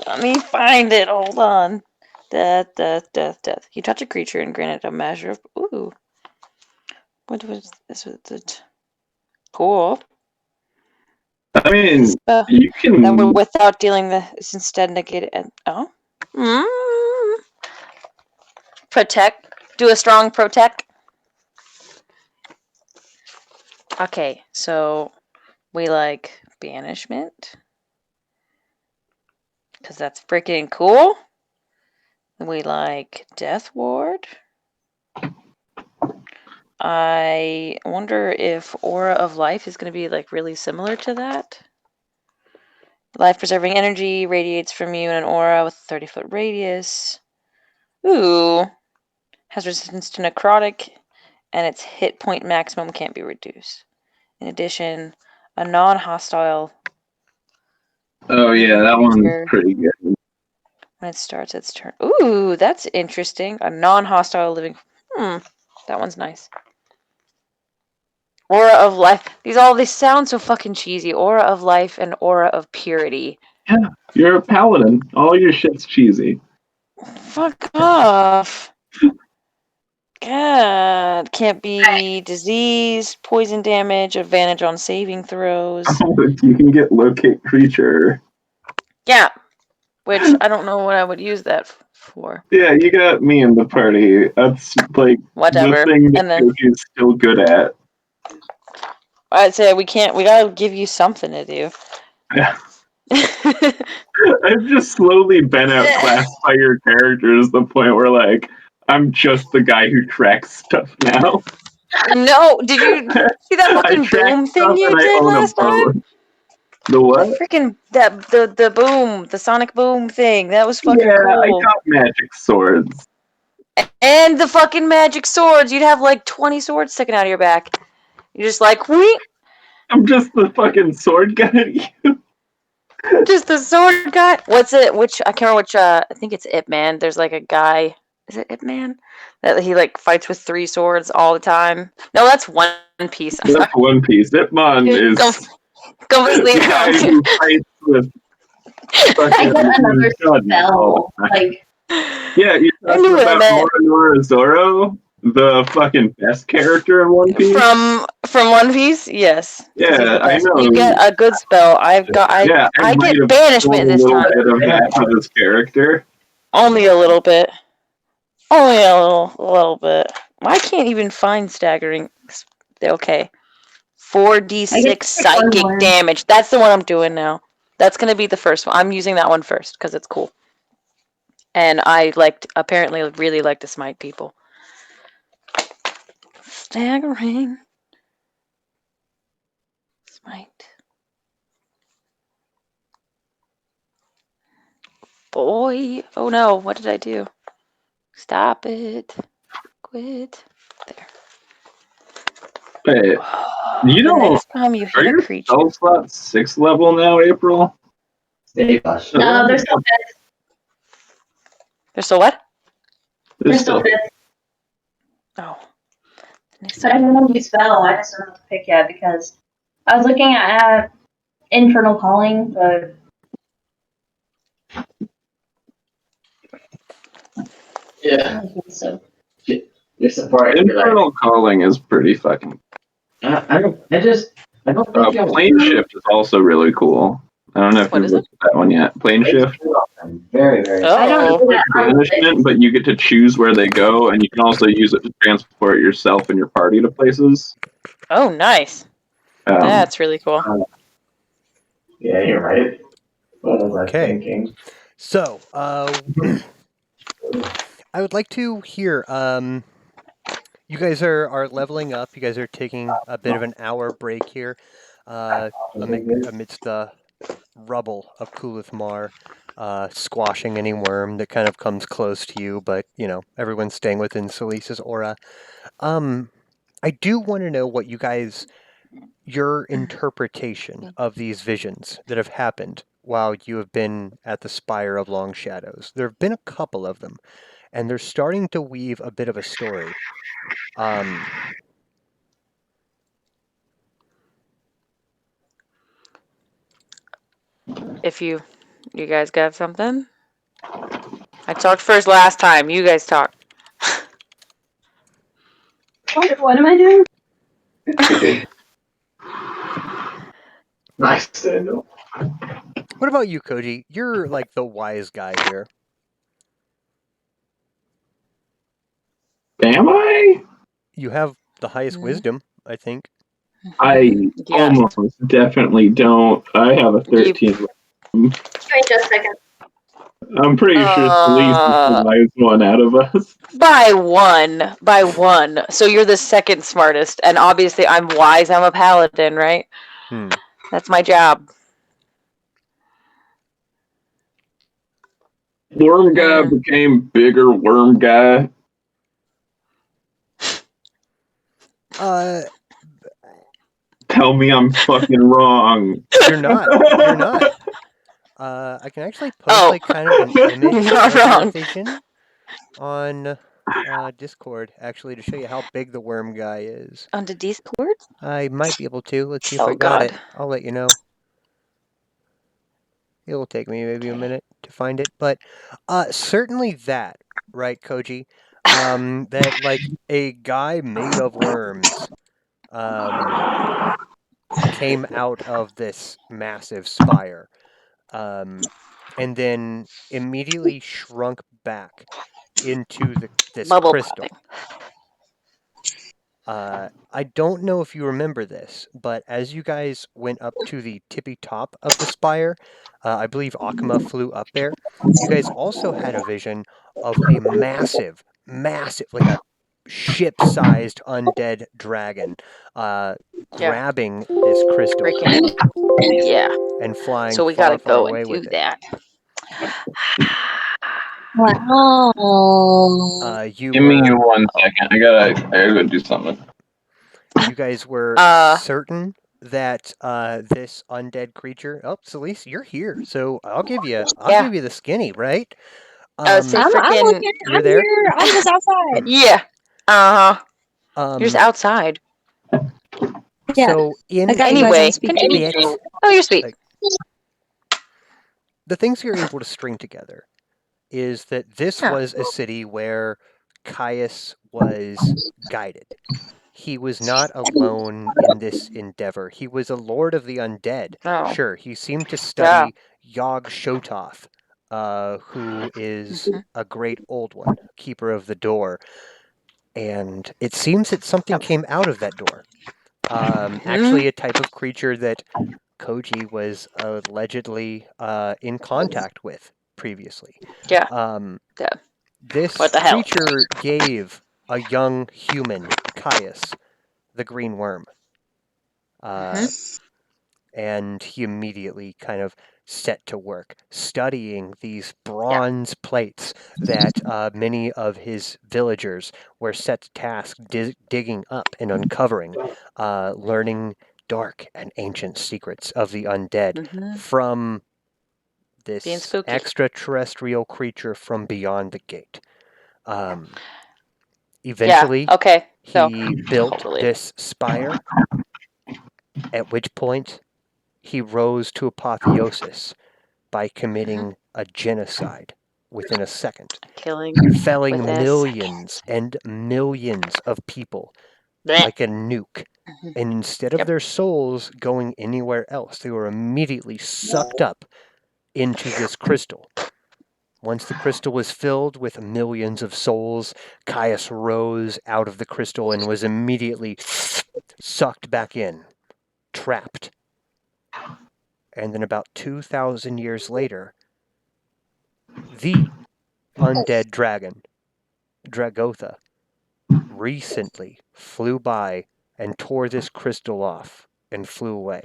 Let me find it. Hold on. Death, death, death, death. You touch a creature and grant it a measure of. Ooh. What was this? Cool. I mean, Spell you that can. without dealing the. It's instead negated. Oh. Protect. Do a strong protect. Okay, so we like banishment. Because that's freaking cool. We like Death Ward. I wonder if Aura of Life is going to be like really similar to that. Life preserving energy radiates from you in an aura with a 30-foot radius. Ooh. Has resistance to necrotic, and its hit point maximum can't be reduced. In addition, a non hostile. Oh yeah, that one's pretty good. When it starts its turn. Ooh, that's interesting. A non hostile living. That one's nice. Aura of Life. These sound so fucking cheesy. Aura of Life and Aura of Purity. Yeah, you're a paladin. All your shit's cheesy. Fuck off. God. Can't be disease, poison damage, advantage on saving throws. You can get locate creature. Yeah. Which I don't know what I would use that for. Yeah, you got me in the party. That's like Whatever. the thing that And then Yogi's still good at. I'd say we gotta give you something to do. Yeah. I've just slowly been outclassed by your characters to the point where like I'm just the guy who tracks stuff now. No, did you see that fucking boom thing you did last time? The what? The freaking the boom, the sonic boom thing. That was fucking Yeah, I cool. got magic swords. And the fucking magic swords. You'd have like 20 swords sticking out of your back. You're just like, whee! I'm just the fucking sword guy. Just the sword guy. What's it? Which I can't remember which. I think it's Ip Man. There's like a guy. Is it Ip Man? That he like fights with 3 swords all the time. No, that's One Piece. I'm sorry. That's One Piece. Hitmon is Completely the guy wrong. who fights with I fucking get another Sudden all spell. the time. Like, Yeah, you're I knew talking what I about meant. Moronoa Zoro, the fucking best character in One Piece. From One Piece, yes. 'Cause he's Yeah, the I best. know. You get a good spell. Yeah, I might get have banishment pulled a this little time. bit of that for this character. Only a little bit. Only a little bit. I can't even find staggering. Okay. I get 4d6 like one psychic word. damage. That's the one I'm doing now. That's gonna be the first one. I'm using that one first because it's cool. And I apparently really like to smite people. Staggering. Smite. Boy. Oh no, what did I do? Stop it. Quit. There. Wait, you The don't. next time you Are hit a your creature. spell slots 6th level now, April? Stay hush. No, they're still fifth. They're still what? They're still fifth. Oh. But I don't know new spell. I just don't know what to pick yet because I was looking at Infernal Calling, but Yeah. I don't think so. You're supporting. Infernal Calling is pretty fucking. I don't think you'll. Plane Shift is also really cool. I don't know if What you've is it? looked at that one yet. Plane Shift. Very, very. Oh. I don't know that on the list. Banishment, but you get to choose where they go, and you can also use it to transport yourself and your party to places. Oh, nice. That's really cool. Yeah, you're right. What was I Okay. thinking? So, I would like to hear. You guys are leveling up. You guys are taking a bit of an hour break here, amidst the rubble of Kulith Mar, squashing any worm that kind of comes close to you. But everyone's staying within Selisa's aura. I do want to know what your interpretation of these visions that have happened while you have been at the Spire of Long Shadows. There have been a couple of them, and they're starting to weave a bit of a story. If you guys got something? I talked first last time. You guys talk. What am I doing? Nice to know. What about you, Koji? You're like the wise guy here. Am I? You have the highest wisdom, I think. I almost definitely don't. I have a 13. Give me just a second. I'm pretty sure Celeste is the wise one out of us. By one. So you're the second smartest, and obviously I'm wise. I'm a paladin, right? That's my job. Worm guy became bigger worm guy. Tell me I'm fucking wrong. You're not. You're not. I can actually post like kind of an image Not of your wrong. vision on Discord, actually, to show you how big the worm guy is. Onto Discord? I might be able to. Let's see if Oh, I got God. it. I'll let you know. It'll take me maybe a minute to find it, but certainly that, right, Koji? That like a guy made of worms came out of this massive spire, and then immediately shrunk back into this Bubble crystal. popping. I don't know if you remember this, but as you guys went up to the tippy top of the spire, I believe Akuma flew up there. You guys also had a vision of a massive, like a ship-sized undead dragon, grabbing this crystal Yeah. and flying So we far, gotta far go away and do with it. that. Wow. You Give me were 1 second. I gotta go do something. You guys were certain that this undead creature. Oh, Celeste, you're here, so I'll give you Yeah. the skinny, right? I would say I'm freaking. looking. You're I'm there? here. I'm just outside. Yeah. You're just outside. Yeah. So in I got you guys Anyway, on speaker. continue. bit, Oh, you're sweet. like, the things you're able to string together is that this Huh. was a city where Caius was guided. He was not alone in this endeavor. He was a lord of the undead. Oh. Sure, he seemed to Yeah. study Yog Shototh, who is a great old one, keeper of the door. And it seems that something came out of that door. Actually, a type of creature that Koji was allegedly in contact with previously. Yeah. Yeah. This What the hell? creature gave a young human, Caius, the green worm. And he immediately kind of set to work studying these bronze plates that many of his villagers were set to task digging up and uncovering, learning dark and ancient secrets of the undead from Being this spooky. extraterrestrial creature from beyond the gate. Yeah. Eventually, Okay. So. he built Totally. this spire, at which point he rose to apotheosis by committing a genocide within a second, Killing. felling With a millions and millions of people Blech. like a nuke. And instead of Yep. their souls going anywhere else, they were immediately sucked up into this crystal. Once the crystal was filled with millions of souls, Caius rose out of the crystal and was immediately sucked back in, trapped. And then about 2,000 years later, the undead dragon, Dragotha, recently flew by and tore this crystal off and flew away.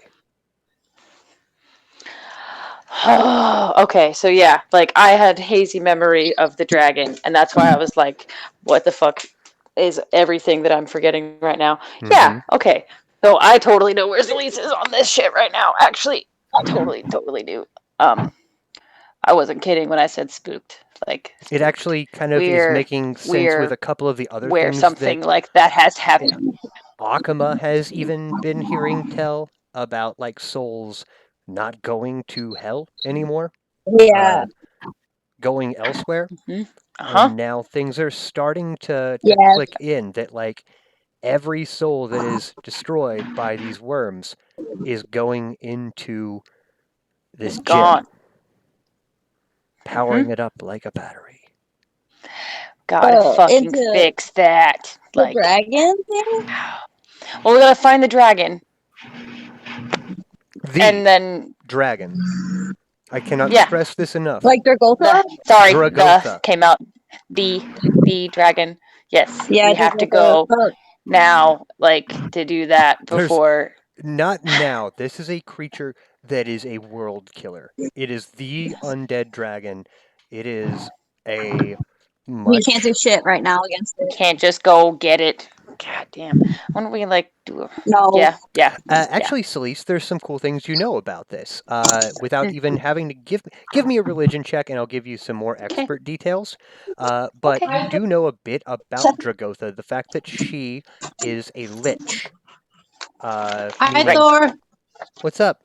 Okay, so yeah, like I had hazy memory of the dragon, and that's why I was like, what the fuck is everything that I'm forgetting right now? Yeah, okay. So I totally know where Zelise is on this shit right now. Actually, totally do. I wasn't kidding when I said spooked. Like It spooked. actually kind of is making sense with a couple of the other where things something that like that has happened. Akama has even been hearing tell about, like souls not going to hell anymore, Yeah. going elsewhere. Uh-huh. And now things are starting to Yeah. click in that, like, every soul that is destroyed by these worms is going into this Gone. gem, powering it up like a battery. Gotta fucking into fix that. the Like, dragon thing? well, we gotta find the dragon, The and then dragon. I cannot Yeah. stress this enough. Like Dragotha? sorry, Dragotha. the came out. The dragon. Yes, Yeah, we have to Dragotha. go now, like to do that There's- before. Not now. This is a creature that is a world killer. It is the undead dragon. It is a We much. can't do shit right now against it. Can't just go get it. God damn. Why don't we like do a No. Yeah. Actually, Celeste, there's some cool things you know about this. Without even having to give me a religion check, and I'll give you some more expert details. But Okay. you do know a bit about Dragotha, the fact that she is a lich. Hi, Meaning, Thor. what's up?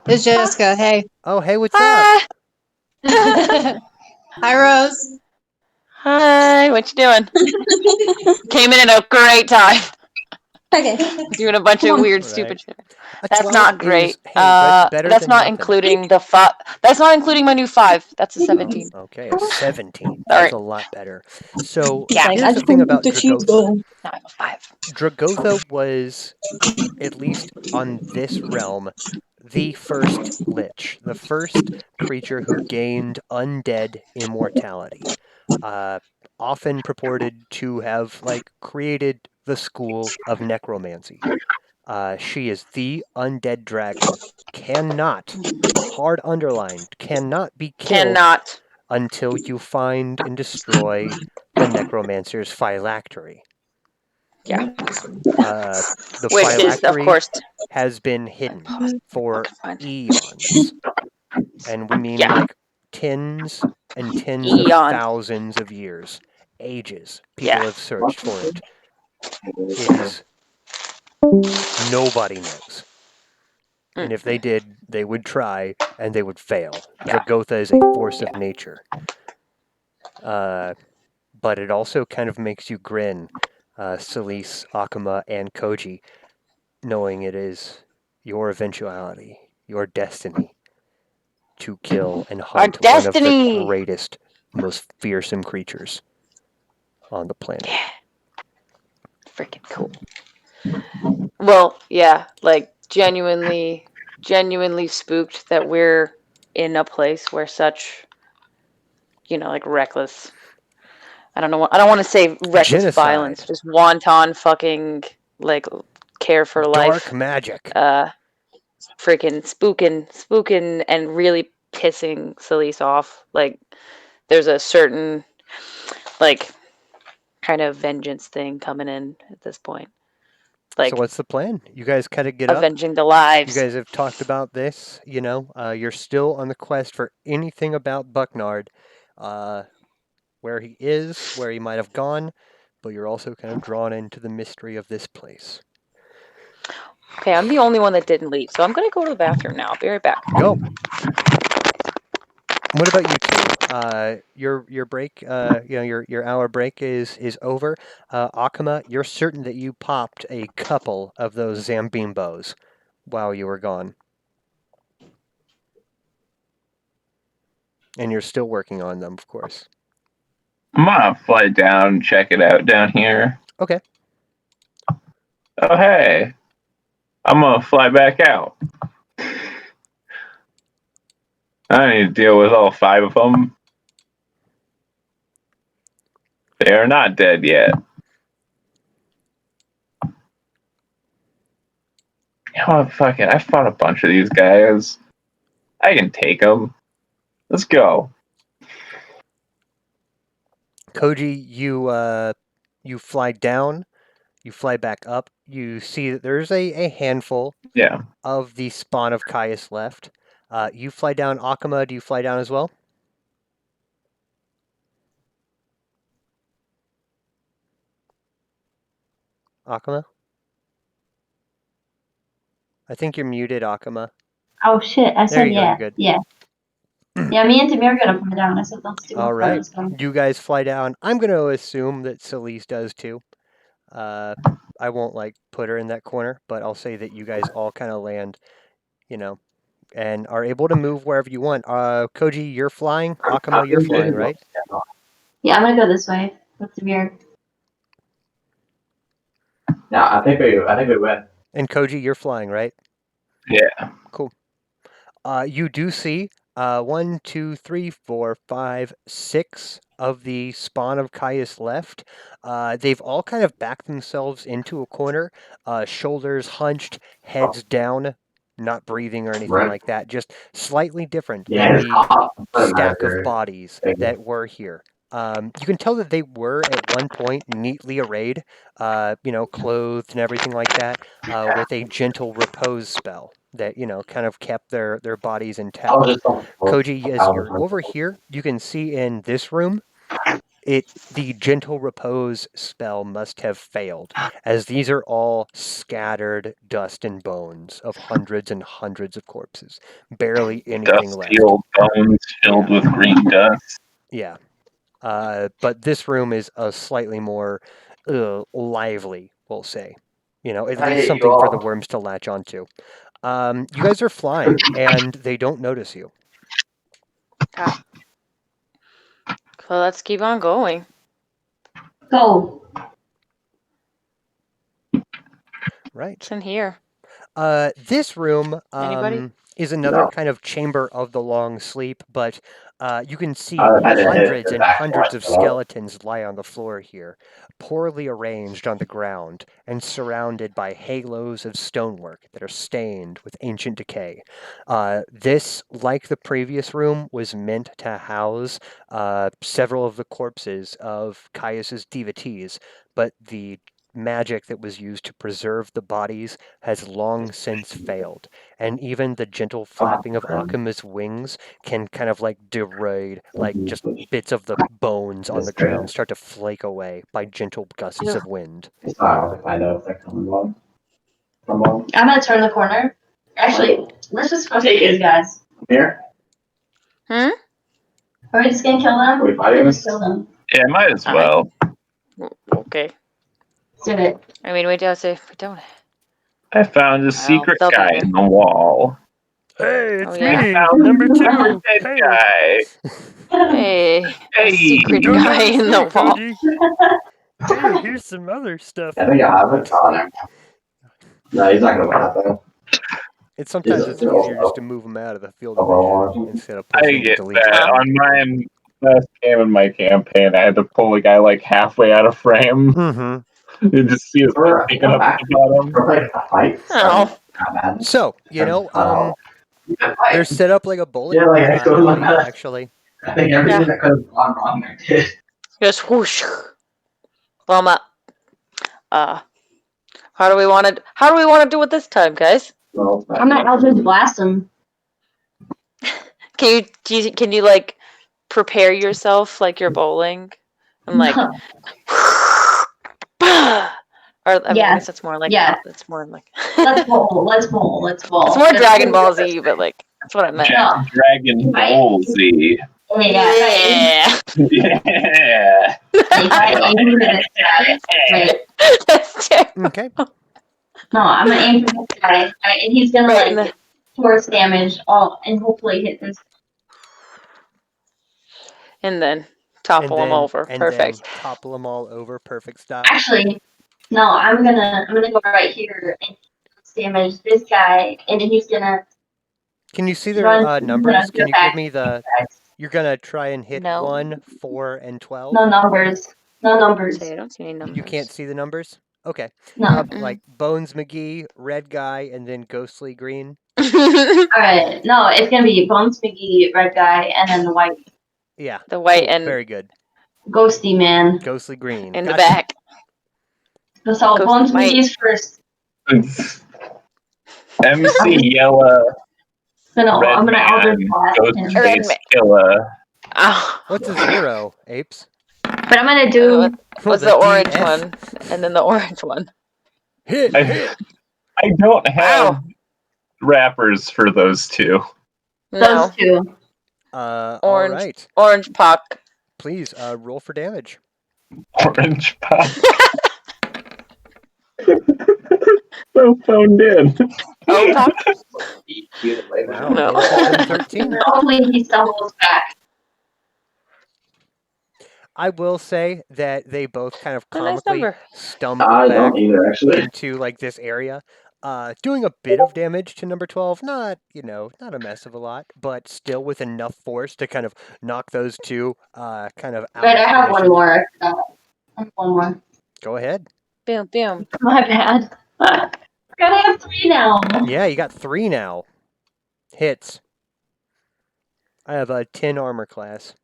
It's Jessica. Hey. Oh, hey, what's up? Ah, Hi, Rose. hi, what you doing? Came in at a great time. Okay. Doing a bunch of weird, Right. stupid shit. A That's 12 not great. is, hey, that's better that's than not nothing. including the five. That's not including my new 5. That's a 17. Okay, a 17. Sorry. That's a lot better. So Yeah. here's the thing about Dragotha. Now I'm a 5. Dragotha was, at least on this realm, the first lich, the first creature who gained undead immortality. Often purported to have, like, created the school of necromancy. She is the undead dragon. Cannot, hard underlined, cannot be killed Cannot. until you find and destroy the necromancer's phylactery. Yeah. The Which is, of phylactery course, has been hidden for Fine. eons. And we mean Yeah. like tens and tens of Eons. thousands of years, ages. People Yeah. have searched for it. It is nobody knows. And if they did, they would try and they would fail. Yeah. Zagotha is a force of nature. But it also kind of makes you grin, Celise, Akuma, and Koji, knowing it is your eventuality, your destiny, to kill and Our hunt one of the destiny. greatest, most fearsome creatures on the planet. Yeah. Freaking cool. Well, yeah, like genuinely spooked that we're in a place where such, like reckless. I don't know. I don't want to say reckless Genocide. violence, just wanton fucking like care for Dark life. magic. Freaking spooking, and really pissing Celise off. Like, there's a certain like kind of vengeance thing coming in at this point. So Like, what's the plan? You guys kind of get up. avenging the You lives. guys have talked about this. You're still on the quest for anything about Bucknard, where he is, where he might have gone, but you're also kind of drawn into the mystery of this place. Okay, I'm the only one that didn't leave, so I'm gonna go to the bathroom now. I'll be right back. Go. What about you two? Your break, your hour break is over. Akuma, you're certain that you popped a couple of those Zambimbos while you were gone, and you're still working on them, of course. I'm gonna fly down, check it out down here. Okay. Oh, hey. I'm gonna fly back out. I need to deal with all 5 of them. They are not dead yet. You know what? Fuck it. I fought a bunch of these guys. I can take them. Let's go. Koji, you fly down, you fly back up. You see that there's a handful Yeah. of the spawn of Caius left. You fly down. Akuma, do you fly down as well? Akuma? I think you're muted, Akuma. Oh shit! I There said you go, yeah, you're good. yeah, yeah. Me and Tamir are gonna fly down. I said let's do All a right. bonus one. You guys fly down. I'm going to assume that Celise does too. I won't put her in that corner, but I'll say that you guys all kind of land, and are able to move wherever you want. Koji, you're flying. Akuma, you're flying, right? Yeah, I'm gonna go this way with Tamir. Yeah, I think we win. And Koji, you're flying, right? Yeah. Cool. You do see 1, 2, 3, 4, 5, 6 of the spawn of Caius left. They've all kind of backed themselves into a corner, shoulders hunched, heads down, not breathing or anything Right. like that. Just slightly different Yeah, than it's the hot. stack of bodies that were here. You can tell that they were at one point neatly arrayed, clothed and everything like that, with a gentle repose spell that, kind of kept their bodies intact. Koji, as you're over here, you can see in this room, the gentle repose spell must have failed, as these are all scattered dust and bones of hundreds and hundreds of corpses. Barely anything Dust left. healed bones filled with green dust. Yeah. But this room is a slightly more lively, we'll say. At least something for the worms to latch onto. You guys are flying, and they don't notice you. Ah. So let's keep on going. Go. Right. What's in here? This room Anybody? is another No. kind of chamber of the long sleep, but you can see I didn't hit hundreds the and back hundreds one, of so- skeletons lie on the floor here, poorly arranged on the ground and surrounded by halos of stonework that are stained with ancient decay. This, like the previous room, was meant to house several of the corpses of Caius's devotees, but the magic that was used to preserve the bodies has long since failed, and even the gentle flapping of Akima's wings can kind of like deride, like just bits of the bones on the ground start to flake away by gentle gusts of wind. It's not to find out if they're coming along. Come on. I'm gonna turn the corner. Actually, let's just go take these guys. Here? Hmm? Are we just gonna kill them? Are we fighting Just this? kill them. Yeah, might as well. Okay. Let's do it. I mean, we don't say we don't. I found a secret they'll be guy here. in the wall. Hey, it's Oh, yeah. me, Found number a 2. dead Hey. guy. Hey, a Hey, secret Go guy have a in the seat, wall. Cody. Hey, here's some other stuff. I think I have it on him. No, he's not gonna win that though. Sometimes it's easier just to move them out of the field of vision instead of pushing I get delete. that. On my last game in my campaign, I had to pull a guy like halfway out of frame. Mm-hmm. You just see his head picking up at the bottom. We're playing a fight. Oh. Not bad. So, they're set up like a bowling Yeah, like, I go like alley, that. actually. I think everything that could have gone wrong there did. Just whoosh. Blow 'em up. How do we want to do it this time, guys? Well, I'm gonna Eldritch Blast them. Can you like prepare yourself like you're bowling and like or I mean, I guess it's more like it's more like Let's bowl. Let's bowl. Let's bowl. it's more Dragon Ball Z, but like that's what I meant. Dragon Ball Z. Yeah. Yeah. That's terrible. Okay. No, I'm gonna aim for this guy, and he's gonna Right in like force damage and hopefully hit this. And then topple them over. And Perfect. then topple them all over. Perfect style. Actually, no, I'm gonna go right here and damage this guy, and then he's gonna. Can you see their numbers? Can you give me the? You're gonna try and hit No. 1, 4, and 12. No numbers. No numbers. So I don't see any numbers. You can't see the numbers. Okay. No. Like Bones McGee, red guy, and then Ghostly Green. All right. No, it's gonna be Bones McGee, red guy, and then the white. Yeah. The white cool. and Very good. Ghosty man. Ghostly Green. In the back. So Ghosty Bones white. McGee's first. MC Yella. No, Red I'm gonna man, Eldritch Blast him. Ghostface Killer. Oh. What's a 0, apes? But I'm gonna do. What's the orange one? And then the orange one. Hit. I don't have wrappers for those two. No. Those two. Orange. All right. Orange puck. Please roll for damage. Orange pop. So phoned in. Oh, puck? Wow. No. This has been 13. Hopefully he stumbles back. I will say that they both kind of A nice comically number. stumble I back don't either, actually. into like this area, doing a bit of damage to number 12. Not a mess of a lot, but still with enough force to kind of knock those two kind of out. Wait, I have one position. more. I have one more. Go ahead. Boom, boom. My bad. I gotta have 3 now. Yeah, you got 3 now. Hits. I have a 10 armor class.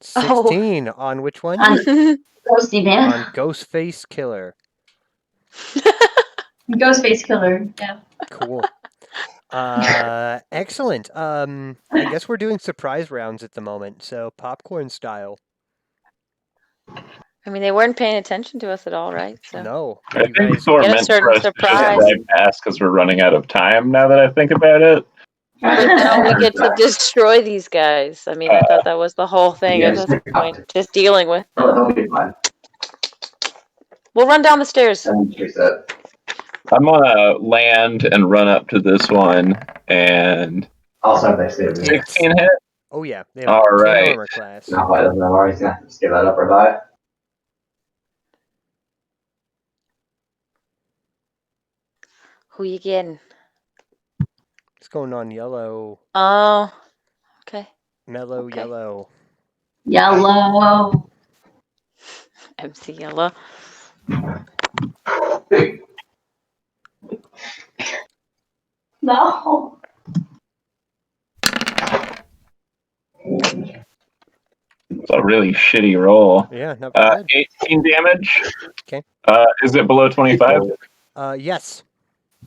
16 on which one? On Ghosty man. On Ghostface Killer. Ghostface killer. Yeah. Cool. Excellent. I guess we're doing surprise rounds at the moment, so popcorn style. I mean, they weren't paying attention to us at all, right? So. No. I You think guys Thor Get a meant certain for us to surprise. just drive past because we're running out of time now that I think about it. Now we get to destroy these guys. I mean, I thought that was the whole thing Yeah, at just this pick point. up. Just dealing with them. That'll be fun. We'll run down the stairs. And reset. I'm gonna land and run up to this one and I'll start next day. 16 hit. Oh yeah, they have All 10 right. armor class. No, I don't know. He's gonna have to just give that up or die. Who you getting? It's going on yellow. Oh, okay. Mellow Okay. yellow. Yellow. MC Yellow. No. It's a really shitty roll. Yeah, not very good. 18 damage. Okay. Is it below 25? Yes.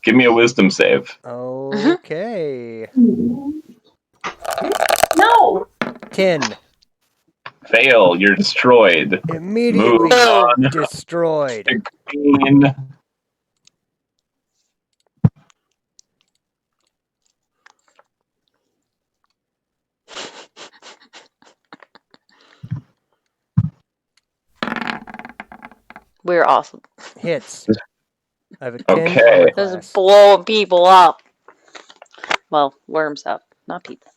Give me a wisdom save. Okay. No. 10. Fail. You're destroyed. Immediately Move on. destroyed. 16. We're awesome. Hits. I have a 10 Okay. armor This is class. blowing people up. Well, worms up, not people.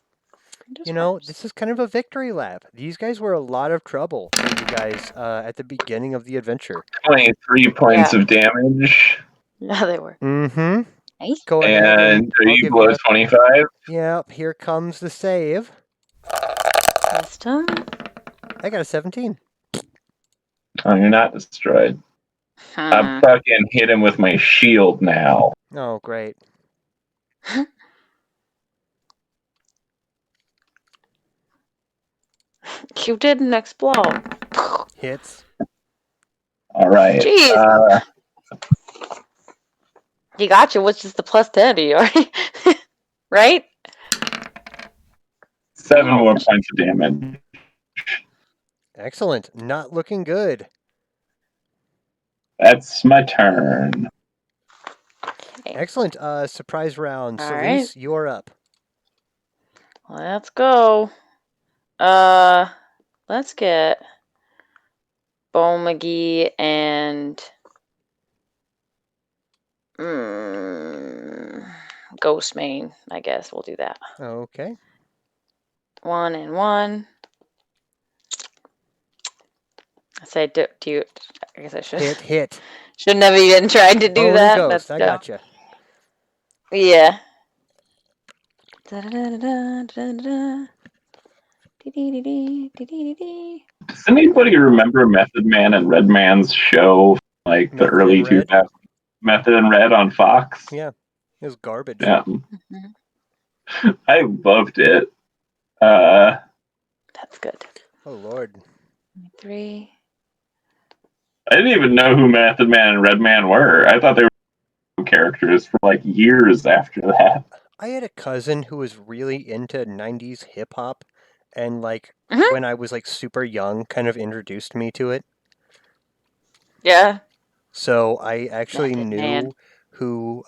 Just You know, worms. this is kind of a victory lap. These guys were a lot of trouble for you guys at the beginning of the adventure. 23 points of damage. Yeah, they were. Mm-hmm. Nice. Go ahead And are I'll you give below you a... 25? Yep, here comes the save. Wisdom. I got a 17. Oh, you're not destroyed. I fucking hit him with my shield now. Oh, great. You didn't explode. Hits. All right. Jeez. You got you. What's just the plus 10 to you? Right? 7 more points of damage. Excellent. Not looking good. That's my turn. Excellent. Surprise round. All Celise, right. you're up. Let's go. Let's get Bo McGee and Ghost Main. I guess we'll do that. Okay. 1 and 1. I say, do you? I guess I should. Hit. Shouldn't have even tried to do Bone that. and That's Ghost. I dumb. gotcha. Yeah. Does anybody remember Method Man and Red Man's show, like the Method early and Red? 2000s? Method and Red on Fox? Yeah. It was garbage. Yeah. Mm-hmm. I loved it. That's good. Oh, Lord. 3. I didn't even know who Method Man and Red Man were. I thought they were characters for like years after that. I had a cousin who was really into 90s hip hop, and like Mhm. when I was like super young, kind of introduced me to it. Yeah. So I actually Method knew Man. who,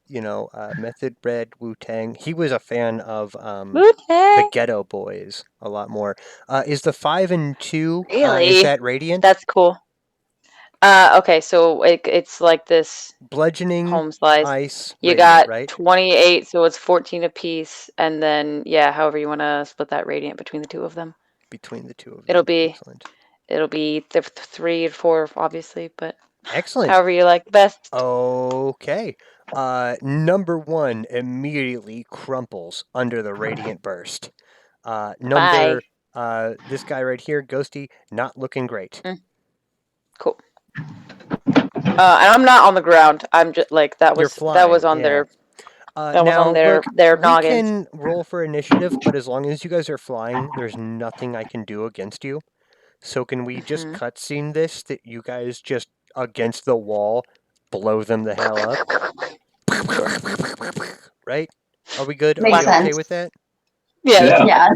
Method Red, Wu-Tang. He was a fan of the Wu-Tang. Ghetto Boys a lot more. Is the 5 and 2, Really? is that Radiant? That's cool. Okay, so it's like this Bludgeoning, home slice. Ice, You Radiant, got right? 28, so it's 14 apiece, and then yeah, however you want to split that radiant between the two of them. Between the two of them. It'll be Excellent. It'll be 3 and 4, obviously, but Excellent. however you like best. Okay. Number 1 immediately crumples under the radiant burst. Number this guy right here, Ghosty, not looking great. Cool. And I'm not on the ground. I'm just like that was You're that was flying, on yeah. their Now, was on look, their we noggins. can roll for initiative, but as long as you guys are flying, there's nothing I can do against you. So can we just cutscene this, that you guys just against the wall blow them the hell up? Right? Are we good? Makes Are we okay sense. with that? Yeah. Yeah.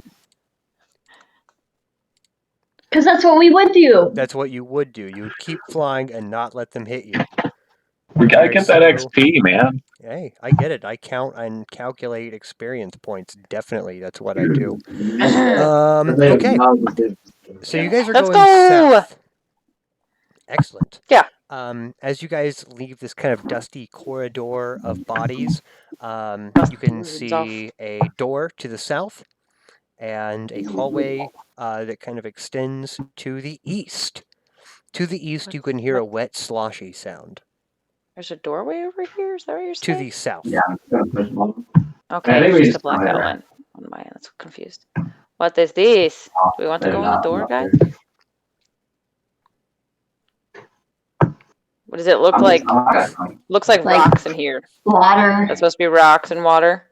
Because that's what we would do. That's what you would do. You would keep flying and not let them hit you. We gotta get that XP, man. Hey, I get it. I count and calculate experience points. Definitely, that's what I do. Okay. So you guys are Let's going go! south. Excellent. Yeah. As you guys leave this kind of dusty corridor of bodies, you can see a door to the south and a hallway that kind of extends to the east. To the east, you can hear a wet, sloshy sound. There's a doorway over here? Is that what you're To saying? the south. Yeah, I'm gonna push them all. Okay, it's just a blackout there. line on my end. That's confused. What is this? Do we want to go in the door, guys? What does it look like? Looks like rocks in here. Water. That's supposed to be rocks and water.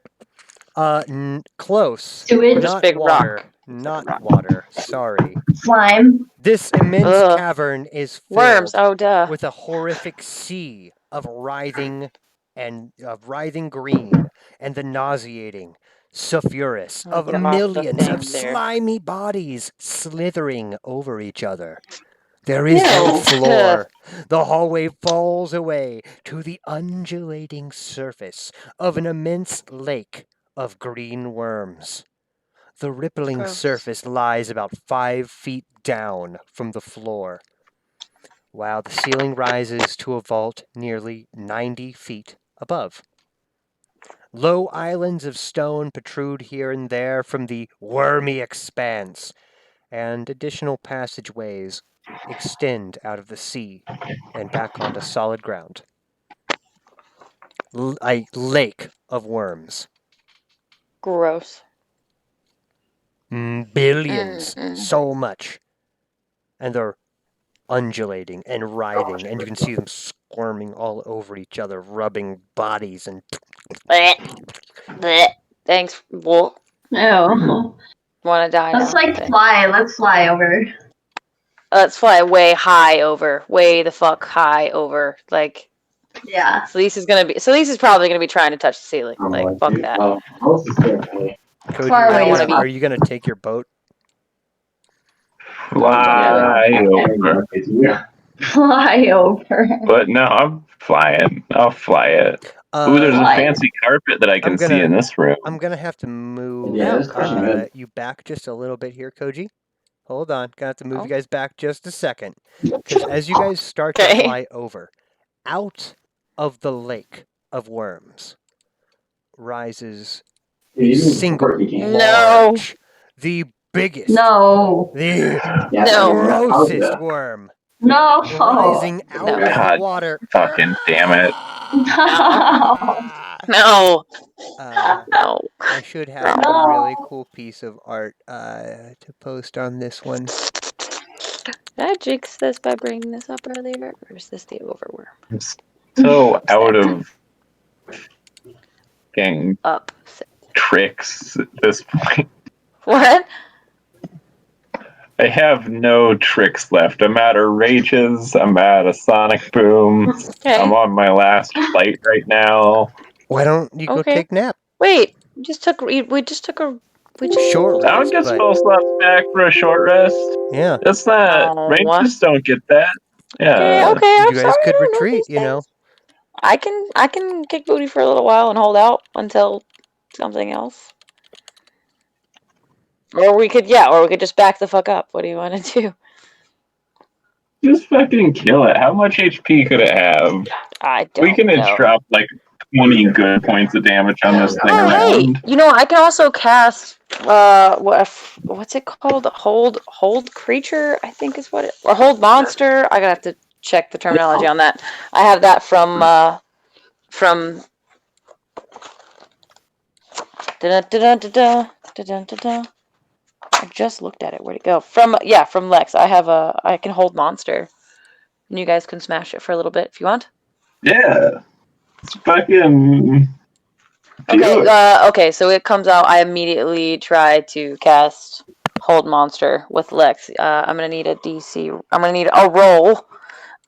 Close. Sewage? Just Not big water. rock. Not water. Sorry. Slime. This immense Ugh. cavern is filled Worms. Oh, duh. with a horrific sea of writhing green and the nauseating sulfurous Let me of get him off the millions of thing there. slimy bodies slithering over each other. There is no Ew. floor. The hallway falls away to the undulating surface of an immense lake of green worms. The rippling Gross. surface lies about 5 feet down from the floor, while the ceiling rises to a vault nearly 90 feet above. Low islands of stone protrude here and there from the wormy expanse, and additional passageways extend out of the sea and back onto solid ground. A lake of worms. Gross. Billions. Mm-mm. So much. And they're undulating and writhing, and you can see them squirming all over each other, rubbing bodies and. Blech. Blech. Thanks, Wolf. No. Want to die Let's now? like Okay. fly. Let's fly over. Let's fly way high over. Way the fuck high over. Like, Yeah. Celise is probably gonna be trying to touch the ceiling. Like, fuck that. Well, most is scared. Koji, Far away wanna be- are you gonna take your boat? Fly over. Fly over. But no, I'm flying. I'll fly it. Ooh, there's a Fly. fancy carpet that I can see in this room. I'm gonna have to move Yeah, that's crushing good. you back just a little bit here, Koji. Hold on, gonna have to move Oh. you guys back just a second, because as you guys start to Okay. fly over, out of the lake of worms rises a single No. large, the biggest, No. the Yeah, No. grossest worm No. rising out No. of the God water. fucking damn it. No. Uh, No. I should have a No. really cool piece of art to post on this one. Did I jinx this by bringing this up earlier, or is this the overworm? I'm so out of fucking Up. tricks at this point. What? I have no tricks left. I'm out of rages. I'm out of sonic boom. Okay. I'm on my last fight right now. Why don't you go Okay. take a nap? Wait. We just took a Short I don't rest, get but spell slots back for a short rest. yeah, That's not. Oh. Rangers don't get that. Okay, Yeah. okay. I'm you guys sorry. could I don't know retreat. these You know, things. I can kick booty for a little while and hold out until something else. Or we could just back the fuck up. What do you want to do? Just fucking kill it. How much HP could it have? I don't We can know. drop like 20 good points of damage on this thing Oh, hey, around. you know, I can also cast what's it called? Hold creature, I think is what it, or hold monster. I gotta have to check the terminology on that. I have that from da-da-da-da-da-da-da-da-da. I just looked at it. Where'd it go? From Lex. I can hold monster, and you guys can smash it for a little bit if you want. Yeah. It's fucking. Okay, okay, so it comes out. I immediately try to cast Hold Monster with Lex. I'm gonna need a DC. I'm gonna need a roll.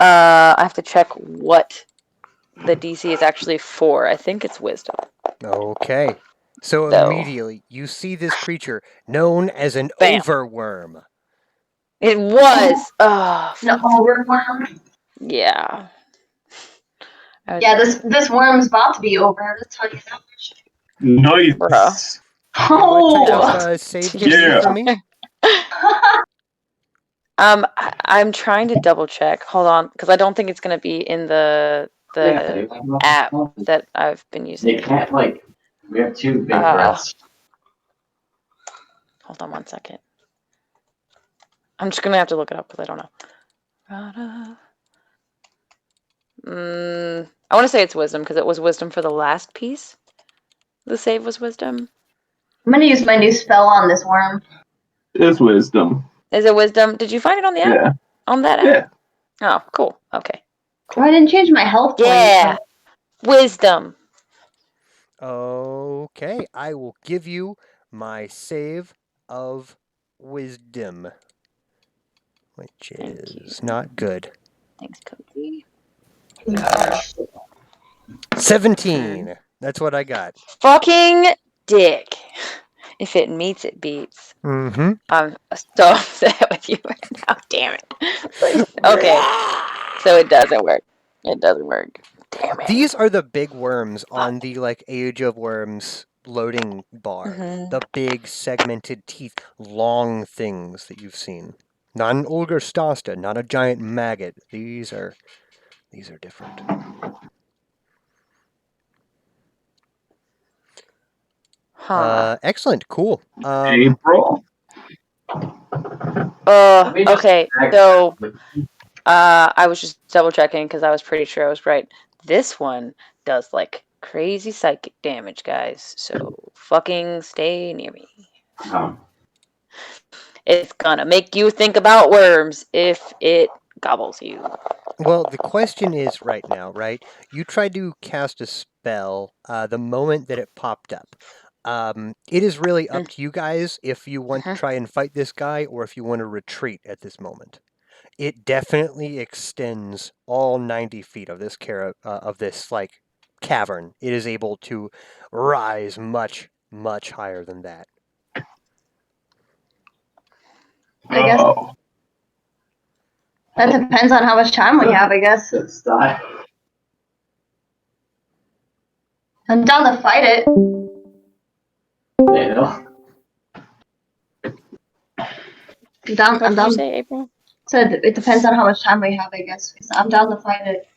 I have to check what the DC is actually for. I think it's Wisdom. okay. So No. immediately you see this creature known as an Bam. overworm. It was. Oh, No, overworm. yeah. Yeah, this worm's about to be over. Let's tell you that much. Nice. Bruh. What type Oh. of save do you need Yeah. from me? I'm trying to double check. Hold on, because I don't think it's gonna be in the app that I've been using. They can't we have two big Uh, breaths. Hold on 1 second. I'm just gonna have to look it up because I don't know. I want to say it's Wisdom because it was Wisdom for the last piece. The save was Wisdom. I'm gonna use my new spell on this worm. It's wisdom. Is it Wisdom? Did you find it on the app? Yeah. On that app? Yeah. Oh, cool. Okay. Oh, I didn't change my health point. Yeah. Wisdom. Okay, I will give you my save of wisdom. which Thank is you. not good. Thanks, Cody. 17. That's what I got. Fucking dick. If it meets, it beats. Mm-hmm. I'm so upset with you right now. Damn it. Okay. So it doesn't work. It doesn't work. Damn it. These are the big worms on the Age of Worms loading bar. Mhm. The big segmented teeth, long things that you've seen. Not an Olgerstasta, not a giant maggot. These are different. Huh. Excellent, cool. April. Okay. So I was just double checking because I was pretty sure I was right. This one does like crazy psychic damage, guys. So fucking stay near me. It's gonna make you think about worms if it gobbles you. Well, the question is right now, right? You tried to cast a spell the moment that it popped up. It is really up to you guys if you want to try and fight this guy or if you want to retreat at this moment. It definitely extends all 90 feet of this cavern. It is able to rise much, much higher than that. I guess that depends on how much time we have, I guess. It's die. I'm down to fight it. You know? I'm down. What I'm did you down. say, April? So it depends on how much time we have, I guess. I'm down to fight it.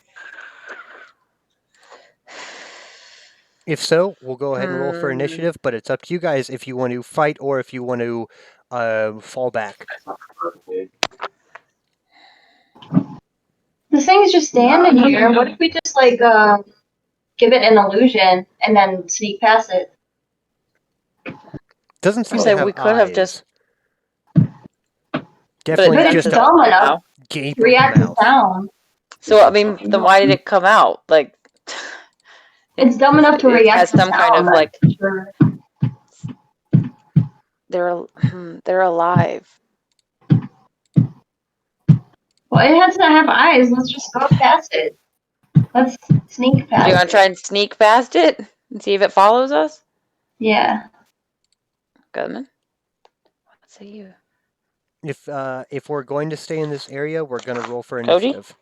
If so, we'll go ahead and roll for initiative, but it's up to you guys if you want to fight or if you want to fall back. This thing's just standing here. What if we just like give it an illusion and then sneak past it? Doesn't seem I to said have we could have eyes. just. Definitely But just it's a dumb enough gape to of react to mouth. sound. So I mean, then why did it come out? Like, It's dumb enough to it react has to some sound. kind of like Sure. they're alive. Well, it has to have eyes. Let's just go past it. Let's sneak past Do you it. want to try and sneak past it and see if it follows us? Yeah. Goodman, what say you? If we're going to stay in this area, we're going to roll for Koji? initiative.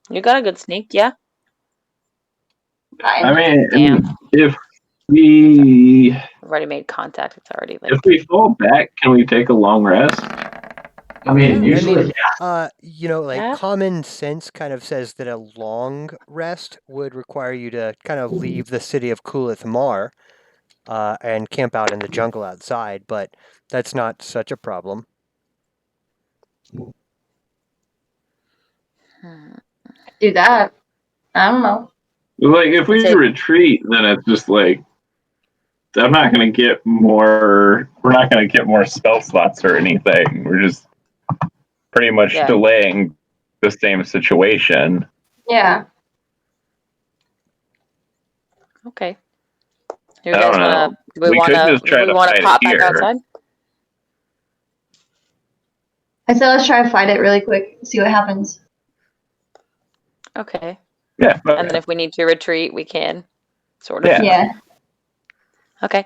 You got a good sneak, yeah? I mean, Damn. if we I've already made contact. It's already like. if we fall back, can we take a long rest? I mean, Yeah, usually, Yeah. common sense kind of says that a long rest would require you to kind of leave the city of Kulith Mar and camp out in the jungle outside, but that's not such a problem. Do that. I don't know. Like, if we Say- retreat, then it's just like I'm not gonna get more. We're not gonna get more spell slots or anything. We're just pretty much Yeah. delaying the same situation. Yeah. Okay. Do you I guys don't know. want to? We could just try to fight it pop back here. outside? I said let's try to fight it really quick. See what happens. Okay. Yeah. And then if we need to retreat, we can. Sort of. Yeah. Yeah. Okay.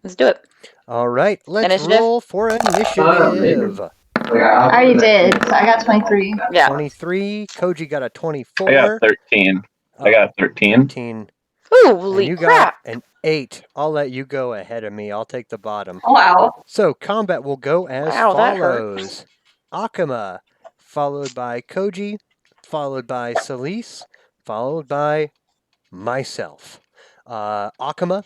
Let's do it. All right, let's Initiative? roll for initiative. like, I already did. So I got 23. Yeah. 23. Koji got a 24. I got 13. Oh, I got 13. 13. Holy And you crap! got an 8. I'll let you go ahead of me. I'll take the bottom. Oh, wow. So combat will go as Wow, that hurt. follows. Akuma, followed by Koji, followed by Celise, followed by myself. Akuma,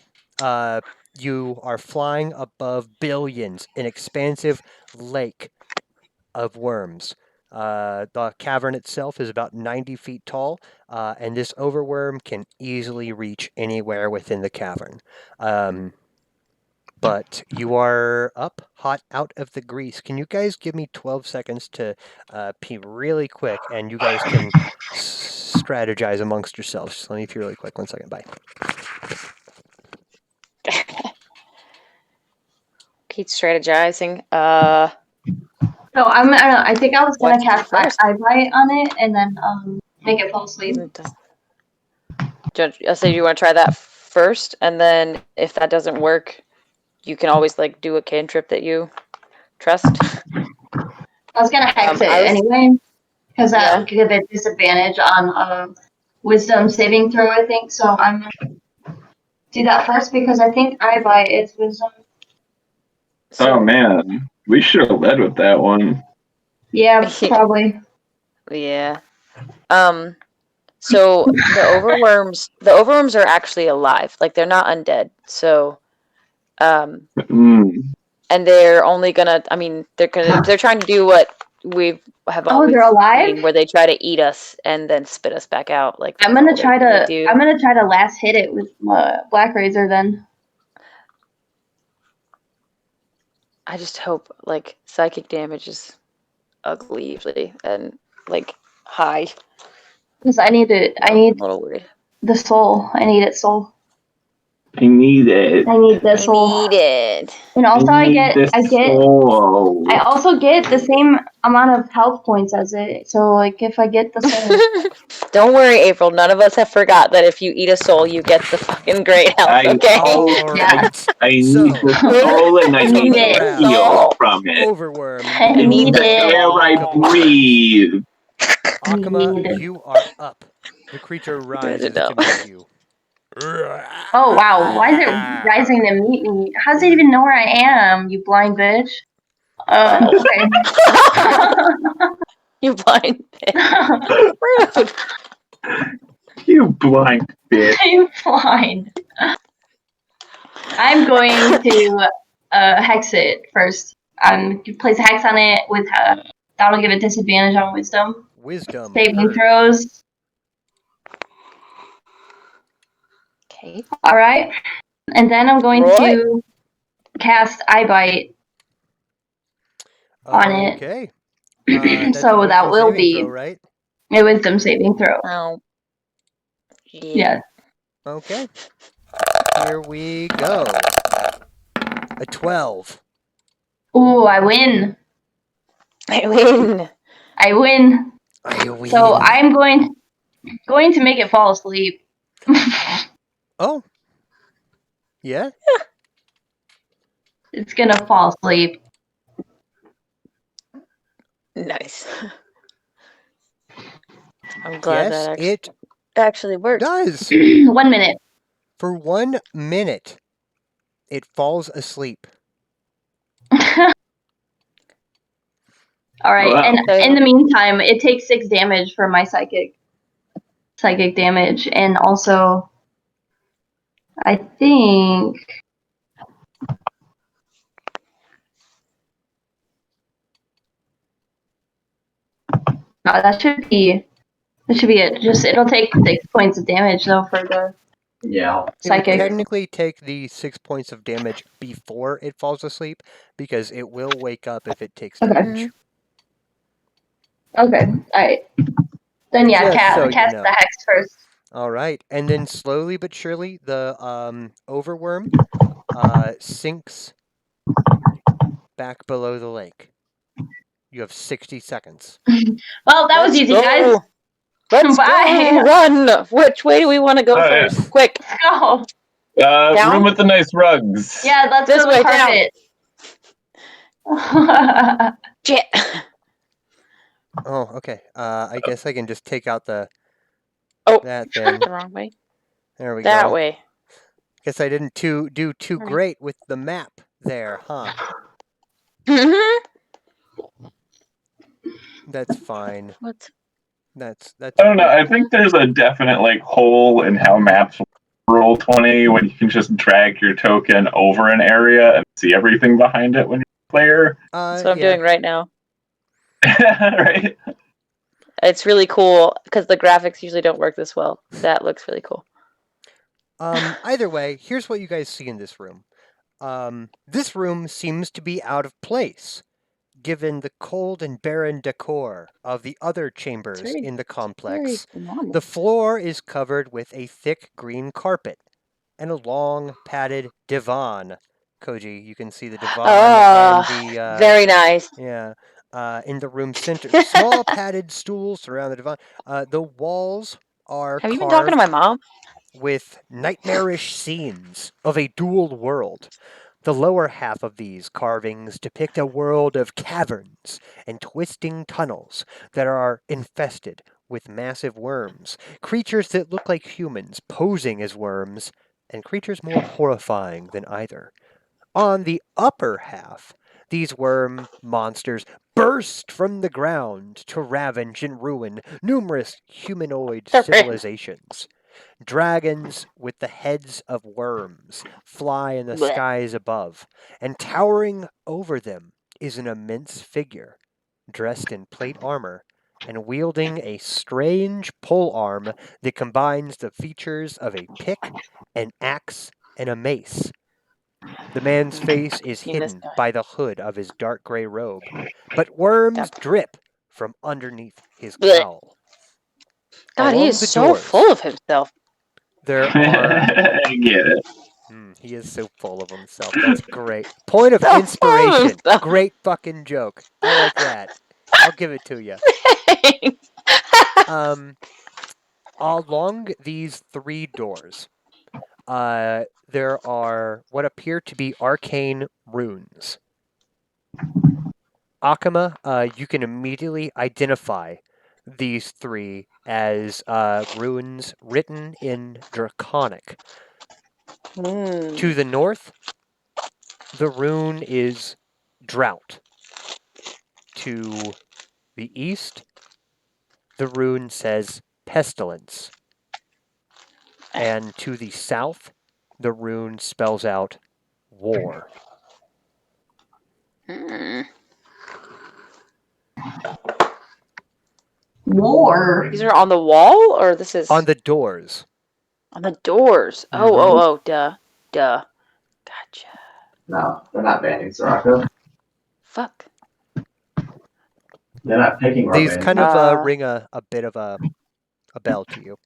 you are flying above billions, an expansive lake of worms. The cavern itself is about 90 feet tall, and this overworm can easily reach anywhere within the cavern. But you are up, hot out of the grease. Can you guys give me 12 seconds to pee really quick, and you guys can strategize amongst yourselves? Just let me pee really quick. 1 second. Bye. Keep strategizing. So I think I was gonna What's cast first? Eyebite on it and then make it fall asleep. I say you want to try that first, and then if that doesn't work, you can always like do a cantrip that you trust. I was gonna hex it I was- anyway, because that Yeah. would give it disadvantage on wisdom saving throw, I think. So I'm gonna do that first because I think Eyebite is wisdom. Oh man, we should have led with that one. Yeah, probably. Yeah. So the overworms are actually alive. Like they're not undead. So and they're only gonna they're trying to do what we have always they're alive? seen, where they try to eat us and then spit us back out. Like I'm gonna try to last hit it with Black Razor then. I just hope like psychic damage is ugly usually and like high. Because I need a little weird. the soul. I need its soul. I need it. I need the soul. Need it. And also I soul. also get the same amount of health points as it. So like if I get the soul. Don't worry, April. None of us have forgot that if you eat a soul, you get the fucking great health. Okay. I need the soul and I need to heal from it. Overworm. I It's need the it. air I breathe. Akuma, you are up. The creature rises to meet you. Oh wow, why is it rising to meet me? How does it even know where I am, you blind bitch? Okay. You blind bitch. Rude. You blind bitch. I'm blind. I'm going to hex it first. Place a hex on it with that'll give it disadvantage on wisdom. Wisdom. Saving throws. Okay. All right, and then I'm going to cast Eyebite on it. Okay. So that will be throw, right? a wisdom saving throw. Oh. Yeah. Okay. Here we go. A 12. Ooh, I win. I win. I win. So I'm going to make it fall asleep. Oh. Yeah? It's gonna fall asleep. Nice. I'm glad Yes, that it actually worked. does. 1 minute. For 1 minute, it falls asleep. All right, and in the meantime, it takes 6 damage for my psychic damage, and also, I think. No, that should be it. Just it'll take 6 points of damage though for the psychic. It would technically take the 6 points of damage before it falls asleep, because it will wake up if it takes damage. Okay, alright. Then yeah, Just cast the hex first. All right, and then slowly but surely, the overworm sinks back below the lake. You have 60 seconds. Well, that was easy, guys. Let's Bye. go. Run. Which way do we want to go first? Quick. Let's go. Room with the nice rugs. Yeah, let's This go way, to the carpet. Shit. Oh, okay. I guess I can just take out the. Oh, that thing. The wrong way. There we go. That way. Guess I didn't do too great with the map there, huh? That's fine. What? That's. I don't know. I think there's a definite hole in how maps roll 20 when you can just drag your token over an area and see everything behind it when you're a player. That's what I'm doing right now. Right? It's really cool because the graphics usually don't work this well. That looks really cool. Either way, here's what you guys see in this room. This room seems to be out of place, given the cold and barren decor of the other chambers in the complex. The floor is covered with a thick green carpet and a long padded divan. Koji, you can see the divan and the very nice. Yeah. in the room center. Small padded stools surround the divan. The walls are Have you been talking to carved my mom? with nightmarish scenes of a dual world. The lower half of these carvings depict a world of caverns and twisting tunnels that are infested with massive worms, creatures that look like humans posing as worms, and creatures more horrifying than either. On the upper half, these worm monsters burst from the ground to ravage and ruin numerous humanoid civilizations. Dragons with the heads of worms fly in the Blech. skies above, and towering over them is an immense figure, dressed in plate armor and wielding a strange pole arm that combines the features of a pick, an axe, and a mace. The man's face is Seen this hidden guy. by the hood of his dark gray robe, but worms Yep. drip from underneath his Blech. cowl. God, he Along is the so doors, full of himself. there are. I get it. He is so full of himself. That's great. Point of So full of inspiration. himself. Great fucking joke. I like that. I'll give it to you. Um, along these three doors, there are what appear to be arcane runes. Akama, you can immediately identify these three as runes written in Draconic. To the north, the rune is Drought. To the east, the rune says Pestilence. And to the south, the rune spells out War. War. These are on the wall, or this is On the doors. on the doors? Mhm. Oh, duh. Gotcha. No, they're not banning Soraka. Fuck. They're not picking These Robin. kind of ring a bit of a bell to you.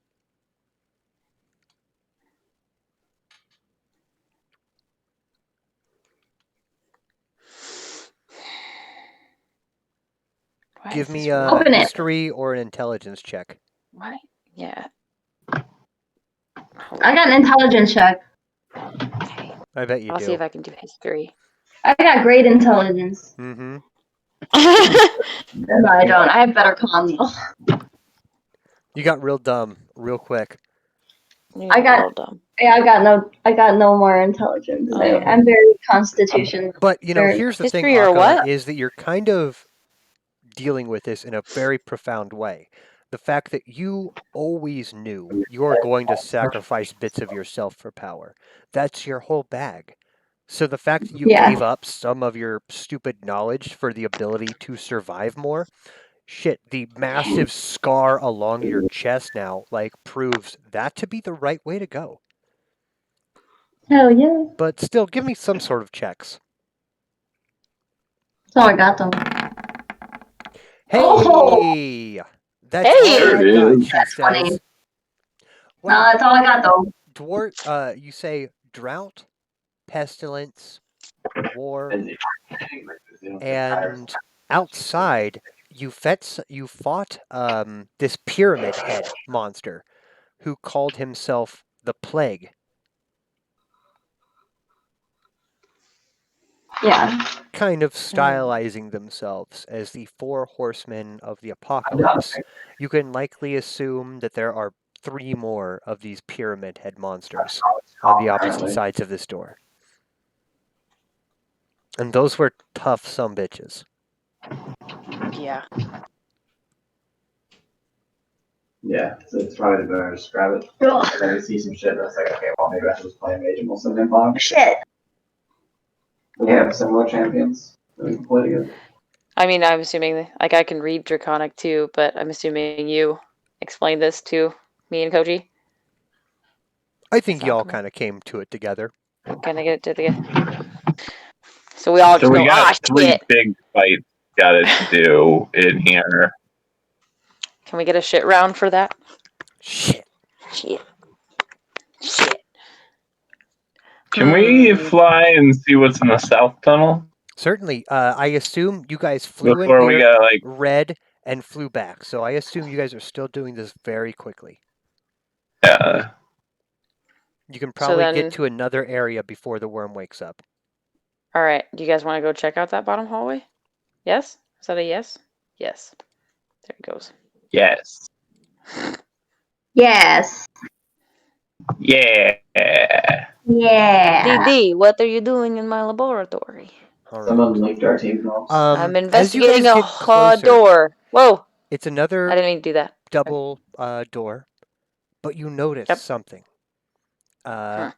Why Give is me this a Open it. history or an intelligence check. Why? Yeah. I got an intelligence check. Okay. I bet you I'll see do. if I can do history. I got great intelligence. Mm-hmm. No, I don't. I have better con though. You got real dumb real quick. I got- Well done. Yeah, I got no more intelligence. I'm very constitution. But, you know, Very- here's the thing, History or Akama, what? is that you're kind of dealing with this in a very profound way. The fact that you always knew you're going to sacrifice bits of yourself for power. That's your whole bag. So the fact that you Yeah. gave up some of your stupid knowledge for the ability to survive more, shit, the massive scar along your chest now, like, proves that to be the right way to go. Hell yeah. But still, give me some sort of checks. That's all I got though. Hey! That's Hey! all I There it got, is. she That's funny. says. No, Wow, that's all I got though. you say drought, pestilence, war, and outside you fought this pyramid head monster who called himself the Plague. Yeah. Kind of stylizing themselves as the four horsemen of the apocalypse. You can likely assume that there are three more of these pyramid head monsters on the opposite sides of this door. And those were tough sumbitches. Yeah. Yeah, so it's probably better to just grab it. And then you see some shit that's like, okay, well, maybe I should just play a mage and we'll send in bomb. Shit. We have similar champions that we can play together. I mean, I'm assuming, like, I can read Draconic too, but I'm assuming you explained this to me and Koji. I think y'all kind of came to it together. Kind of get it together. So we all So just we go, got three shit. big fights got to do in here. Can we get a shit round for that? Shit. Shit. Can we fly and see what's in the south tunnel? Certainly. I assume you guys flew in Before we here, got like, read, and flew back. So I assume you guys are still doing this very quickly. You can So probably get then, to another area before the worm wakes up. all right. Do you guys want to go check out that bottom hallway? Yes? Is that a yes? Yes. There it goes. yes, Yes. yeah. Yeah. DD, what are you doing in my laboratory? All Someone right. linked our team calls. I'm As you investigating guys a get closer, door. Whoa! it's I another didn't mean to do that. double door, but you notice Yep. something Huh.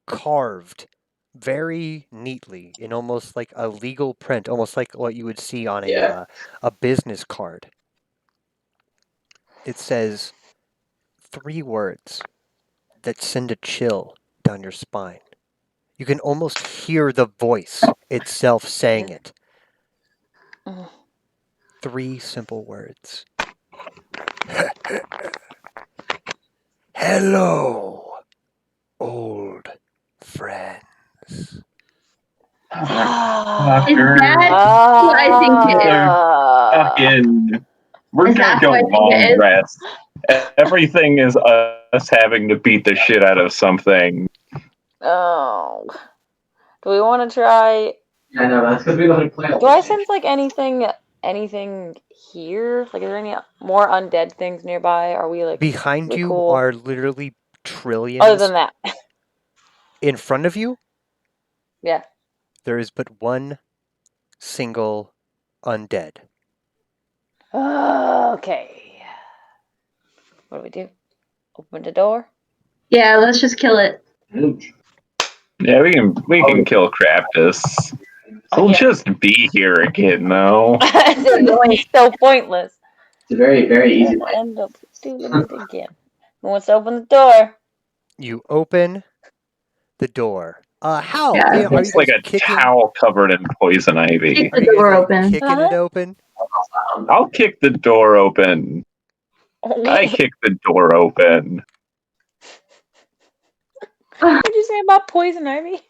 carved very neatly in almost like a legal print, almost like what you would see on Yeah. a business card. It says 3 words that send a chill down your spine. You can almost hear the voice itself saying it. Mm. 3 simple words. Hello, old friends. Is Fucker. that who I think it is? Fucking. We're Is gonna that who go I think it long is? rest. Everything is us having to beat the shit out of something. Oh. Do we want to try? I know, that's because we let him play all Do I the sense like anything here? Like, is there any more undead things nearby? Are we like Behind we you cool? are literally Other trillions. than that, In front of you, yeah. there is but one single undead. Okay. What do we do? Open the door. Yeah, let's just kill it. Huge. Yeah, we can kill Craptus. He'll Yeah. just be here again, though. It's so pointless. It's a very, very easy We'll life. end up doing it again. Who wants to open the door? You open the door. How? Yeah. Are you It's like guys a kicking? towel covered in poison ivy. Kick Are the you guys door like open. kicking it open? I'll kick the door open. I kick the door open. What did you say about poison ivy?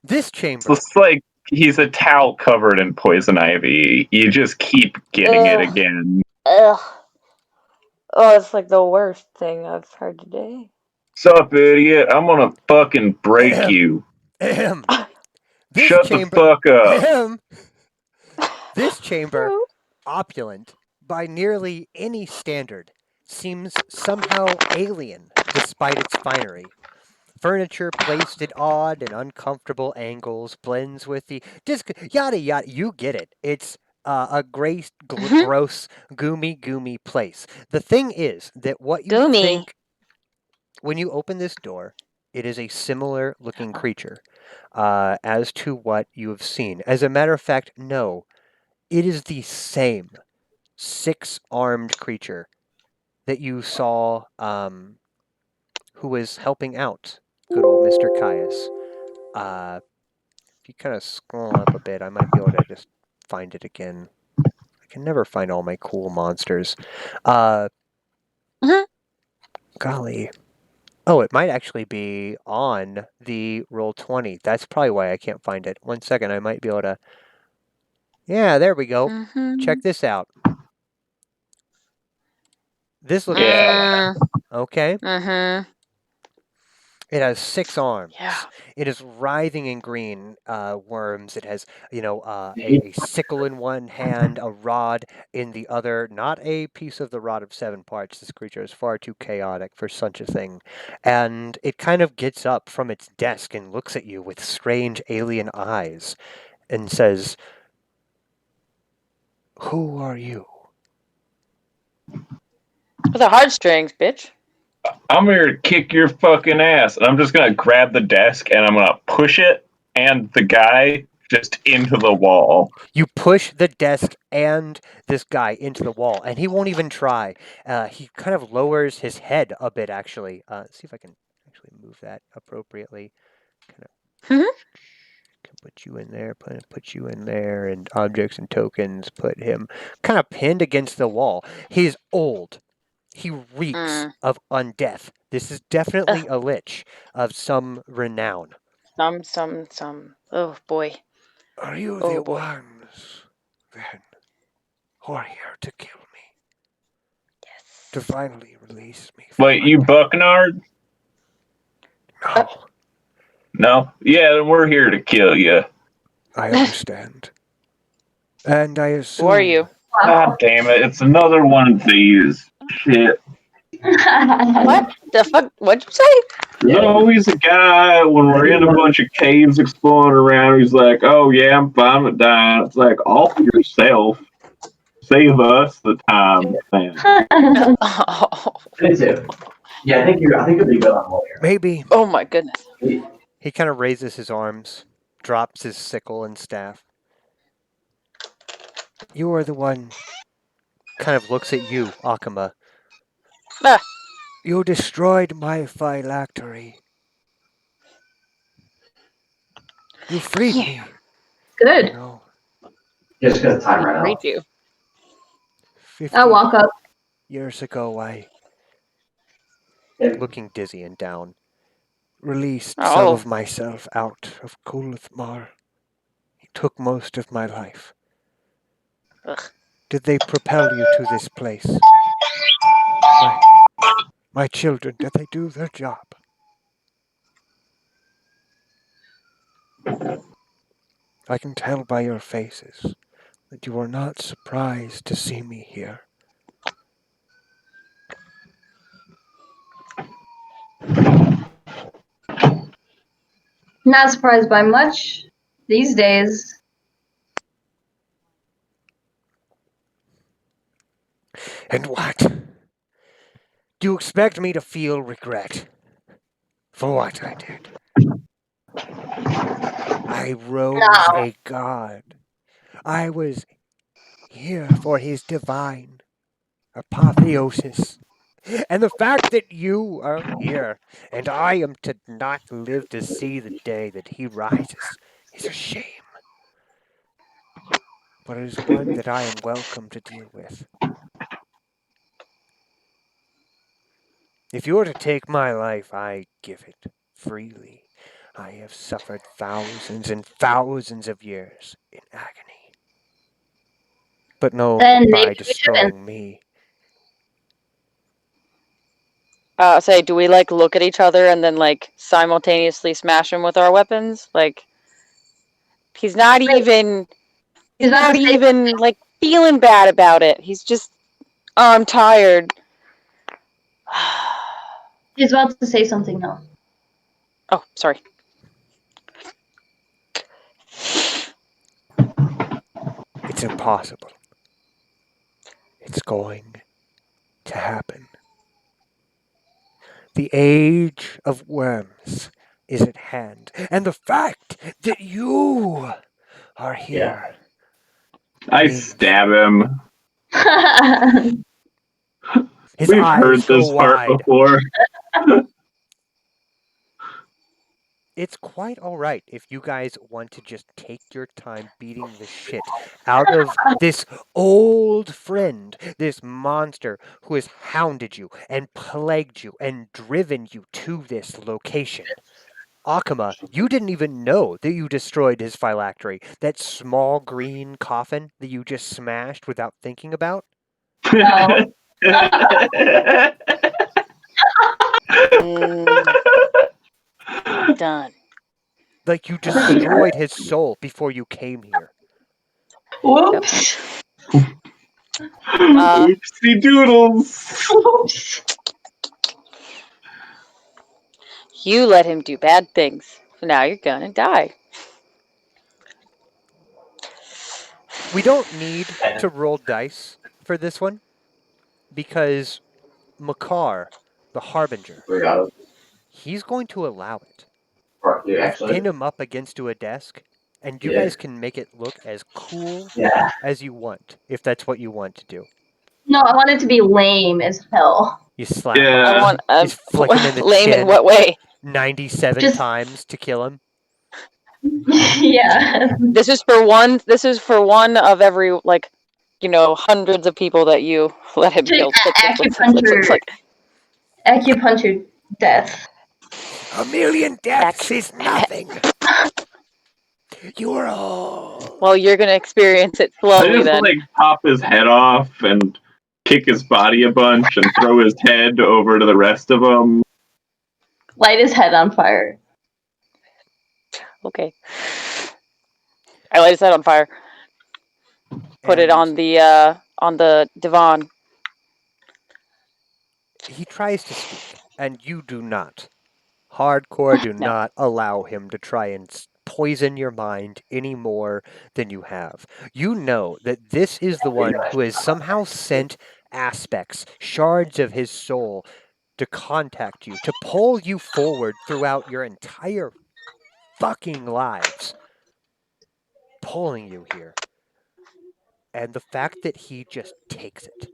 This It's chamber. just like he's a towel covered in poison ivy. You just keep getting it Ugh. again. Ugh. Oh, it's like the worst thing I've heard today. Sup, idiot? I'm gonna fucking break you. This Shut the chamber. fuck up. This chamber, opulent by nearly any standard, seems somehow alien despite its finery. Furniture placed at odd and uncomfortable angles blends with the just yada yada. You get it. It's a gross, goomy place. The thing is that what you Goomy. think when you open this door, it is a similar looking creature as to what you have seen. As a matter of fact, no, it is the same 6-armed creature that you saw who was helping out good old Mr. Caius. If you kind of scroll up a bit, I might be able to just find it again. I can never find all my cool monsters. Golly. Oh, it might actually be on the Roll20. That's probably why I can't find it. 1 second, I might be able to. Yeah, there we go. Check this out. This looking fella. Okay. Mm-hmm. It has 6 arms. Yeah. It is writhing in green worms. It has, a sickle in one hand, a rod in the other. Not a piece of the rod of 7 parts. This creature is far too chaotic for such a thing. And it kind of gets up from its desk and looks at you with strange alien eyes and says, "Who are you?" With the heartstrings, bitch. I'm here to kick your fucking ass. And I'm just gonna grab the desk and I'm gonna push it and the guy just into the wall. You push the desk and this guy into the wall, and he won't even try. He kind of lowers his head a bit, actually. See if I can actually move that appropriately. Kind of can put you in there, put you in there, and objects and tokens. Put him kind of pinned against the wall. He's old. He reeks of undeath. This is definitely a lich of some renown. Some. Oh boy. Are you Oh, the boy. ones, then, who are here to kill me? Yes. To finally release me from Wait, my you death? Bucknard? No, No? Yeah, then we're here to kill you. I understand. And I Who are assume you? God damn it, it's another one of these. Shit. What the fuck? What'd you say? There's Yeah. always a guy when we're in a bunch of caves exploring around. He's like, "Oh yeah, I'm fine with dying." It's like, off yourself. Save us the time, man. Oh, Me too. Yeah, I think you'll be good on lawyer. maybe. oh my goodness. He kind of raises his arms, drops his sickle and staff. You are the one. Kind of looks at you, Akuma. Ah, You destroyed my phylactery. You freed yeah. me. You Good. know, Just because time He ran freed out. you. I'll 50 walk up. years ago, I, Yeah. looking dizzy and down, released some Oh, of myself out of Kulithmar. He took most of my life. ugh. Did they propel you to this place? My, my children, did they do their job? I can tell by your faces that you are not surprised to see me here. Not surprised by much these days. And what? Do you expect me to feel regret for what I did? I rose No. a god. I was here for his divine apotheosis. And the fact that you are here and I am to not live to see the day that he rises is a shame. But it is one that I am welcome to deal with. If you were to take my life, I give it freely. I have suffered thousands and thousands of years in agony. But no, Then by maybe we shouldn't. destroying me. Say, do we like look at each other and then like simultaneously smash him with our weapons? Like, he's not Wait, even, he's he's about to not say even like feeling bad about it. He's just, oh, I'm tired. he's about to say something now. Oh, sorry. It's impossible. It's going to happen. The age of worms is at hand, and the fact that you are Yeah. here I means stab him. his We've eyes heard go this part wide. before. It's quite all right if you guys want to just take your time beating the shit out of this old friend, this monster who has hounded you and plagued you and driven you to this location. Akuma, you didn't even know that you destroyed his phylactery. That small green coffin that you just smashed without thinking about. No. Mm, done. Like you destroyed his soul before you came here. Whoops. Oopsie doodles. Whoops. You let him do bad things. So now you're gonna die. We don't need to roll dice for this one because Makar, the Harbinger, We got it. he's going to allow it. Yeah, You've actually. pinned him up against a desk, and you Yeah. guys can make it look as cool Yeah. as you want, if that's what you want to do. No, I want it to be lame as hell. You slap him, I Yeah. want you flick him in the lame in chin what way? 97 Just times to kill him. yeah. This is for one. This is for one of every like, hundreds of people that you let him kill. Flick, flick, flick, flick, flick, flick, Acupuncture, flick. acupuncture death. A million deaths Act. is nothing. You are all. Well, you're gonna experience it I slowly just then. like pop his head off and kick his body a bunch and throw his head over to the rest of them. Light his head on fire. Okay. I light his head on fire. Put it And on the divan. he tries to speak, and you do not. Hardcore do No. not allow him to try and poison your mind any more than you have. You know that this is the one who has somehow sent aspects, shards of his soul, to contact you, to pull you forward throughout your entire fucking lives, pulling you here. And the fact that he just takes it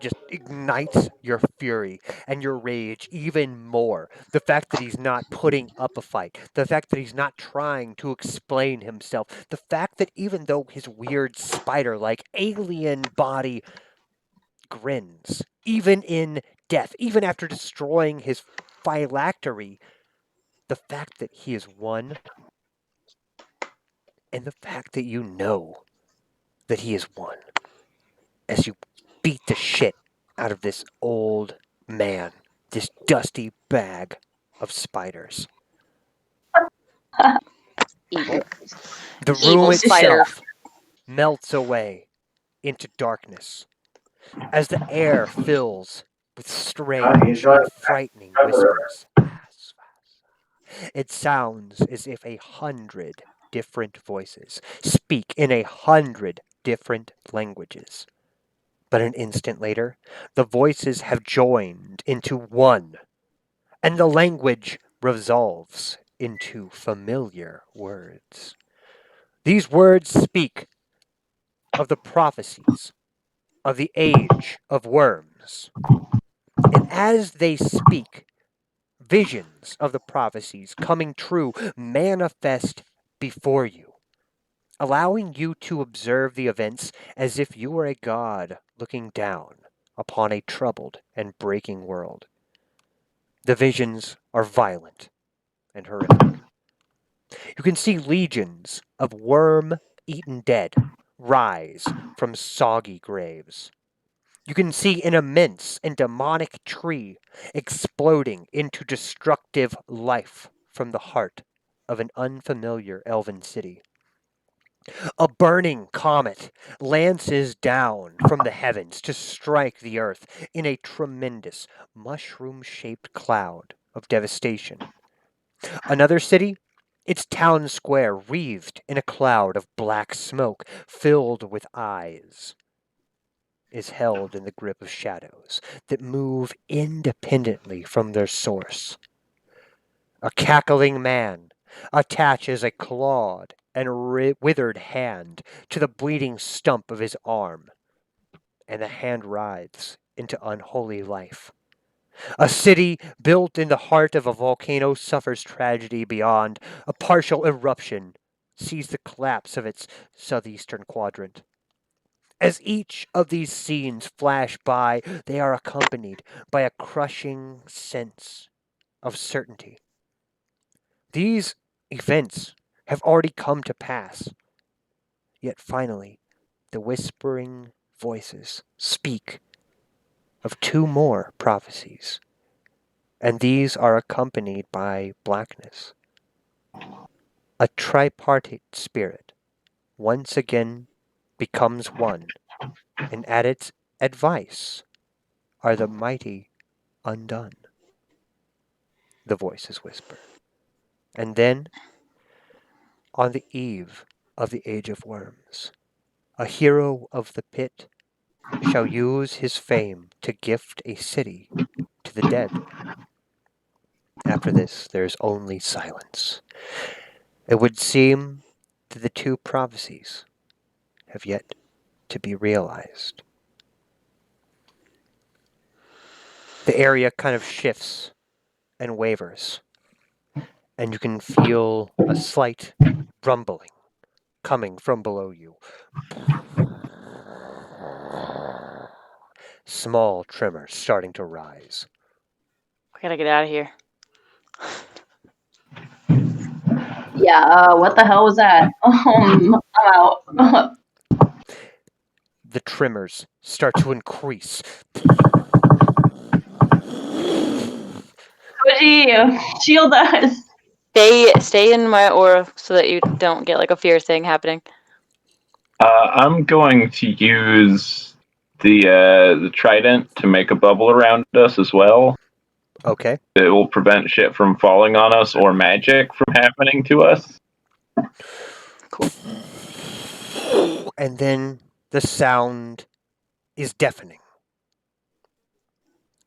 just ignites your fury and your rage even more. The fact that he's not putting up a fight, the fact that he's not trying to explain himself, the fact that even though his weird spider like alien body grins, even in death, even after destroying his phylactery, the fact that he is one, and the fact that you know that he is one, as you beat the shit out of this old man, this dusty bag of spiders. Evil. The room Evil spider. itself melts away into darkness as the air fills with strange and frightening whispers. It sounds as if 100 different voices speak in 100 different languages. But an instant later, the voices have joined into one, and the language resolves into familiar words. These words speak of the prophecies of the age of worms. And as they speak, visions of the prophecies coming true manifest before you, allowing you to observe the events as if you were a god looking down upon a troubled and breaking world. The visions are violent and horrific. You can see legions of worm eaten dead rise from soggy graves. You can see an immense and demonic tree exploding into destructive life from the heart of an unfamiliar elven city. A burning comet lances down from the heavens to strike the earth in a tremendous mushroom shaped cloud of devastation. Another city, its town square wreathed in a cloud of black smoke filled with eyes, is held in the grip of shadows that move independently from their source. A cackling man attaches a clawed and withered hand to the bleeding stump of his arm, and the hand writhes into unholy life. A city built in the heart of a volcano suffers tragedy beyond. A partial eruption sees the collapse of its southeastern quadrant. As each of these scenes flash by, they are accompanied by a crushing sense of certainty. These events have already come to pass, yet finally, the whispering voices speak of two more prophecies, and these are accompanied by blackness. A tripartite spirit once again becomes one, and at its advice are the mighty undone, the voices whisper. And then, on the eve of the Age of Worms, a hero of the pit shall use his fame to gift a city to the dead. After this, there is only silence. It would seem that the two prophecies have yet to be realized. The area kind of shifts and wavers, and you can feel a slight rumbling coming from below you. Small tremors starting to rise. We gotta get out of here. Yeah, what the hell was that? I'm out. The tremors start to increase. Koji, shield us. Stay in my aura so that you don't get like a fear thing happening. I'm going to use the trident to make a bubble around us as well. Okay. It will prevent shit from falling on us or magic from happening to us. Cool. And then the sound is deafening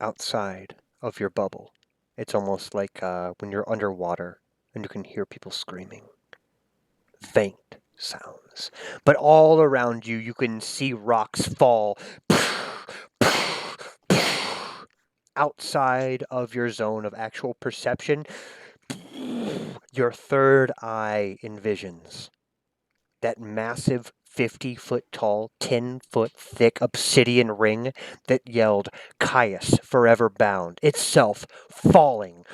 outside of your bubble. It's almost like when you're underwater and you can hear people screaming. Faint sounds. But all around you, you can see rocks fall outside of your zone of actual perception. Your third eye envisions that massive 50-foot tall, 10-foot thick obsidian ring that yelled, Caius, forever bound, itself falling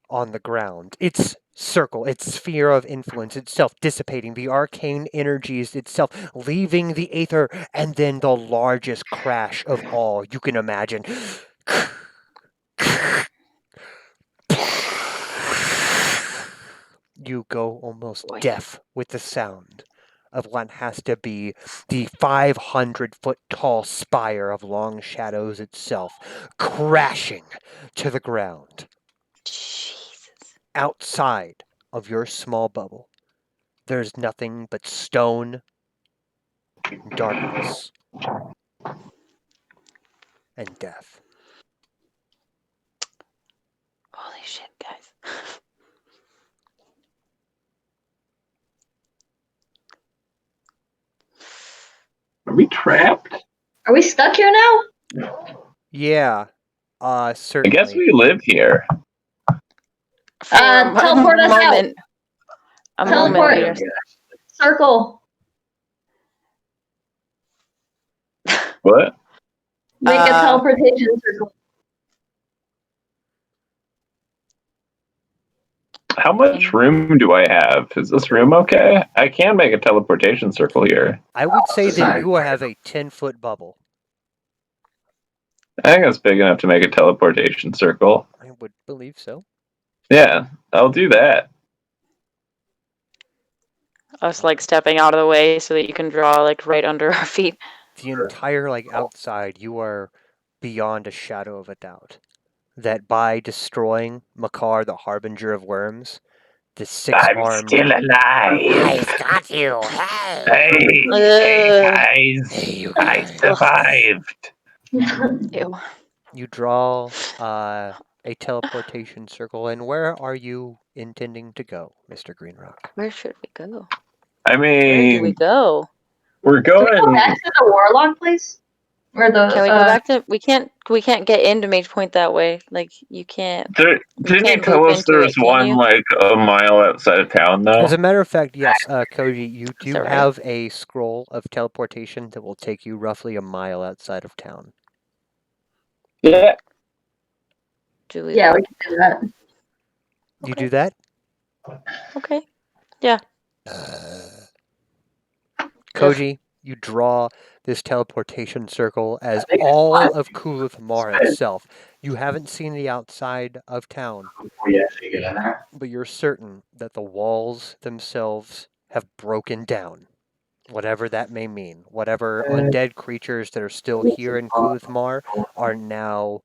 on the ground. Its circle, its sphere of influence itself dissipating, the arcane energies itself leaving the aether, and then the largest crash of all you can imagine. You go almost deaf with the sound of what has to be the 500-foot tall spire of Long Shadows itself crashing to the ground. Jesus. Outside of your small bubble, there's nothing but stone, darkness, and death. Holy shit, guys. Are we trapped? Are we stuck here now? Yeah, I certainly. guess we live here. Teleport us out. A Teleport. moment. Circle. What? Make a teleportation circle. How much room do I have? Is this room okay? I can make a teleportation circle here. I would say that you have a 10-foot bubble. I think that's big enough to make a teleportation circle. I would believe so. Yeah, I'll do that. Us like stepping out of the way so that you can draw like right under our feet. The entire outside, you are beyond a shadow of a doubt that by destroying Makar, the harbinger of worms, the six-armed... I'm still alive. I've got you. Hey, guys. Hey, you I guys. survived. Ew. You draw a teleportation circle, and where are you intending to go, Mr. Greenrock? Where should we go? I Where do we mean, go? we're Can we go going. back to the warlock place? Where the Can we go back to? We can't get into Mage Point that way. Like you can't. Didn't you can't tell loop us into there's it, can one you? like a mile outside of town, though? As a matter of fact, yes, Koji, you do that right? have a scroll of teleportation that will take you roughly a mile outside of town. Yeah. Do we? Yeah, we can do that. You do that? Okay. Yeah. Koji, you draw this teleportation circle as all of Kulith Mar itself. You haven't seen the outside of town, Before you actually get in there. but you're certain that the walls themselves have broken down. Whatever that may mean. Whatever undead creatures that are still here in Kulith Mar are now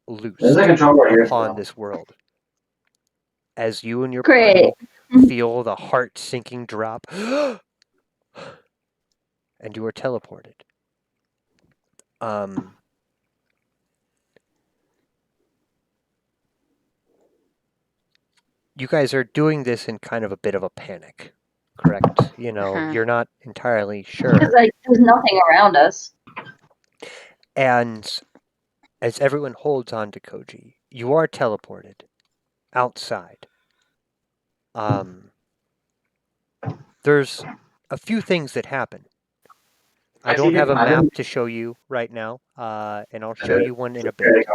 loosed There's a controller here upon still. this world. As you and your Great. party feel the heart-sinking drop, and you are teleported. You guys are doing this in kind of a bit of a panic, correct? You know, you're not entirely sure. Because there's nothing around us. And as everyone holds on to Koji, you are teleported outside. There's a few things that happen. I don't have a map to show you right now, and I'll show you one in a bit.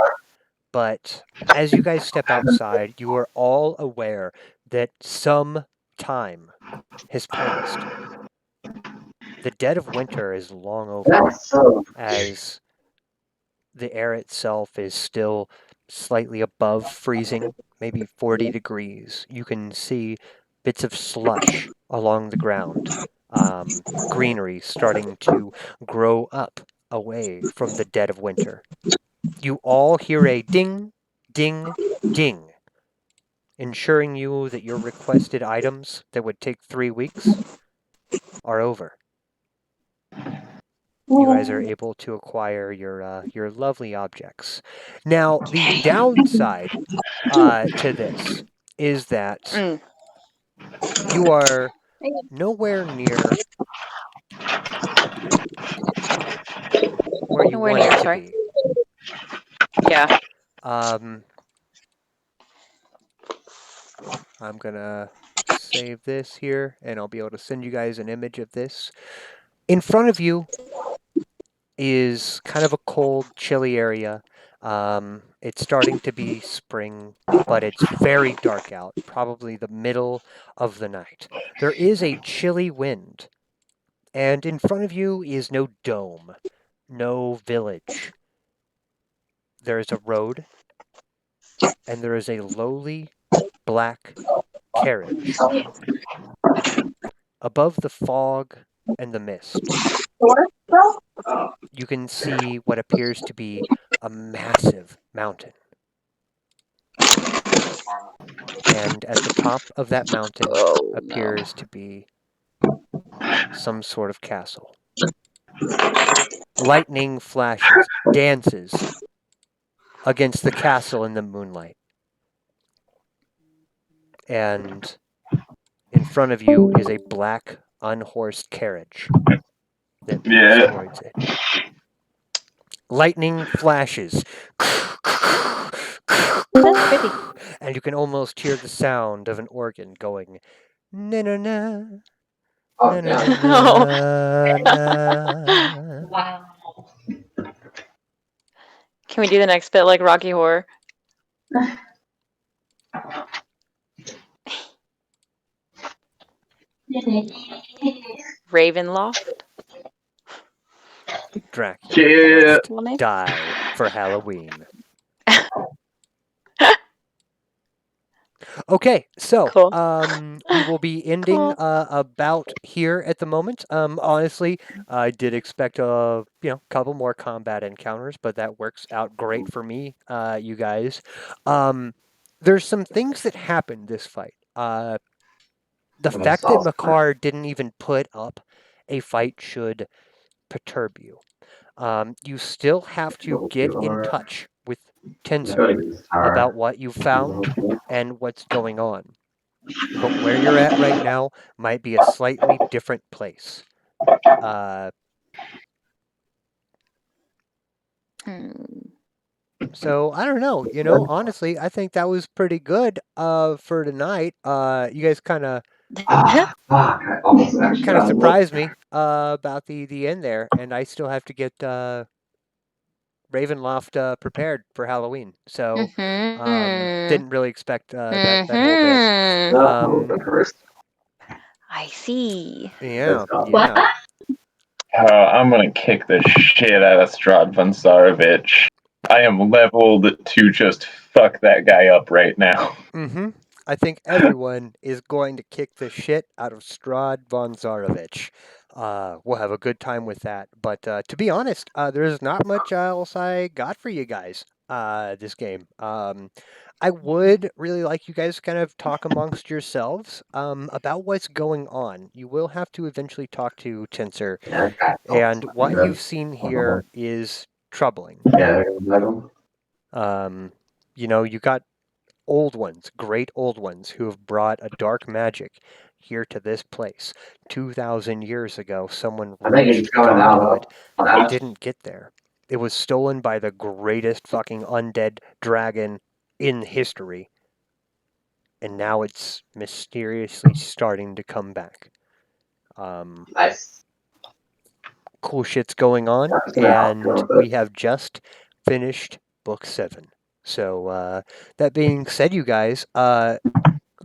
But as you guys step outside, you are all aware that some time has passed. The dead of winter is long over, That's so. as the air itself is still slightly above freezing, maybe 40 degrees. You can see bits of slush along the ground, greenery starting to grow up away from the dead of winter. You all hear a ding, ding, ding, ensuring you that your requested items that would take 3 weeks are over. You guys are able to acquire your lovely objects. Now, the downside to this is that Mm. you are nowhere near where you Nowhere want it near, to sorry. be. Yeah. I'm gonna save this here, and I'll be able to send you guys an image of this. In front of you is kind of a cold, chilly area. It's starting to be spring, but it's very dark out, probably the middle of the night. There is a chilly wind, and in front of you is no dome, no village. There is a road, and there is a lowly black carriage. Above the fog and the mist, you can see what appears to be a massive mountain. And at the top of that mountain Oh no. appears to be some sort of castle. Lightning flashes, dances against the castle in the moonlight. And in front of you is a black, unhorsed carriage that moves Yeah. towards it. Lightning flashes. That's pretty. And you can almost hear the sound of an organ going na na na Oh, na na damn. Oh. na na. Wow. Can we do the next bit like Rocky Horror? Ravenloft? Dracula Yeah. must Full name? die for Halloween. Okay, so Cool. we will be ending Cool. about here at the moment. Honestly, I did expect a couple more combat encounters, but that works out great for me, you guys. There's some things that happened this fight. The When I fact that saw Makar didn't even put up a fight should perturb you. You still have to get in touch with I go Tensor to this about tower. what you found and what's going on. But where you're at right now might be a slightly different place. Uh, Hmm. so I don't know. Honestly, I think that was pretty good for tonight. You guys Ah, fuck. I almost actually kind of got looked. surprised me about the end there, and I still have to get Ravenloft prepared for Halloween. So Mm-hmm. didn't really expect that whole bit. Mm-hmm. Um, The first. I see. Let's yeah, go. What? yeah. I'm gonna kick the shit out of Strad Vansarovich. I am leveled to just fuck that guy up right now. Mm-hmm. I think everyone is going to kick the shit out of Strad von Zarovich. We'll have a good time with that. But to be honest, there's not much else I got for you guys this game. I would really like you guys to kind of talk amongst yourselves about what's going on. You will have to eventually talk to Tensor, Yeah, that guy. Oh, and what good. you've seen here is troubling. Yeah, there goes that one. You got old ones, great old ones, who have brought a dark magic here to this place. 2,000 years ago, someone I think it's reached going godhood, out. didn't get there. It was stolen by the greatest fucking undead dragon in history, and now it's mysteriously starting to come back. Nice. Cool shit's going on, That's gonna help and go with we it. have just finished book 7. So that being said, you guys,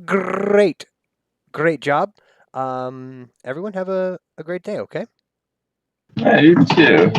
great job. Everyone have a great day. Okay. Yeah, you too.